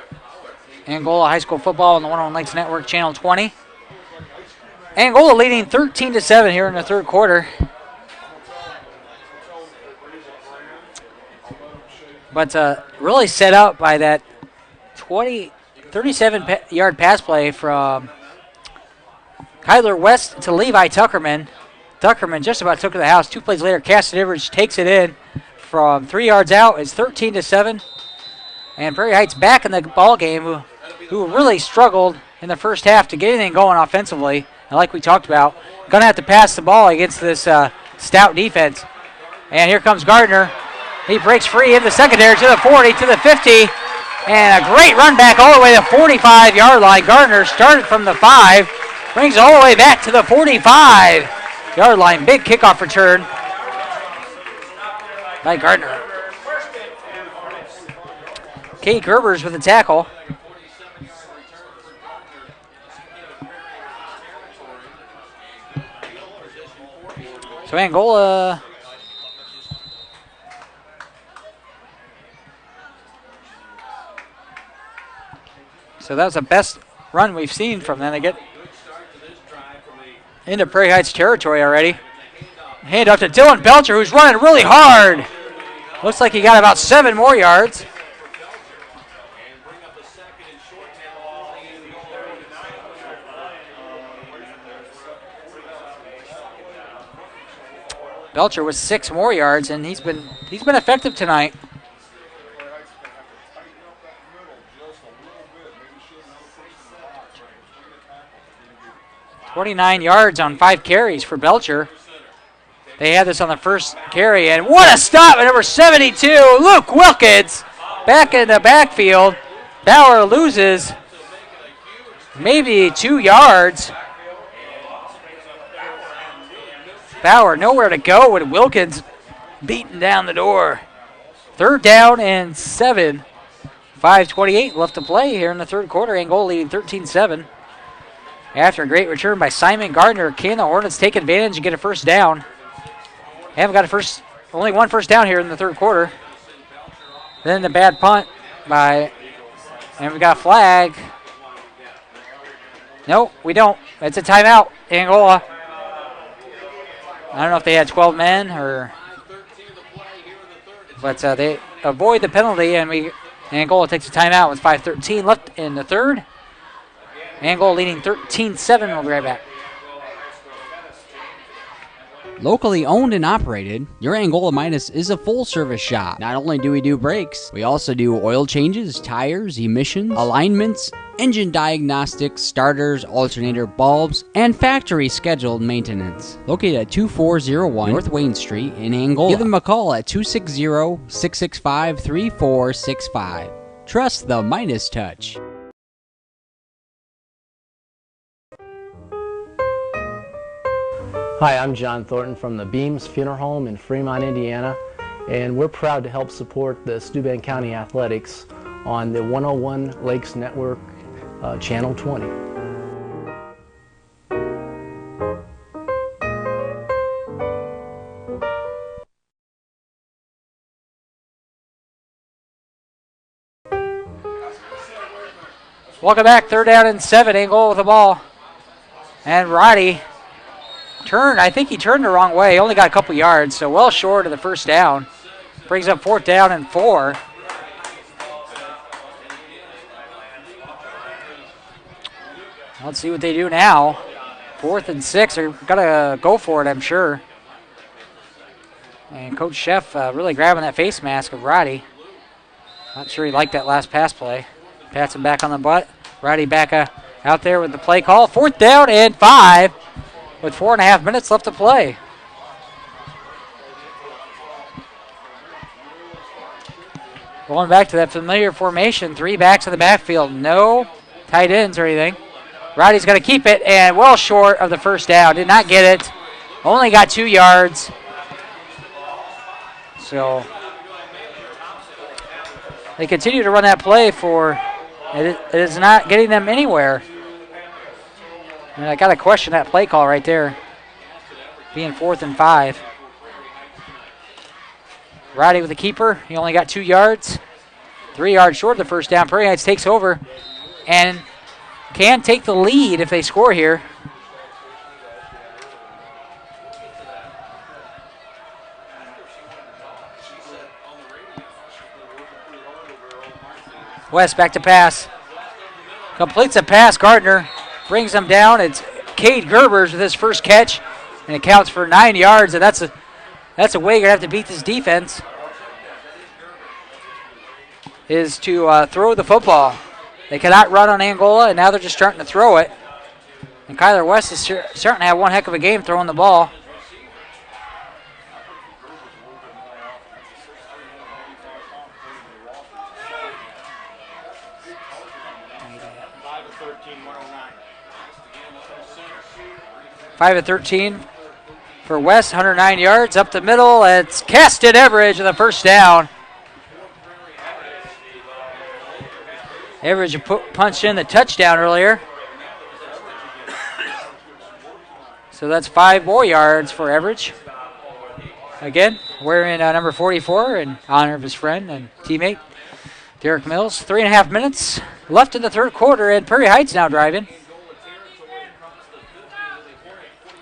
Angola High School football on the 101 Lakes Network, Channel 20. Angola leading 13-7 here in the third quarter. But really set up by that 37-yard pass play from Kyler West to Levi Tuckerman. Tuckerman just about took to the house. 2 plays later, Caston Everidge takes it in from 3 yards out. It's 13-7. And Prairie Heights back in the ball game, who really struggled in the first half to get anything going offensively. And like we talked about, going to have to pass the ball against this stout defense. And here comes Gardner. He breaks free in the secondary to the 40, to the 50. And a great run back all the way to the 45-yard line. Gardner started from the 5, brings it all the way back to the 45-yard line. Big kickoff return by Gardner. Kate Gerbers with the tackle. So Angola so that was the best run we've seen from them. They get into Prairie Heights territory already. Hand off to Dylan Belcher, who's running really hard. Looks like he got about 7 more yards. Belcher with 6 more yards, and he's been effective tonight. 29 yards on 5 carries for Belcher. They had this on the first carry, and what a stop at number 72, Luke Wilkins, back in the backfield. Bauer loses maybe 2 yards. Bauer nowhere to go with Wilkins beating down the door. 3rd down and 7. 5:28 left to play here in the third quarter. Angola leading 13-7. After a great return by Simon Gardner, can the Hornets take advantage and get a first down? They haven't got only one first down here in the third quarter. Then the bad punt and we got a flag. Nope, we don't. It's a timeout, Angola. I don't know if they had 12 men but they avoid the penalty, and Angola takes a timeout with 5:13 left in the third. Angola leading 13-7. We'll be right back. Locally owned and operated, your Angola Midas is a full-service shop. Not only do we do brakes, we also do oil changes, tires, emissions, alignments, engine diagnostics, starters, alternator bulbs, and factory scheduled maintenance. Located at 2401 North Wayne Street in Angola. Give them a call at 260-665-3465. Trust the Midas touch. Hi, I'm John Thornton from the Beams Funeral Home in Fremont, Indiana, and we're proud to help support the Steuben County Athletics on the 101 Lakes Network, Channel 20. Welcome back. 3rd down and 7. Angola with the ball. And Roddy I think he turned the wrong way. Only got a couple yards, so well short of the first down. Brings up 4th down and 4. Let's see what they do now. 4th and 6. They're going to go for it, I'm sure. And Coach Sheff really grabbing that face mask of Roddy. Not sure he liked that last pass play. Pats him back on the butt. Roddy back out there with the play call. 4th down and 5. With 4.5 minutes left to play. Going back to that familiar formation, 3 backs in the backfield, no tight ends or anything. Roddy's going to keep it, and well short of the first down. Did not get it. Only got 2 yards. So they continue to run that play it is not getting them anywhere. And I got to question that play call right there, being 4th and 5. Roddy with the keeper. He only got 2 yards. 3 yards short of the first down. Prairie Heights takes over and can take the lead if they score here. West back to pass. Completes a pass. Gardner brings them down. It's Cade Gerbers with his first catch, and it counts for 9 yards, and that's a way you're going to have to beat this defense, is to throw the football. They cannot run on Angola, and now they're just starting to throw it. And Kyler West is starting to have one heck of a game throwing the ball. Five of 13 for West, 109 yards up the middle. It's Caston Everidge with the first down. Everidge punched in the touchdown earlier. So that's 5 more yards for Everidge. Again, wearing number 44 in honor of his friend and teammate, Derek Mills. 3.5 minutes left in the third quarter, and Prairie Heights now driving.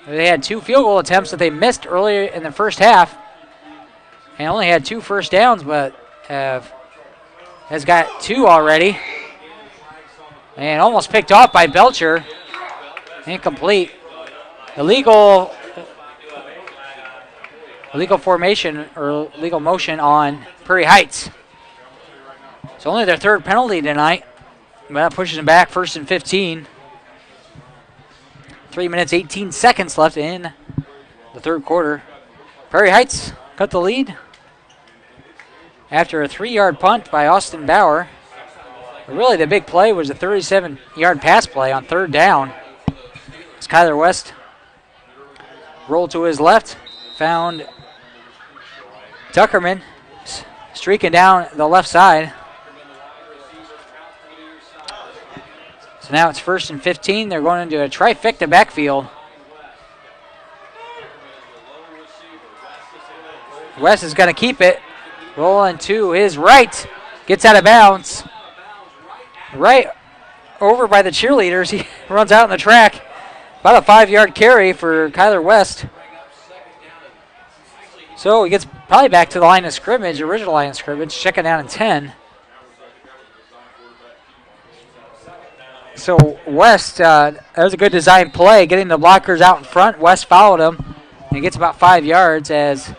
They had 2 field goal attempts that they missed earlier in the first half, and only had 2 first downs, but has got 2 already. And almost picked off by Belcher. Incomplete. Illegal illegal formation or legal motion on Prairie Heights. It's only their third penalty tonight. But that pushes them back 1st and 15. 3 minutes, 18 seconds left in the third quarter. Prairie Heights cut the lead after a 3-yard punt by Austin Bauer. But really, the big play was a 37-yard pass play on 3rd down. As Kyler West rolled to his left, found Tuckerman streaking down the left side. So now it's 1st and 15. They're going into a trifecta backfield. West is going to keep it. Rolling to his right. Gets out of bounds. Right over by the cheerleaders. He runs out on the track. About a 5-yard carry for Kyler West. So he gets probably back to the line of scrimmage, original line of scrimmage, checking down in 10. So West, that was a good design play, getting the blockers out in front. West followed him and gets about 5 yards as it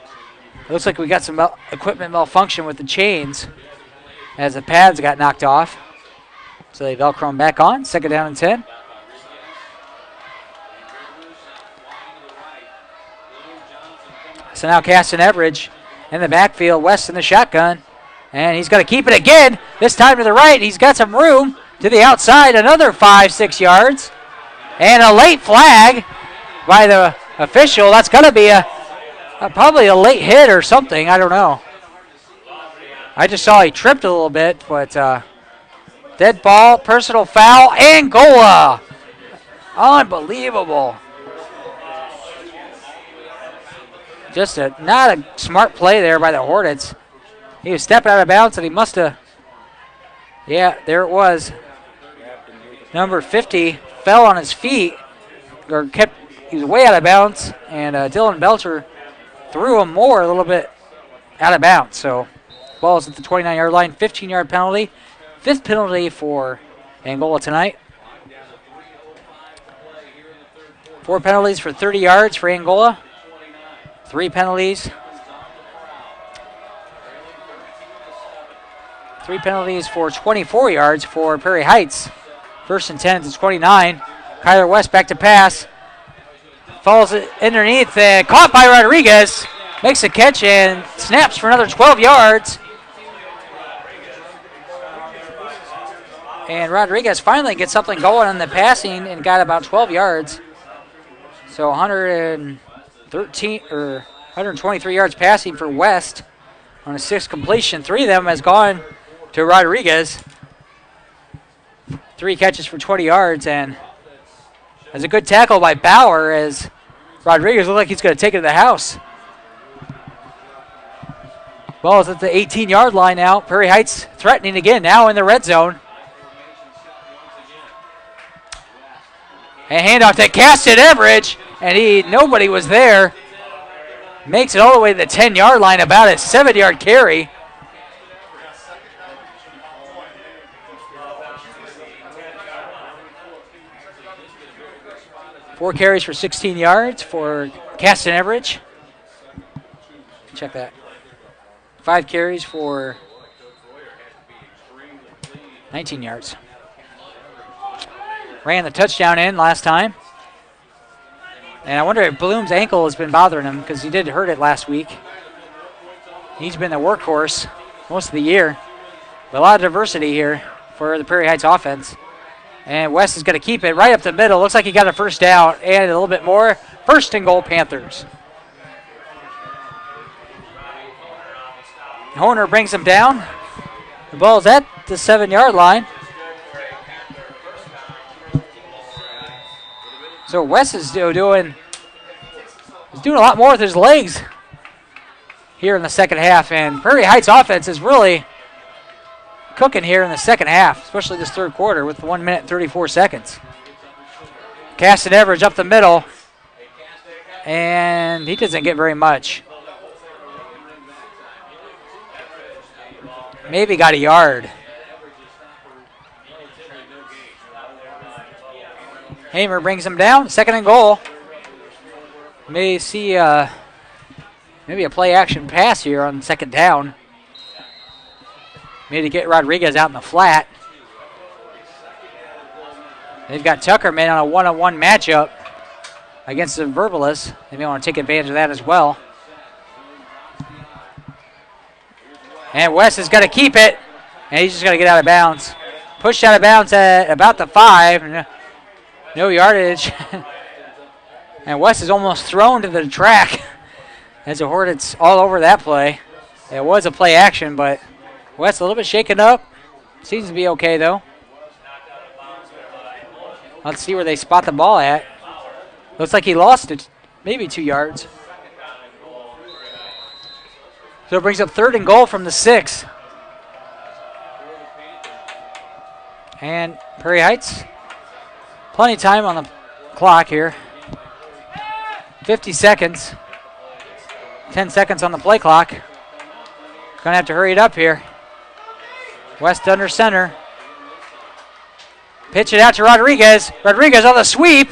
looks like we got some equipment malfunction with the chains as the pads got knocked off. So they Velcro them back on, 2nd down and 10. So now Caston Everidge in the backfield, West in the shotgun. And he's going to keep it again, this time to the right. He's got some room to the outside, another 5-6 yards. And a late flag by the official. That's going to be a probably a late hit or something. I don't know. I just saw he tripped a little bit, but dead ball, personal foul, Angola. Unbelievable. Just not a smart play there by the Hornets. He was stepping out of bounds, and he must have. Yeah, there it was. Number 50 fell on his feet, or he was way out of bounds, and Dylan Belcher threw him a little bit out of bounds. So, ball's at the 29-yard line, 15-yard penalty. 5th penalty for Angola tonight. 4 penalties for 30 yards for Angola. 3 penalties. 3 penalties for 24 yards for Prairie Heights. 1st and 10 to 29. Kyler West back to pass. Falls it underneath and caught by Rodriguez. Makes a catch and snaps for another 12 yards. And Rodriguez finally gets something going on the passing and got about 12 yards. So 123 yards passing for West on a 6th completion. 3 of them has gone to Rodriguez. 3 catches for 20 yards, and that's a good tackle by Bauer as Rodriguez looks like he's going to take it to the house. Ball is at the 18-yard line now. Prairie Heights threatening again, now in the red zone. And handoff to Caston Everidge, and nobody was there. Makes it all the way to the 10-yard line, about a 7-yard carry. Four carries for 16 yards for Caston Everidge. Check that. 5 carries for 19 yards. Ran the touchdown in last time. And I wonder if Bloom's ankle has been bothering him because he did hurt it last week. He's been the workhorse most of the year. But a lot of diversity here for the Prairie Heights offense. And West is going to keep it right up the middle. Looks like he got a 1st down and a little bit more. 1st and goal, Panthers. Horner brings him down. The ball's at the 7-yard line. So West is doing a lot more with his legs here in the second half. And Prairie Heights offense is really cooking here in the second half, especially this third quarter with 1 minute and 34 seconds. Caston Everidge up the middle, and he doesn't get very much. Maybe got a yard. Hamer brings him down, 2nd and goal. Maybe Maybe a play action pass here on second down. Maybe to get Rodriguez out in the flat. They've got Tuckerman on a one-on-one matchup against the Verbalis. They may want to take advantage of that as well. And West has got to keep it, and he's just got to get out of bounds. Pushed out of bounds at about the 5. No yardage. And West is almost thrown to the track as the Hornets all over that play. It was a play action, but West a little bit shaken up. Seems to be okay, though. Let's see where they spot the ball at. Looks like he lost it, maybe 2 yards. So it brings up 3rd and goal from the 6. And Prairie Heights, plenty of time on the clock here. 50 seconds. 10 seconds on the play clock. Gonna have to hurry it up here. West under center. Pitch it out to Rodriguez. Rodriguez on the sweep.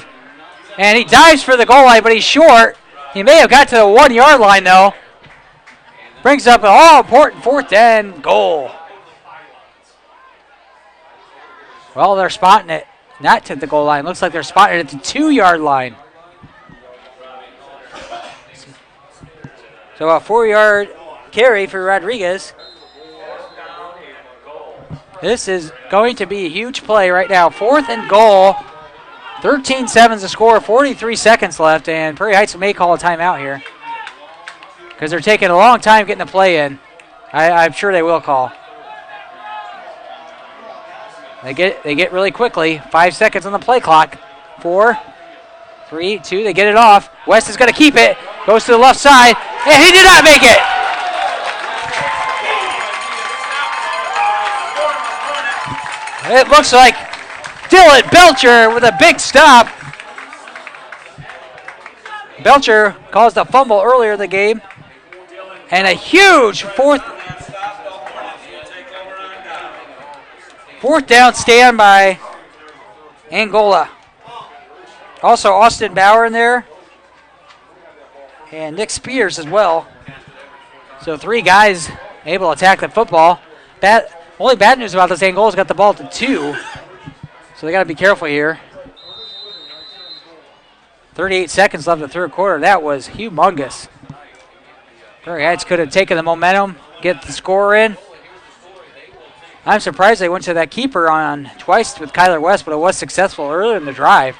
And he dives for the goal line, but he's short. He may have got to the 1 yard line, though. Brings up an all-important 4th and goal. Well, they're spotting it not to the goal line. Looks like they're spotting it at the 2 yard line. So a 4 yard carry for Rodriguez. This is going to be a huge play right now. 4th and goal. 13-7 is the score. 43 seconds left, and Prairie Heights may call a timeout here because they're taking a long time getting the play in. I'm sure they will call. They get really quickly. 5 seconds on the play clock. 4, 3, 2. They get it off. West is going to keep it. Goes to the left side, and he did not make it. It looks like Dylan Belcher with a big stop. Belcher caused a fumble earlier in the game. And a huge fourth down stand by Angola. Also Austin Bauer in there. And Nick Spears as well. So 3 guys able to attack the football. Only bad news about this, Angola's got the ball to 2. So they got to be careful here. 38 seconds left in the 3rd quarter. That was humongous. Prairie Heights could have taken the momentum, get the score in. I'm surprised they went to that keeper on twice with Kyler West, but it was successful earlier in the drive.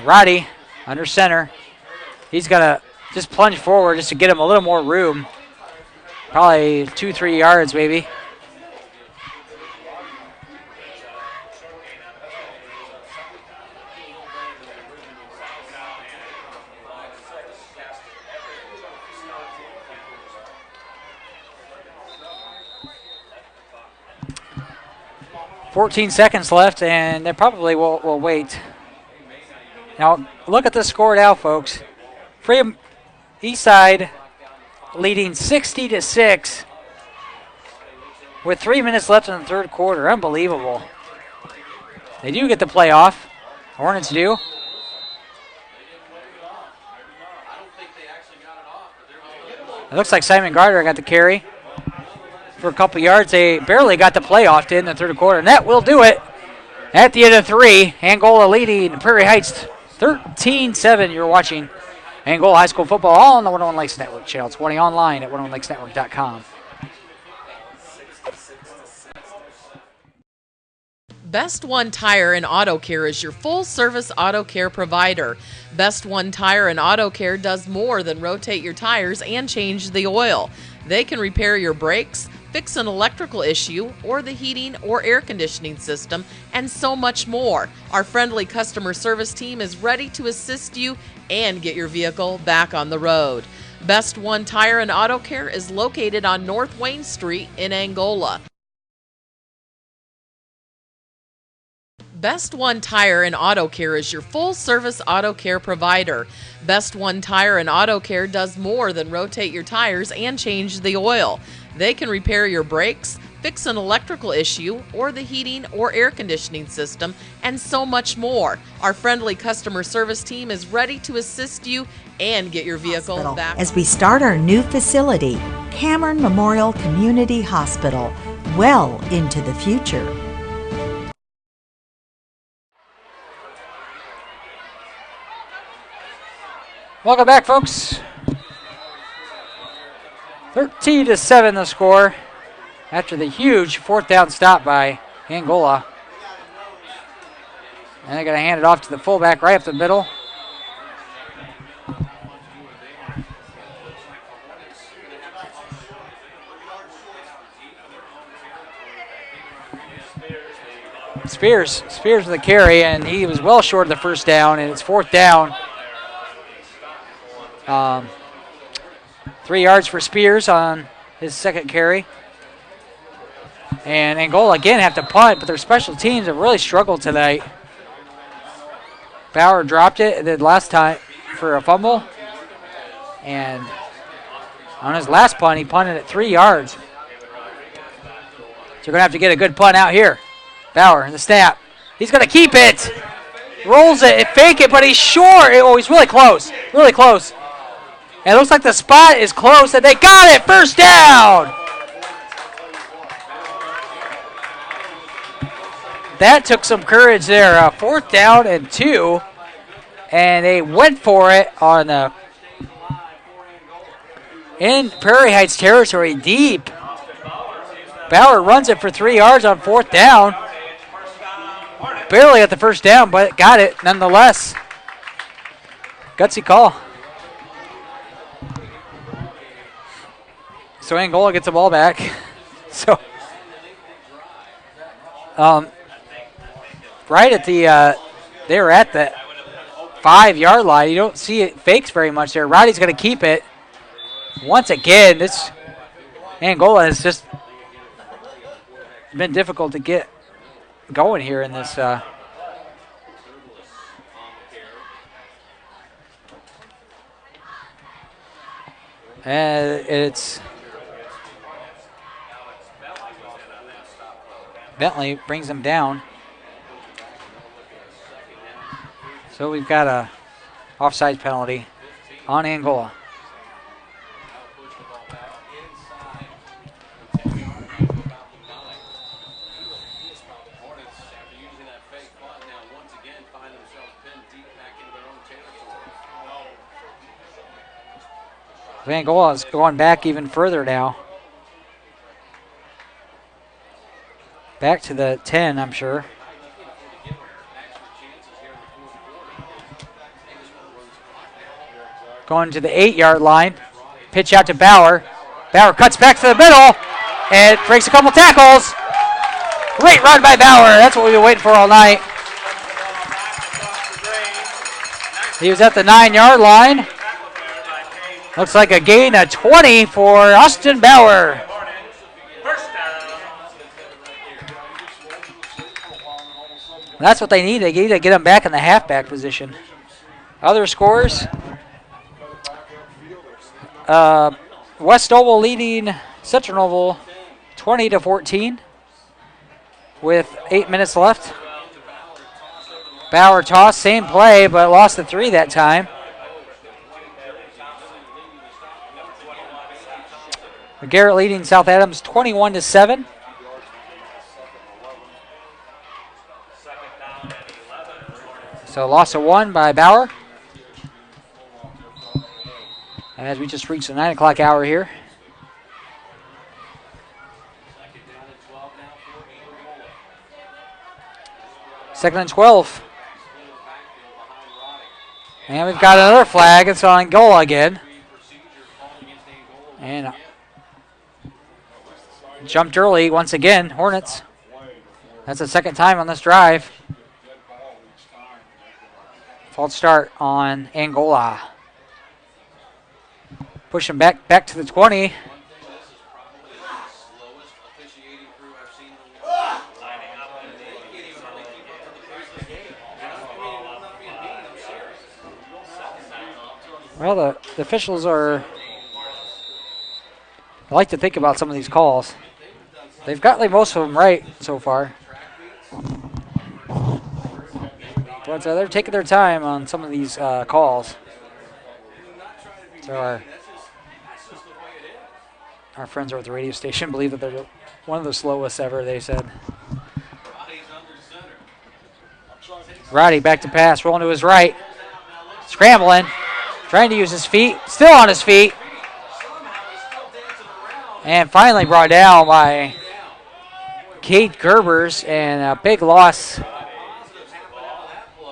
Roddy under center. He's got to just plunge forward just to get him a little more room. Probably 2-3 yards maybe. .14 seconds left, and they probably will wait. Now, look at the score now, folks. Freedom Eastside leading 60-6 with 3 minutes left in the 3rd quarter. Unbelievable. They do get the playoff. Hornets do. It looks like Simon Gardner got the carry for a couple yards. They barely got the playoff in the 3rd quarter, and that will do it. At the end of 3, Angola leading Prairie Heights 13-7. You're watching Angola High School football all on the 101 Lakes Network channel. 20 online at 101lakesnetwork.com. Best One Tire and Auto Care is your full-service auto care provider. Best One Tire and Auto Care does more than rotate your tires and change the oil. They can repair your brakes, fix an electrical issue, or the heating or air conditioning system, and so much more. Our friendly customer service team is ready to assist you and get your vehicle back on the road. Best One Tire and Auto Care is located on North Wayne Street in Angola. Best One Tire and Auto Care is your full-service auto care provider. Best One Tire and Auto Care does more than rotate your tires and change the oil. They can repair your brakes, fix an electrical issue, or the heating or air conditioning system, and so much more. Our friendly customer service team is ready to assist you and get your vehicle back. As we start our new facility, Cameron Memorial Community Hospital, well into the future. Welcome back, folks. 13-7 the score after the huge fourth down stop by Angola. And they're going to hand it off to the fullback right up the middle. Spears with the carry, and he was well short of the first down, and it's fourth down. 3 yards for Spears on his second carry. And Angola again have to punt, but their special teams have really struggled tonight. Bauer dropped it and then last time for a fumble. And on his last punt, he punted at 3 yards. So you're going to have to get a good punt out here. Bauer in the snap. He's going to keep it. Rolls it, fake it, but he's short. Oh, he's really close. Really close. And it looks like the spot is close, and they got it. First down. That took some courage there. Fourth down and 2. And they went for it on in Prairie Heights territory, deep. Bauer runs it for 3 yards on fourth down. Barely at the first down, but got it nonetheless. Gutsy call. So Angola gets the ball back. So, right at the, they were at the 5-yard line. You don't see it fakes very much there. Roddy's going to keep it. Once again, this Angola has just been difficult to get going here in this. And it's Bentley brings them down. So we've got a offside penalty on Angola. Angola is going back even further now. Back to the 10, I'm sure. Going to the 8-yard line. Pitch out to Bauer. Bauer cuts back to the middle and breaks a couple tackles. Great run by Bauer. That's what we've been waiting for all night. He was at the 9-yard line. Looks like a gain of 20 for Austin Bauer. That's what they need. They need to get him back in the halfback position. Other scores. West Oval leading Central Oval 20-14 with 8 minutes left. Bauer toss, same play, but lost the 3 that time. Garrett leading South Adams 21-7. So loss of 1 by Bauer. As we just reached the 9 o'clock hour here. Second and 12. And we've got another flag. It's on Angola again. And jumped early once again, Hornets. That's the second time on this drive. False start on Angola. Push him back to the 20. Well, the officials are, I like to think about some of these calls. They've got like most of them right so far. But they're taking their time on some of these calls. So our friends over at the radio station believe that they're one of the slowest ever, they said. Roddy back to pass, rolling to his right. Scrambling, trying to use his feet, still on his feet. And finally brought down by Kate Gerbers, and a big loss.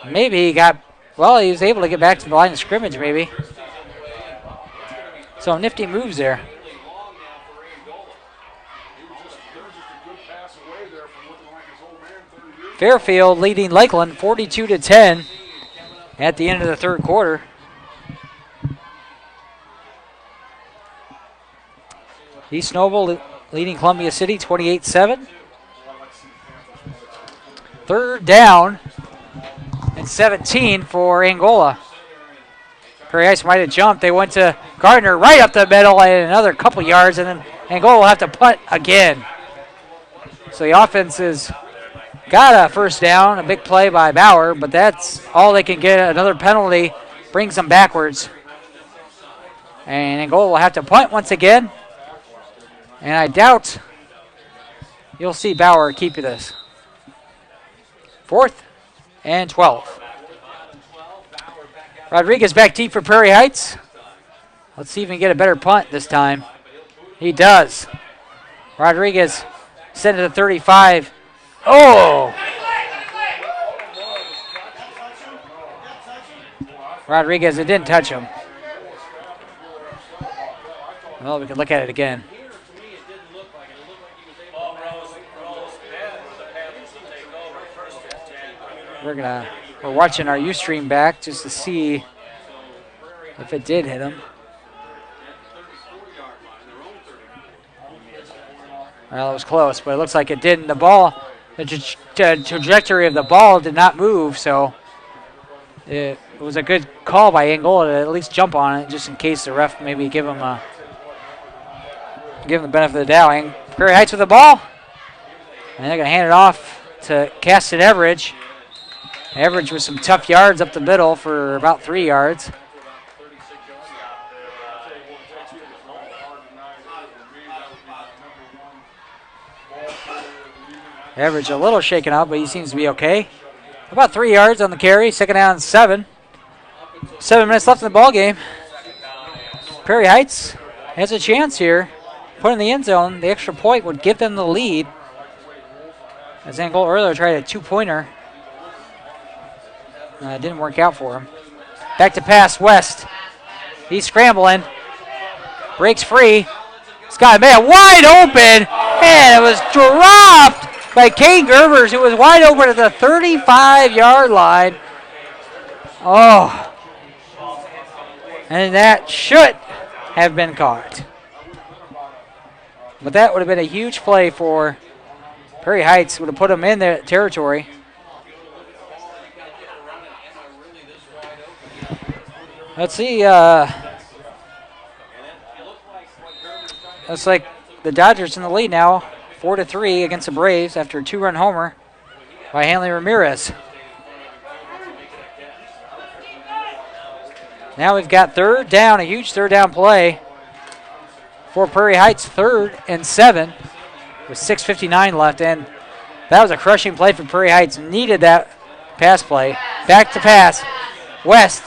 Maybe he got, well, he was able to get back to the line of scrimmage, maybe. So nifty moves there. Fairfield leading Lakeland 42-10 at the end of the third quarter. East Noble leading Columbia City 28-7. Third down and 17 for Angola. Prairie Heights might have jumped. They went to Gardner right up the middle and another couple yards, and then Angola will have to punt again. So the offense has got a first down, a big play by Bauer, but that's all they can get. Another penalty brings them backwards. And Angola will have to punt once again. And I doubt you'll see Bauer keep this. 4th and 12. Rodriguez back deep for Prairie Heights. Let's see if he can get a better punt this time. He does. Rodriguez sent it to 35. Oh! Rodriguez, it didn't touch him. Well, we can look at it again. We're watching our Ustream back just to see if it did hit him. Well, it was close, but it looks like it didn't. The ball, the trajectory of the ball did not move, so it was a good call by Angola to at least jump on it, just in case the ref maybe give him the benefit of the doubt. And Prairie Heights with the ball, and they're going to hand it off to Caston Everidge. Everidge with some tough yards up the middle for about 3 yards. Everidge a little shaken up, but he seems to be okay. About 3 yards on the carry, second down and 7. 7 minutes left in the ball game. Prairie Heights has a chance here. Put in the end zone, the extra point would give them the lead. As Angola earlier tried a 2-pointer. It didn't work out for him. Back to pass, West. He's scrambling. Breaks free. He's got a man wide open. And it was dropped by Kane Gerbers, who was wide open at the 35-yard line. Oh. And that should have been caught. But that would have been a huge play for Prairie Heights. Would have put them in their territory. Let's see. Looks like the Dodgers in the lead now, 4-3 against the Braves after a 2-run homer by Hanley Ramirez. Now we've got third down, a huge third down play for Prairie Heights, 3rd and 7 with 6:59 left, and that was a crushing play for Prairie Heights. Needed that pass play. Back to pass. West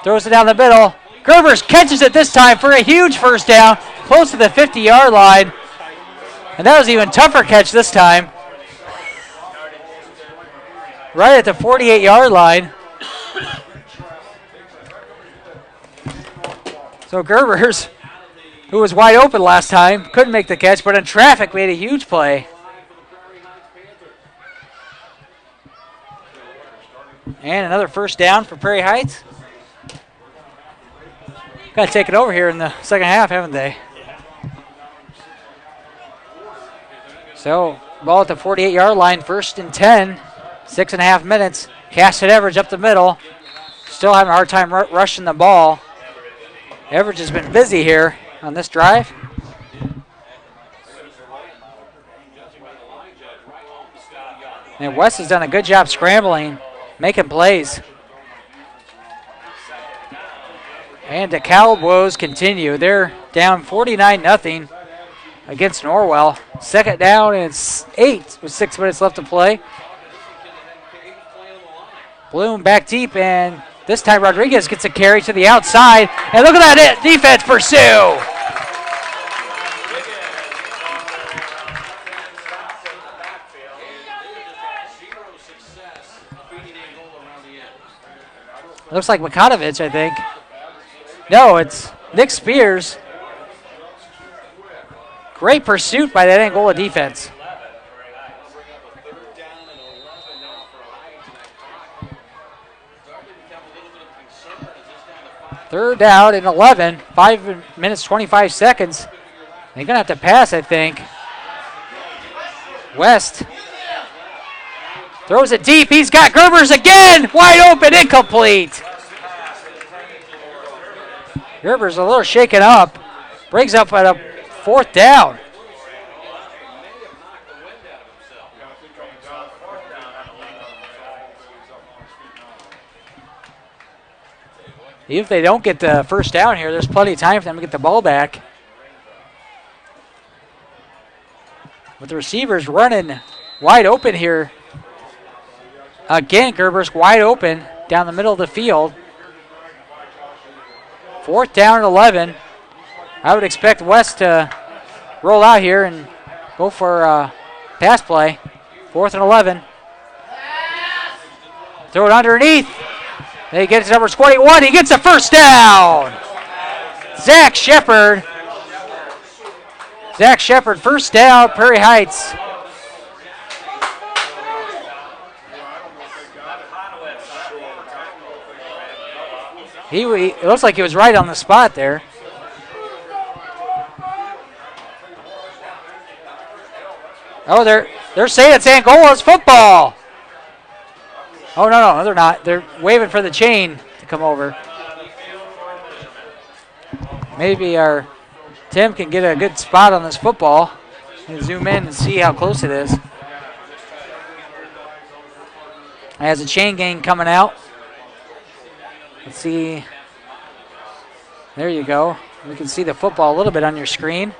throws it down the middle. Gerbers catches it this time for a huge first down, close to the 50-yard line. And that was an even tougher catch this time. Right at the 48-yard line. So Gerbers, who was wide open last time, couldn't make the catch, but in traffic made a huge play. And another first down for Prairie Heights. Got to take it over here in the second half, haven't they? So, ball at the 48-yard line, 1st and 10, 6.5 minutes. Caston Everidge up the middle. Still having a hard time rushing the ball. Everidge has been busy here on this drive. And West has done a good job scrambling, making plays. And the Cowboys continue. They're down 49-0 against Norwell. Second down and it's 8 with 6 minutes left to play. Bloom back deep, and this time Rodriguez gets a carry to the outside. And look at that defense pursue. Looks like Makanovich, I think. No, it's Nick Spears. Great pursuit by that Angola defense. Third down and 11. 5 minutes, 25 seconds. They're going to have to pass, I think. West throws it deep. He's got Gerbers again. Wide open, incomplete. Gerbers a little shaken up. Brings up at a fourth down. Even if they don't get the first down here, there's plenty of time for them to get the ball back. With the receivers running wide open here. Again, Gerber's wide open down the middle of the field. Fourth down and 11. I would expect West to roll out here and go for a pass play. 4th and 11. Throw it underneath. They get it to number 21. He gets a first down. Zach Shepard. Zach Shepard, first down, Prairie Heights. It looks like he was right on the spot there. Oh, they're saying it's Angola's football. Oh, no, they're not. They're waving for the chain to come over. Maybe our Tim can get a good spot on this football and zoom in and see how close it is. Has a chain gang coming out. Let's see. There you go. We can see the football a little bit on your screen.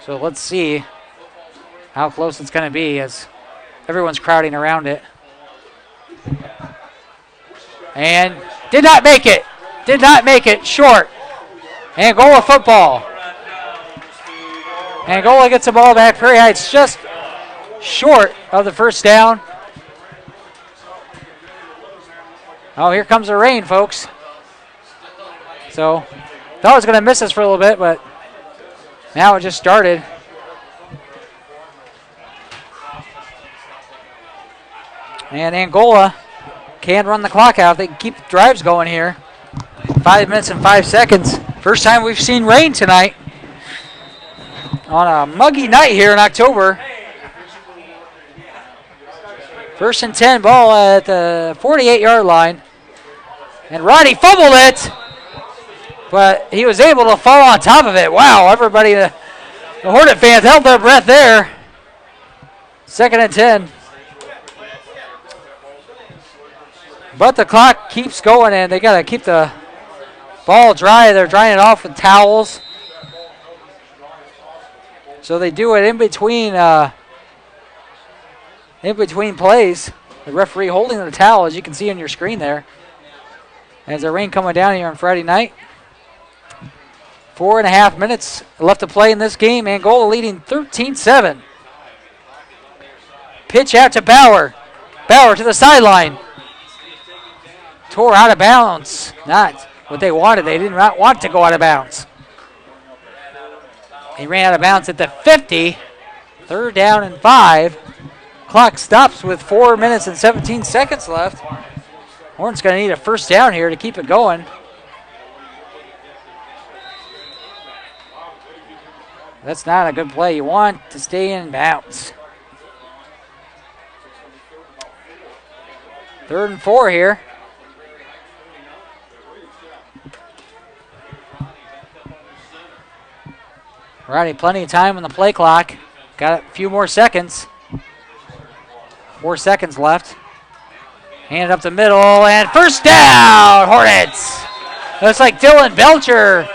So let's see how close it's going to be as everyone's crowding around it. And did not make it. Did not make it. Short. Angola football. Angola gets the ball back. Prairie Heights just short of the first down. Oh, here comes the rain, folks. So, thought it was going to miss us for a little bit, but now it just started. And Angola can run the clock out. They can keep the drives going here. 5 minutes and 5 seconds. First time we've seen rain tonight. On a muggy night here in October. 1st and 10, ball at the 48-yard line. And Roddy fumbled it. But he was able to fall on top of it. Wow, everybody, the Hornet fans held their breath there. 2nd and 10. But the clock keeps going, and they got to keep the ball dry. They're drying it off with towels. So they do it in between plays. The referee holding the towel, as you can see on your screen there. As the rain coming down here on Friday night. 4.5 minutes left to play in this game. Angola leading 13-7. Pitch out to Bauer. Bauer to the sideline. Tore out of bounds. Not what they wanted. They did not want to go out of bounds. He ran out of bounds at the 50. 3rd down and 5. Clock stops with 4 minutes and 17 seconds left. Hornets going to need a first down here to keep it going. That's not a good play. You want to stay in bounds. 3rd and 4 here. Roddy, plenty of time on the play clock. Got a few more seconds. 4 seconds left. Hand it up the middle, and first down, Hornets. Looks like Dylan Belcher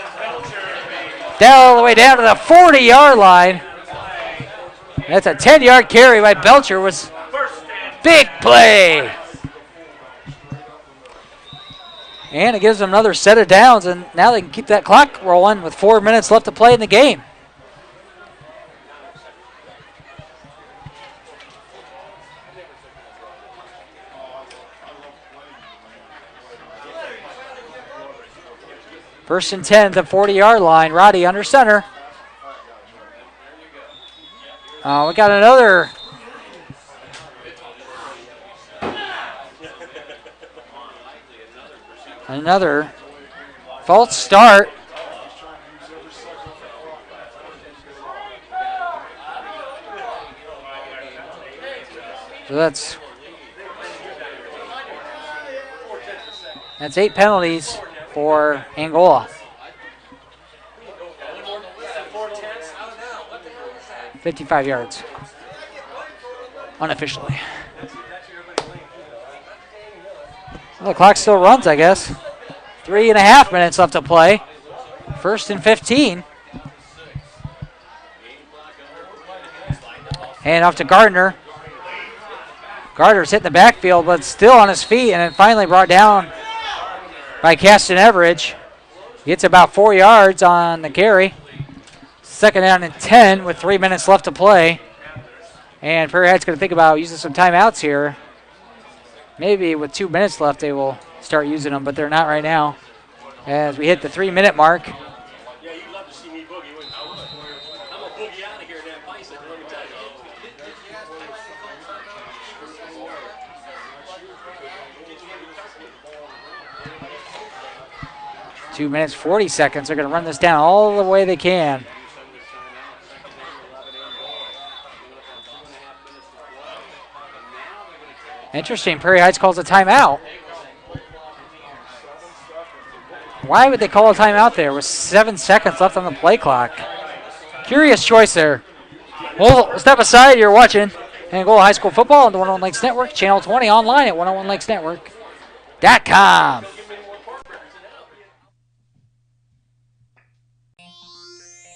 down all the way down to the 40-yard line. That's a 10-yard carry by Belcher. Was big play. And it gives them another set of downs, and now they can keep that clock rolling with 4 minutes left to play in the game. First and 10 at the 40-yard line. Roddy under center. We got another false start. So that's 8 penalties for Angola. 55 yards. Unofficially. Well, the clock still runs, I guess. 3.5 minutes left to play. First and 15. Hand off to Gardner. Gardner's hitting the backfield, but still on his feet, and then finally brought down by Caston Everidge. Gets about 4 yards on the carry. Second down and 10 with 3 minutes left to play. And Prairie Heights going to think about using some timeouts here. Maybe with 2 minutes left they will start using them, but they're not right now. As we hit the 3-minute mark. Yeah, you'd love to see me boogie, wouldn't you? I would. I'm going to boogie out of here in that bicycle, let me tell you. 2 minutes, 40 seconds. They're going to run this down all the way they can. Interesting. Prairie Heights calls a timeout. Why would they call a timeout there with 7 seconds left on the play clock? Curious choice there. Well, step aside. You're watching Angola High School Football on the 101 Lakes Network, Channel 20, online at 101lakesnetwork.com.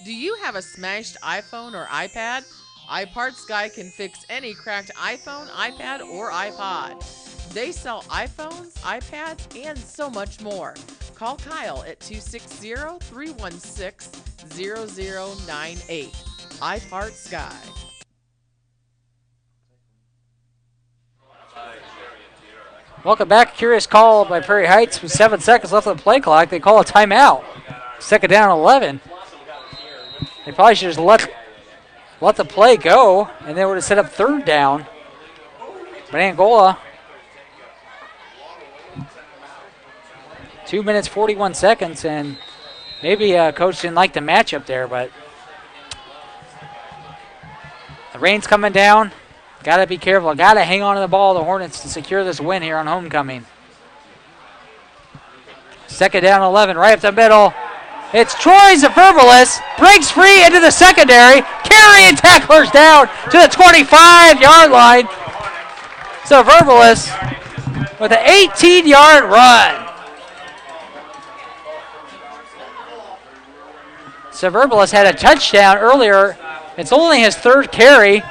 Do you have a smashed iPhone or iPad? iParts Guy can fix any cracked iPhone, iPad, or iPod. They sell iPhones, iPads, and so much more. Call Kyle at 260-316-0098. iParts Guy. Welcome back. Curious call by Prairie Heights with 7 seconds left on the play clock. They call a timeout. Second down, 11. They probably should just let the play go, and they would have set up third down. But Angola, 2 minutes, 41 seconds, and maybe coach didn't like the matchup there, but the rain's coming down. Got to be careful. Got to hang on to the ball, the Hornets, to secure this win here on homecoming. Second down, 11, right up the middle. It's Troy Zaverbalis, breaks free into the secondary. Carry and tacklers down to the 25-yard line. Zaverbalis with an 18-yard run. Zaverbalis had a touchdown earlier. It's only his third carry.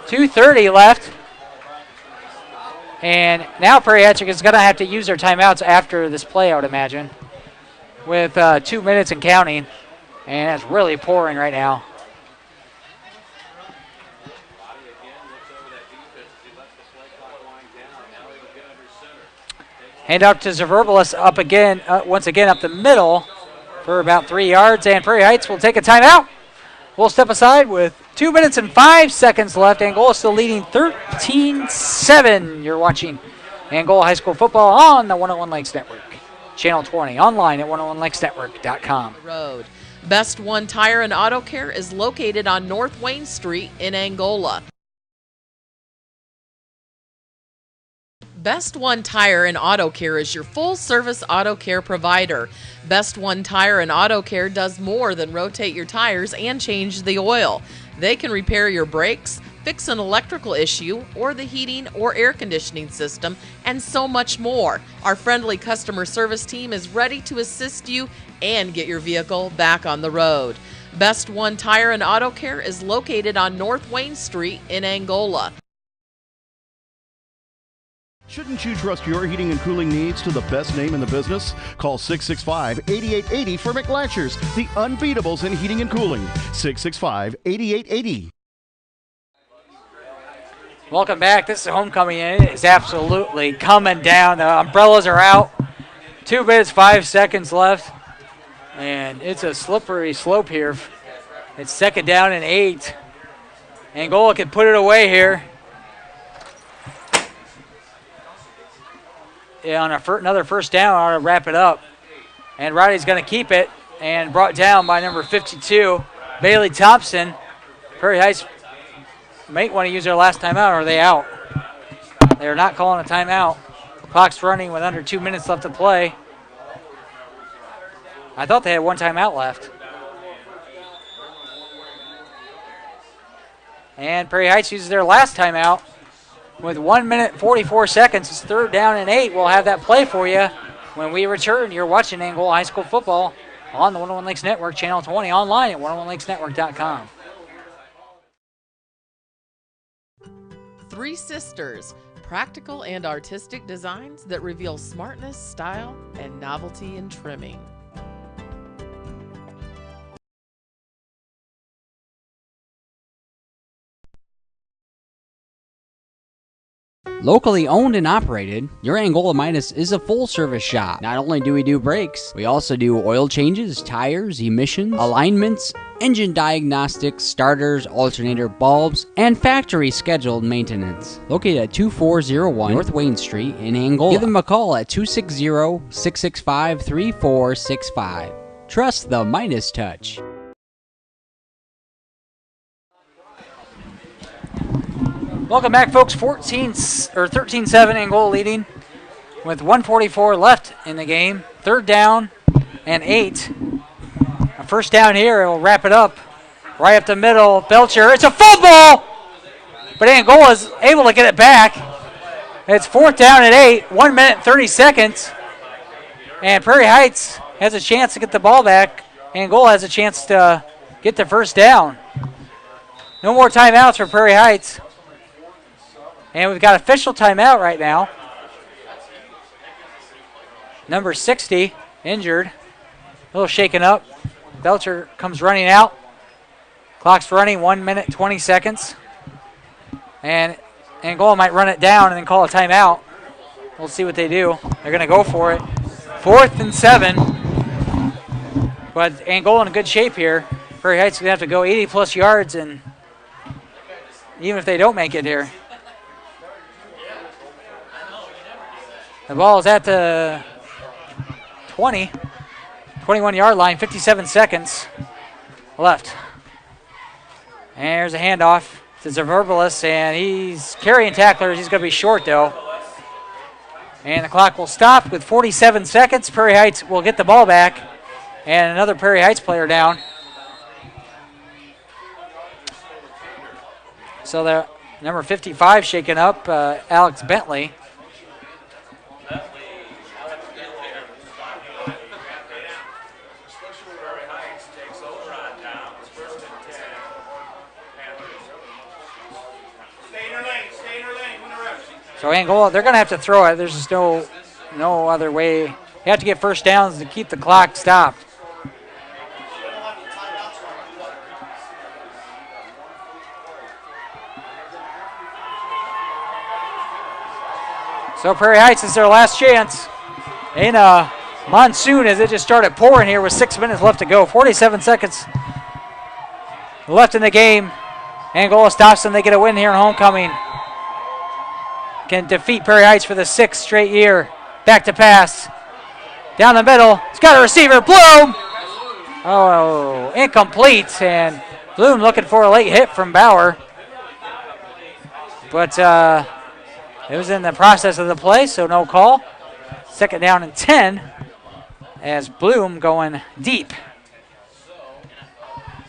.230 left. And now Prairie Heights is going to have to use their timeouts after this play, I would imagine, with 2 minutes and counting. And it's really pouring right now. Hand out to Zaverbalis up again, once again up the middle for about 3 yards. And Prairie Heights will take a timeout. We'll step aside with 2 minutes and 5 seconds left. Angola still leading 13-7. You're watching Angola High School Football on the 101 Lakes Network. Channel 20, online at 101lakesnetwork.com. Road. Best One Tire and Auto Care is located on North Wayne Street in Angola. Best One Tire and Auto Care is your full-service auto care provider. Best One Tire and Auto Care does more than rotate your tires and change the oil. They can repair your brakes, fix an electrical issue, or the heating or air conditioning system, and so much more. Our friendly customer service team is ready to assist you and get your vehicle back on the road. Best One Tire and Auto Care is located on North Wayne Street in Angola. Shouldn't you trust your heating and cooling needs to the best name in the business? Call 665-8880 for McLatchers, the unbeatables in heating and cooling. 665-8880. Welcome back. This is homecoming, and it is absolutely coming down. The umbrellas are out. 2 minutes, 5 seconds left. And it's a slippery slope here. It's 2nd down and 8. Angola can put it away here. Yeah, on another first down, I ought to wrap it up. And Riley's going to keep it, and brought down by number 52, Bailey Thompson. Prairie Heights might want to use their last timeout, or are they out? They're not calling a timeout. Clock's running with under 2 minutes left to play. I thought they had 1 timeout left. And Prairie Heights uses their last timeout with 1 minute 44 seconds. It's 3rd down and 8. We'll have that play for you when we return. You're watching Angola High School football on the 101 Lakes Network, Channel 20, online at 101lakesnetwork.com. Three Sisters, practical and artistic designs that reveal smartness, style, and novelty in trimming. Locally owned and operated, your Angola Midas is a full-service shop. Not only do we do brakes, we also do oil changes, tires, emissions, alignments, engine diagnostics, starters, alternator bulbs, and factory scheduled maintenance. Located at 2401 North Wayne Street in Angola. Give them a call at 260-665-3465. Trust the Midas touch. Welcome back, folks. 13-7 Angola leading with 1:44 left in the game. 3rd down and 8. A first down here. It will wrap it up. Right up the middle. Belcher. It's a fumble! But Angola is able to get it back. It's 4th down and 8. 1 minute 30 seconds. And Prairie Heights has a chance to get the ball back. Angola has a chance to get the first down. No more timeouts for Prairie Heights. And we've got official timeout right now. Number 60, injured. A little shaken up. Belcher comes running out. Clock's running, 1 minute, 20 seconds. And Angola might run it down and then call a timeout. We'll see what they do. They're going to go for it. 4th and 7. But Angola in good shape here. Prairie Heights is going to have to go 80-plus yards, and even if they don't make it here. The ball is at the 21-yard line, 57 seconds left. And there's a handoff to Zaverbalis, and he's carrying tacklers. He's going to be short, though. And the clock will stop with 47 seconds. Prairie Heights will get the ball back, and another Prairie Heights player down. So the number 55 shaken up, Alex Bentley. So Angola, they're going to have to throw it. There's just no other way. You have to get first downs to keep the clock stopped. So Prairie Heights is their last chance in a monsoon as it just started pouring here with 6 minutes left to go. 47 seconds left in the game. Angola stops them. They get a win here in homecoming. Can defeat Prairie Heights for the 6th straight year. Back to pass. Down the middle. It's got a receiver. Bloom! Oh, incomplete. And Bloom looking for a late hit from Bauer. But It was in the process of the play, so no call. Second down and 10 as Bloom going deep.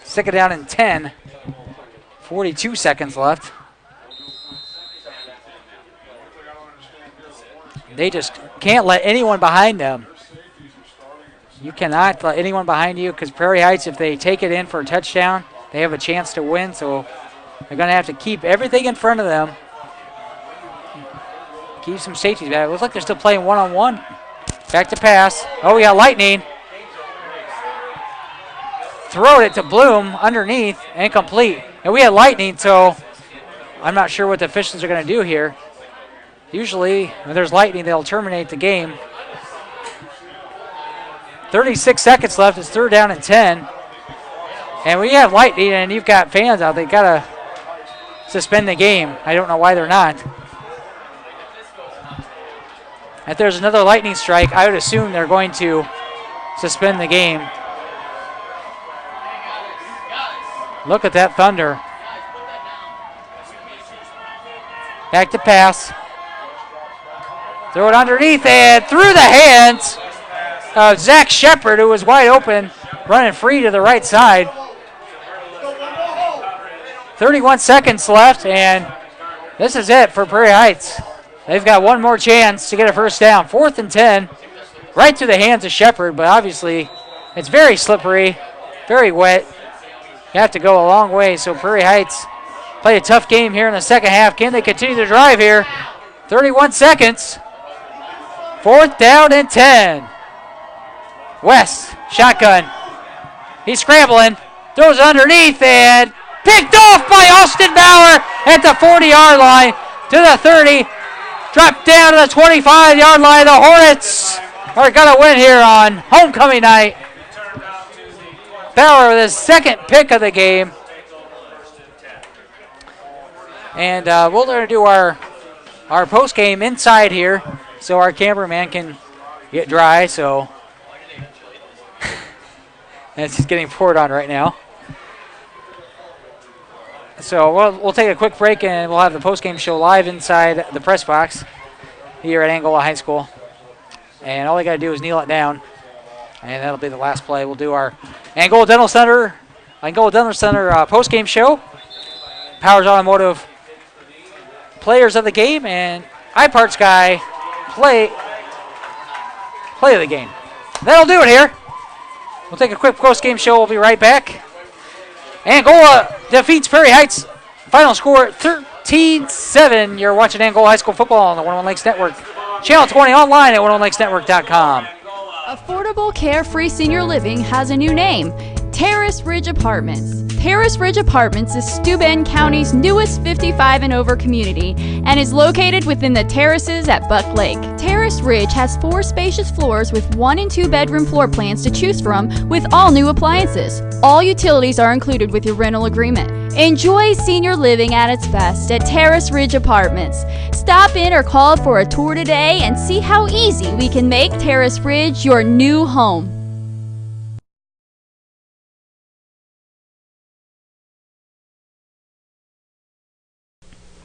Second down and 10. 42 seconds left. They just can't let anyone behind them. You cannot let anyone behind you because Prairie Heights, if they take it in for a touchdown, they have a chance to win. So they're going to have to keep everything in front of them. Keep some safeties back. It looks like they're still playing one-on-one. Back to pass. Oh, we got lightning. Throw it to Bloom underneath. Incomplete. And we had lightning, so I'm not sure what the officials are going to do here. Usually, when there's lightning, they'll terminate the game. 36 seconds left. It's third down and 10. And when you have lightning and you've got fans out, they got to suspend the game. I don't know why they're not. If there's another lightning strike, I would assume they're going to suspend the game. Look at that thunder. Back to pass. Throw it underneath and through the hands of Zach Shepard, who was wide open, running free to the right side. 31 seconds left, and this is it for Prairie Heights. They've got one more chance to get a first down. 4th and 10, right through the hands of Shepard, but obviously it's very slippery, very wet. You have to go a long way, so Prairie Heights play a tough game here in the second half. Can they continue to drive here? 31 seconds. 4th down and 10. West, shotgun. He's scrambling, throws underneath, and picked off by Austin Bauer at the 40-yard line to the 30. Dropped down to the 25-yard line. The Hornets are going to win here on homecoming night. Bauer with his second pick of the game. And we're going to do our post-game inside here so our cameraman can get dry. So it's just getting poured on right now. So we'll take a quick break and we'll have the post-game show live inside the press box here at Angola High School. And all you got to do is kneel it down. And that'll be the last play. We'll do our Angola Dental Center post-game show. Powers Automotive players of the game and iParts guy play of the game. That'll do it here. We'll take a quick post-game show. We'll be right back. Angola defeats Prairie Heights. Final score 13-7. You're watching Angola High School football on the 101 Lakes Network. Channel 20 online at 101lakesnetwork.com. Affordable, carefree senior living has a new name, Terrace Ridge Apartments. Terrace Ridge Apartments is Steuben County's newest 55 and over community and is located within the terraces at Buck Lake. Terrace Ridge has 4 spacious floors with 1 and 2 bedroom floor plans to choose from with all new appliances. All utilities are included with your rental agreement. Enjoy senior living at its best at Terrace Ridge Apartments. Stop in or call for a tour today and see how easy we can make Terrace Ridge your new home.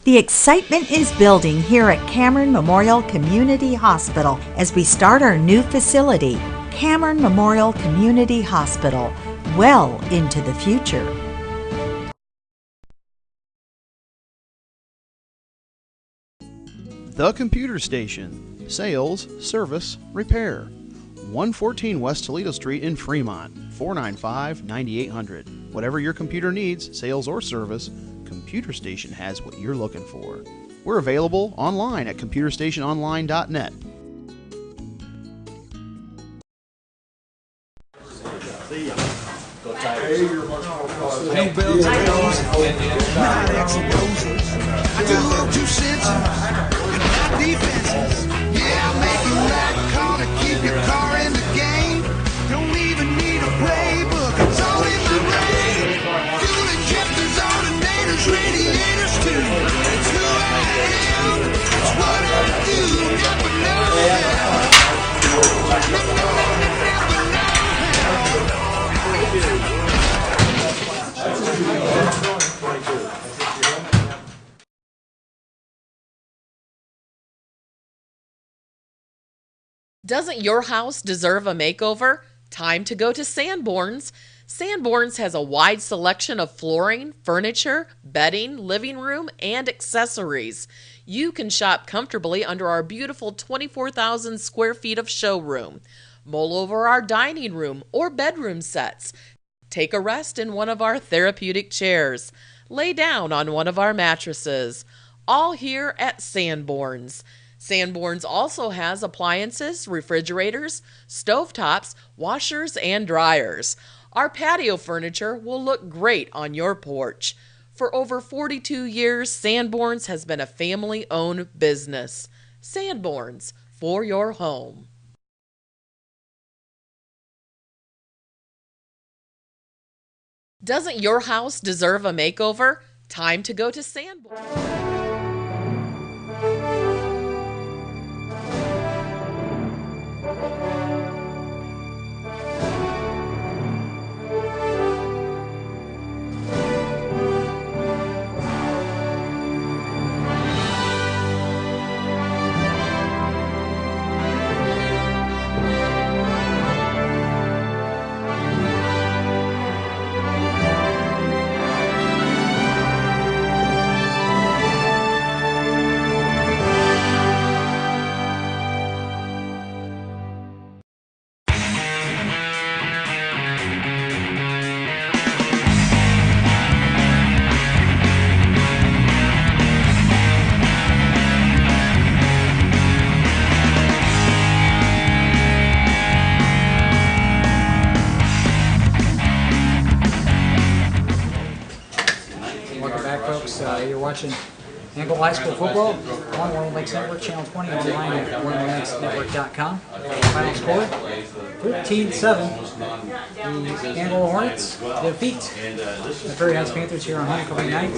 The excitement is building here at Cameron Memorial Community Hospital as we start our new facility, Cameron Memorial Community Hospital, well into the future. The Computer Station. Sales, service, repair. 114 West Toledo Street in Fremont. 495-9800. Whatever your computer needs, sales or service, Computer Station has what you're looking for. We're available online at computerstationonline.net. No bells and bells, not X and O's. I do love 2 cents and not defenses. Yeah, I make a right call to keep your car in the game. Don't even need a playbook, it's all in the brain. Fuel injectors, alternators, radiators too. It's who I am, it's what I do. Never know how. Doesn't your house deserve a makeover? Time to go to Sanborn's. Sanborn's has a wide selection of flooring, furniture, bedding, living room, and accessories. You can shop comfortably under our beautiful 24,000 square feet of showroom. Mull over our dining room or bedroom sets. Take a rest in one of our therapeutic chairs. Lay down on one of our mattresses. All here at Sanborn's. Sanborn's also has appliances, refrigerators, stovetops, washers, and dryers. Our patio furniture will look great on your porch. For over 42 years, Sanborn's has been a family-owned business. Sanborn's, for your home. Doesn't your house deserve a makeover? Time to go to Sanborn's. You're watching Angola High School football on Warren Lakes Network, Channel 20, online at warrenlakesnetwork.com. Final score, 13-7. The Angola Hornets defeat the Prairie Panthers here on homecoming night.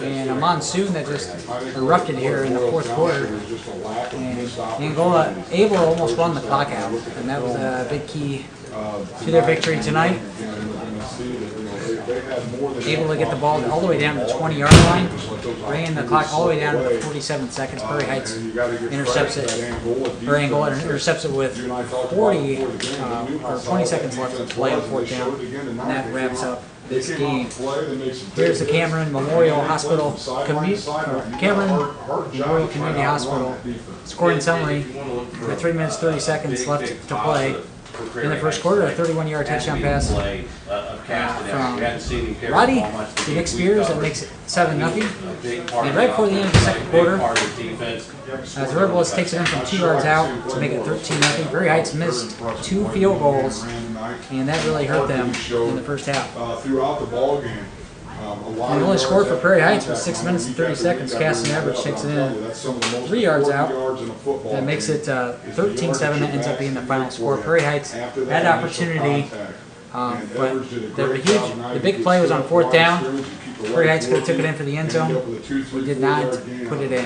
And a monsoon that just erupted here in the fourth quarter. And Angola able to almost run the clock out. And that was a big key to their victory tonight. Able to get the ball all the way down to the 20-yard line, bringing the clock all the way down to the 47 seconds. Prairie Heights intercepts it, or Angola intercepts it with 20 seconds left to play on fourth down, and that wraps up this game. Here's the Cameron Memorial Hospital, Cameron Memorial Community Hospital scoring summary with 3 minutes 30 seconds left to play. In the first quarter, a 31-yard touchdown pass from Roddy to Nick Spears that makes it 7-0. And right before the end of the second quarter, as the Red Bulls takes it in from 2 yards out to make it 13-0. Prairie Heights missed 2 field goals, and that really hurt them in the first half. Throughout the ball game. And the only score for Prairie Heights was 6 minutes and 30 seconds. Caston Average takes it in 3 yards out. That makes it 13-7. That ends up being the final score. Prairie Heights had opportunity, but the big play was on fourth down. Prairie Heights could have took it in for the end zone. We did not put it in.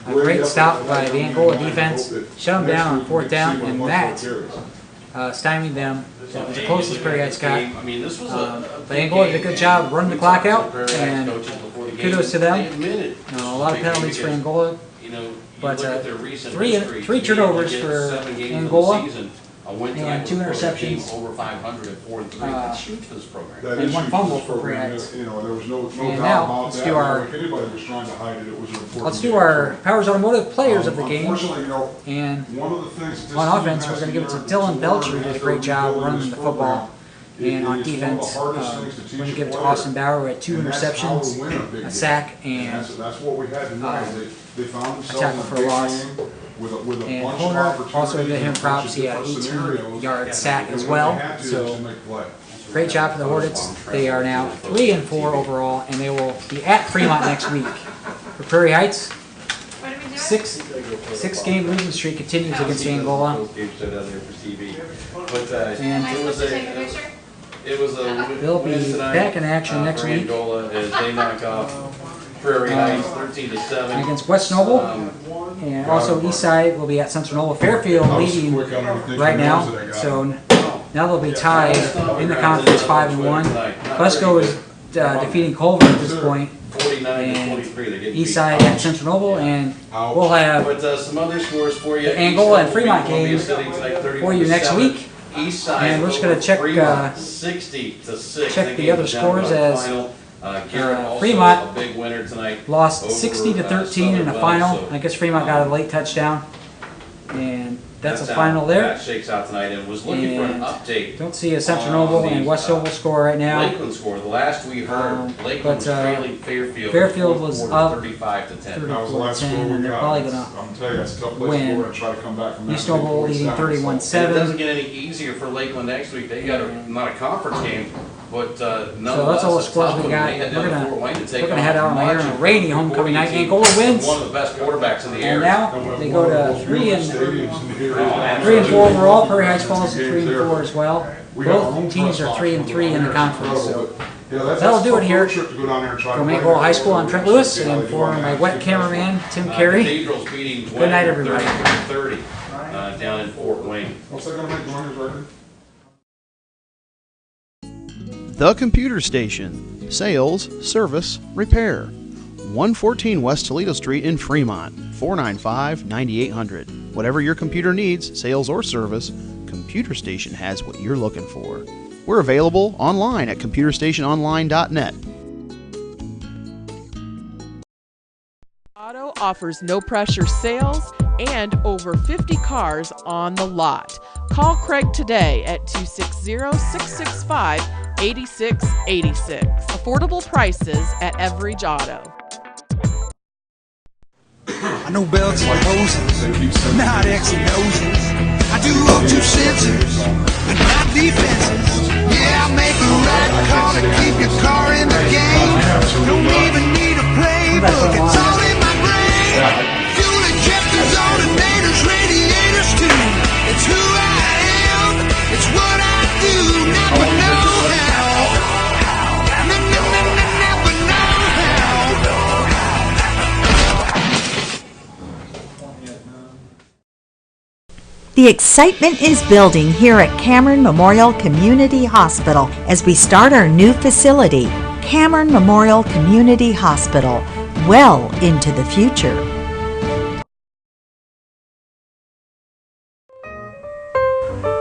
A great stop by the Angola defense. Shut them down on fourth down, and that stymied them. That was the closest Prairie Heights got. But Angola did a good job running the clock out, and kudos to them. A lot of penalties for Angola, but three turnovers for Angola, and 2 interceptions, and 1 fumble for Prairie Heights. And now let's do our Powers Automotive Players of the Game. And on offense, we're going to give it to Dylan Belcher, who did a great job running the football. And on defense, we're going to give it to Austin Bauer, who had 2 interceptions, a sack, and a tackle for a loss. And Honer, also give him props. He had an 18-yard sack as well. So great job for the Hornets. They are now 3-4 overall, and they will be at Fremont next week. For Prairie Heights, 6-game losing streak continues against Angola. And they'll be back in action next week. They knock off Prairie Heights 13-7 against West Noble, and also Eastside will be at Central Noble. Fairfield leading right now, so now they'll be tied in the conference 5-1. Fusco is defeating Culver at this point, East side at Central Noble, and we'll have some other scores for you. the Angola and Fremont game for you next week. And we're just going to check 60-6. check the other scores as Fremont lost 60-13 in the final. I guess Fremont got a late touchdown, and that's a final there. That shakes out tonight, and was looking for an update. Don't see a Central Noble and Westover score right now. Lakeland score. The last we heard, Lakeland was trailing Fairfield. Fairfield was up 35-10. That was the last 34-10, score we and they're got. probably gonna I'm telling you, that's a tough place win. to score and try to come back from that. East Noble leading 31-7. And it doesn't get any easier for Lakeland next week. They got not a conference game, but So that's all the scores we got. We're gonna head out on here on a rainy homecoming night. Angola wins. One of the best quarterbacks in the And area. now they go to 3-4 overall. Prairie Heights falls to 3-4 as well. Both teams are 3-3 in the conference. So that'll do it here from Angola High School. I'm Trent Lewis, and for my wet cameraman Tim Carey. Good night, everybody. 30 down in Fort Wayne. What's that going to make Joiner's record? The Computer Station. Sales, service, repair. 114 West Toledo Street in Fremont. 495-9800. Whatever your computer needs, sales or service, Computer Station has what you're looking for. We're available online at computerstationonline.net. Auto offers no pressure sales and over 50 cars on the lot. Call Craig today at 260-665-8686. Affordable prices at Everidge Auto. I know belts and hoses, not X and O's. I do O2 sensors, but not defenses. Yeah, I make the right call to keep your car in the game. Don't even need a playbook, it's all in my brain. Fuel injectors, alternators, radiators too. It's who I am, it's what I do. Never know how. Never know The excitement is building here at Cameron Memorial Community Hospital as we start our new facility, Cameron Memorial Community Hospital, well into the future.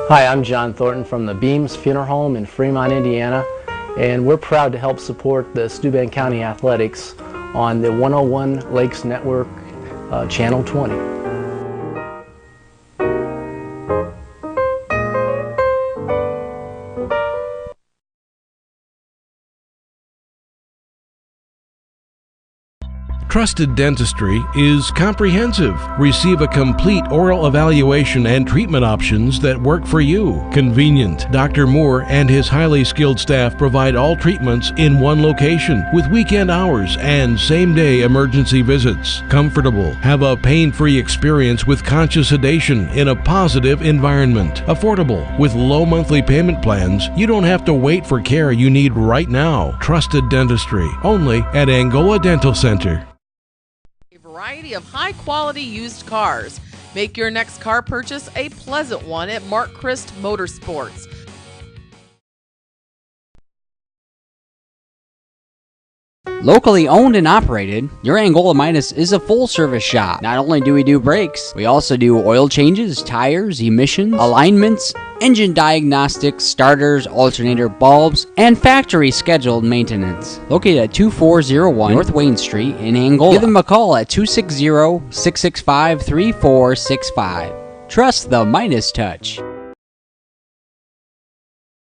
Hi, I'm John Thornton from the Beams Funeral Home in Fremont, Indiana, and we're proud to help support the Steuben County Athletics on the 101 Lakes Network, Channel 20. Trusted Dentistry is comprehensive. Receive a complete oral evaluation and treatment options that work for you. Convenient. Dr. Moore and his highly skilled staff provide all treatments in one location with weekend hours and same-day emergency visits. Comfortable. Have a pain-free experience with conscious sedation in a positive environment. Affordable. With low monthly payment plans, you don't have to wait for care you need right now. Trusted Dentistry. Only at Angola Dental Center. Variety of high-quality used cars. Make your next car purchase a pleasant one at Mark Christ Motorsports. Locally owned and operated, your Angola Midas is a full-service shop. Not only do we do brakes, we also do oil changes, tires, emissions, alignments, engine diagnostics, starters, alternator bulbs, and factory scheduled maintenance. Located at 2401 North Wayne Street in Angola. Give them a call at 260-665-3465. Trust the Midas touch.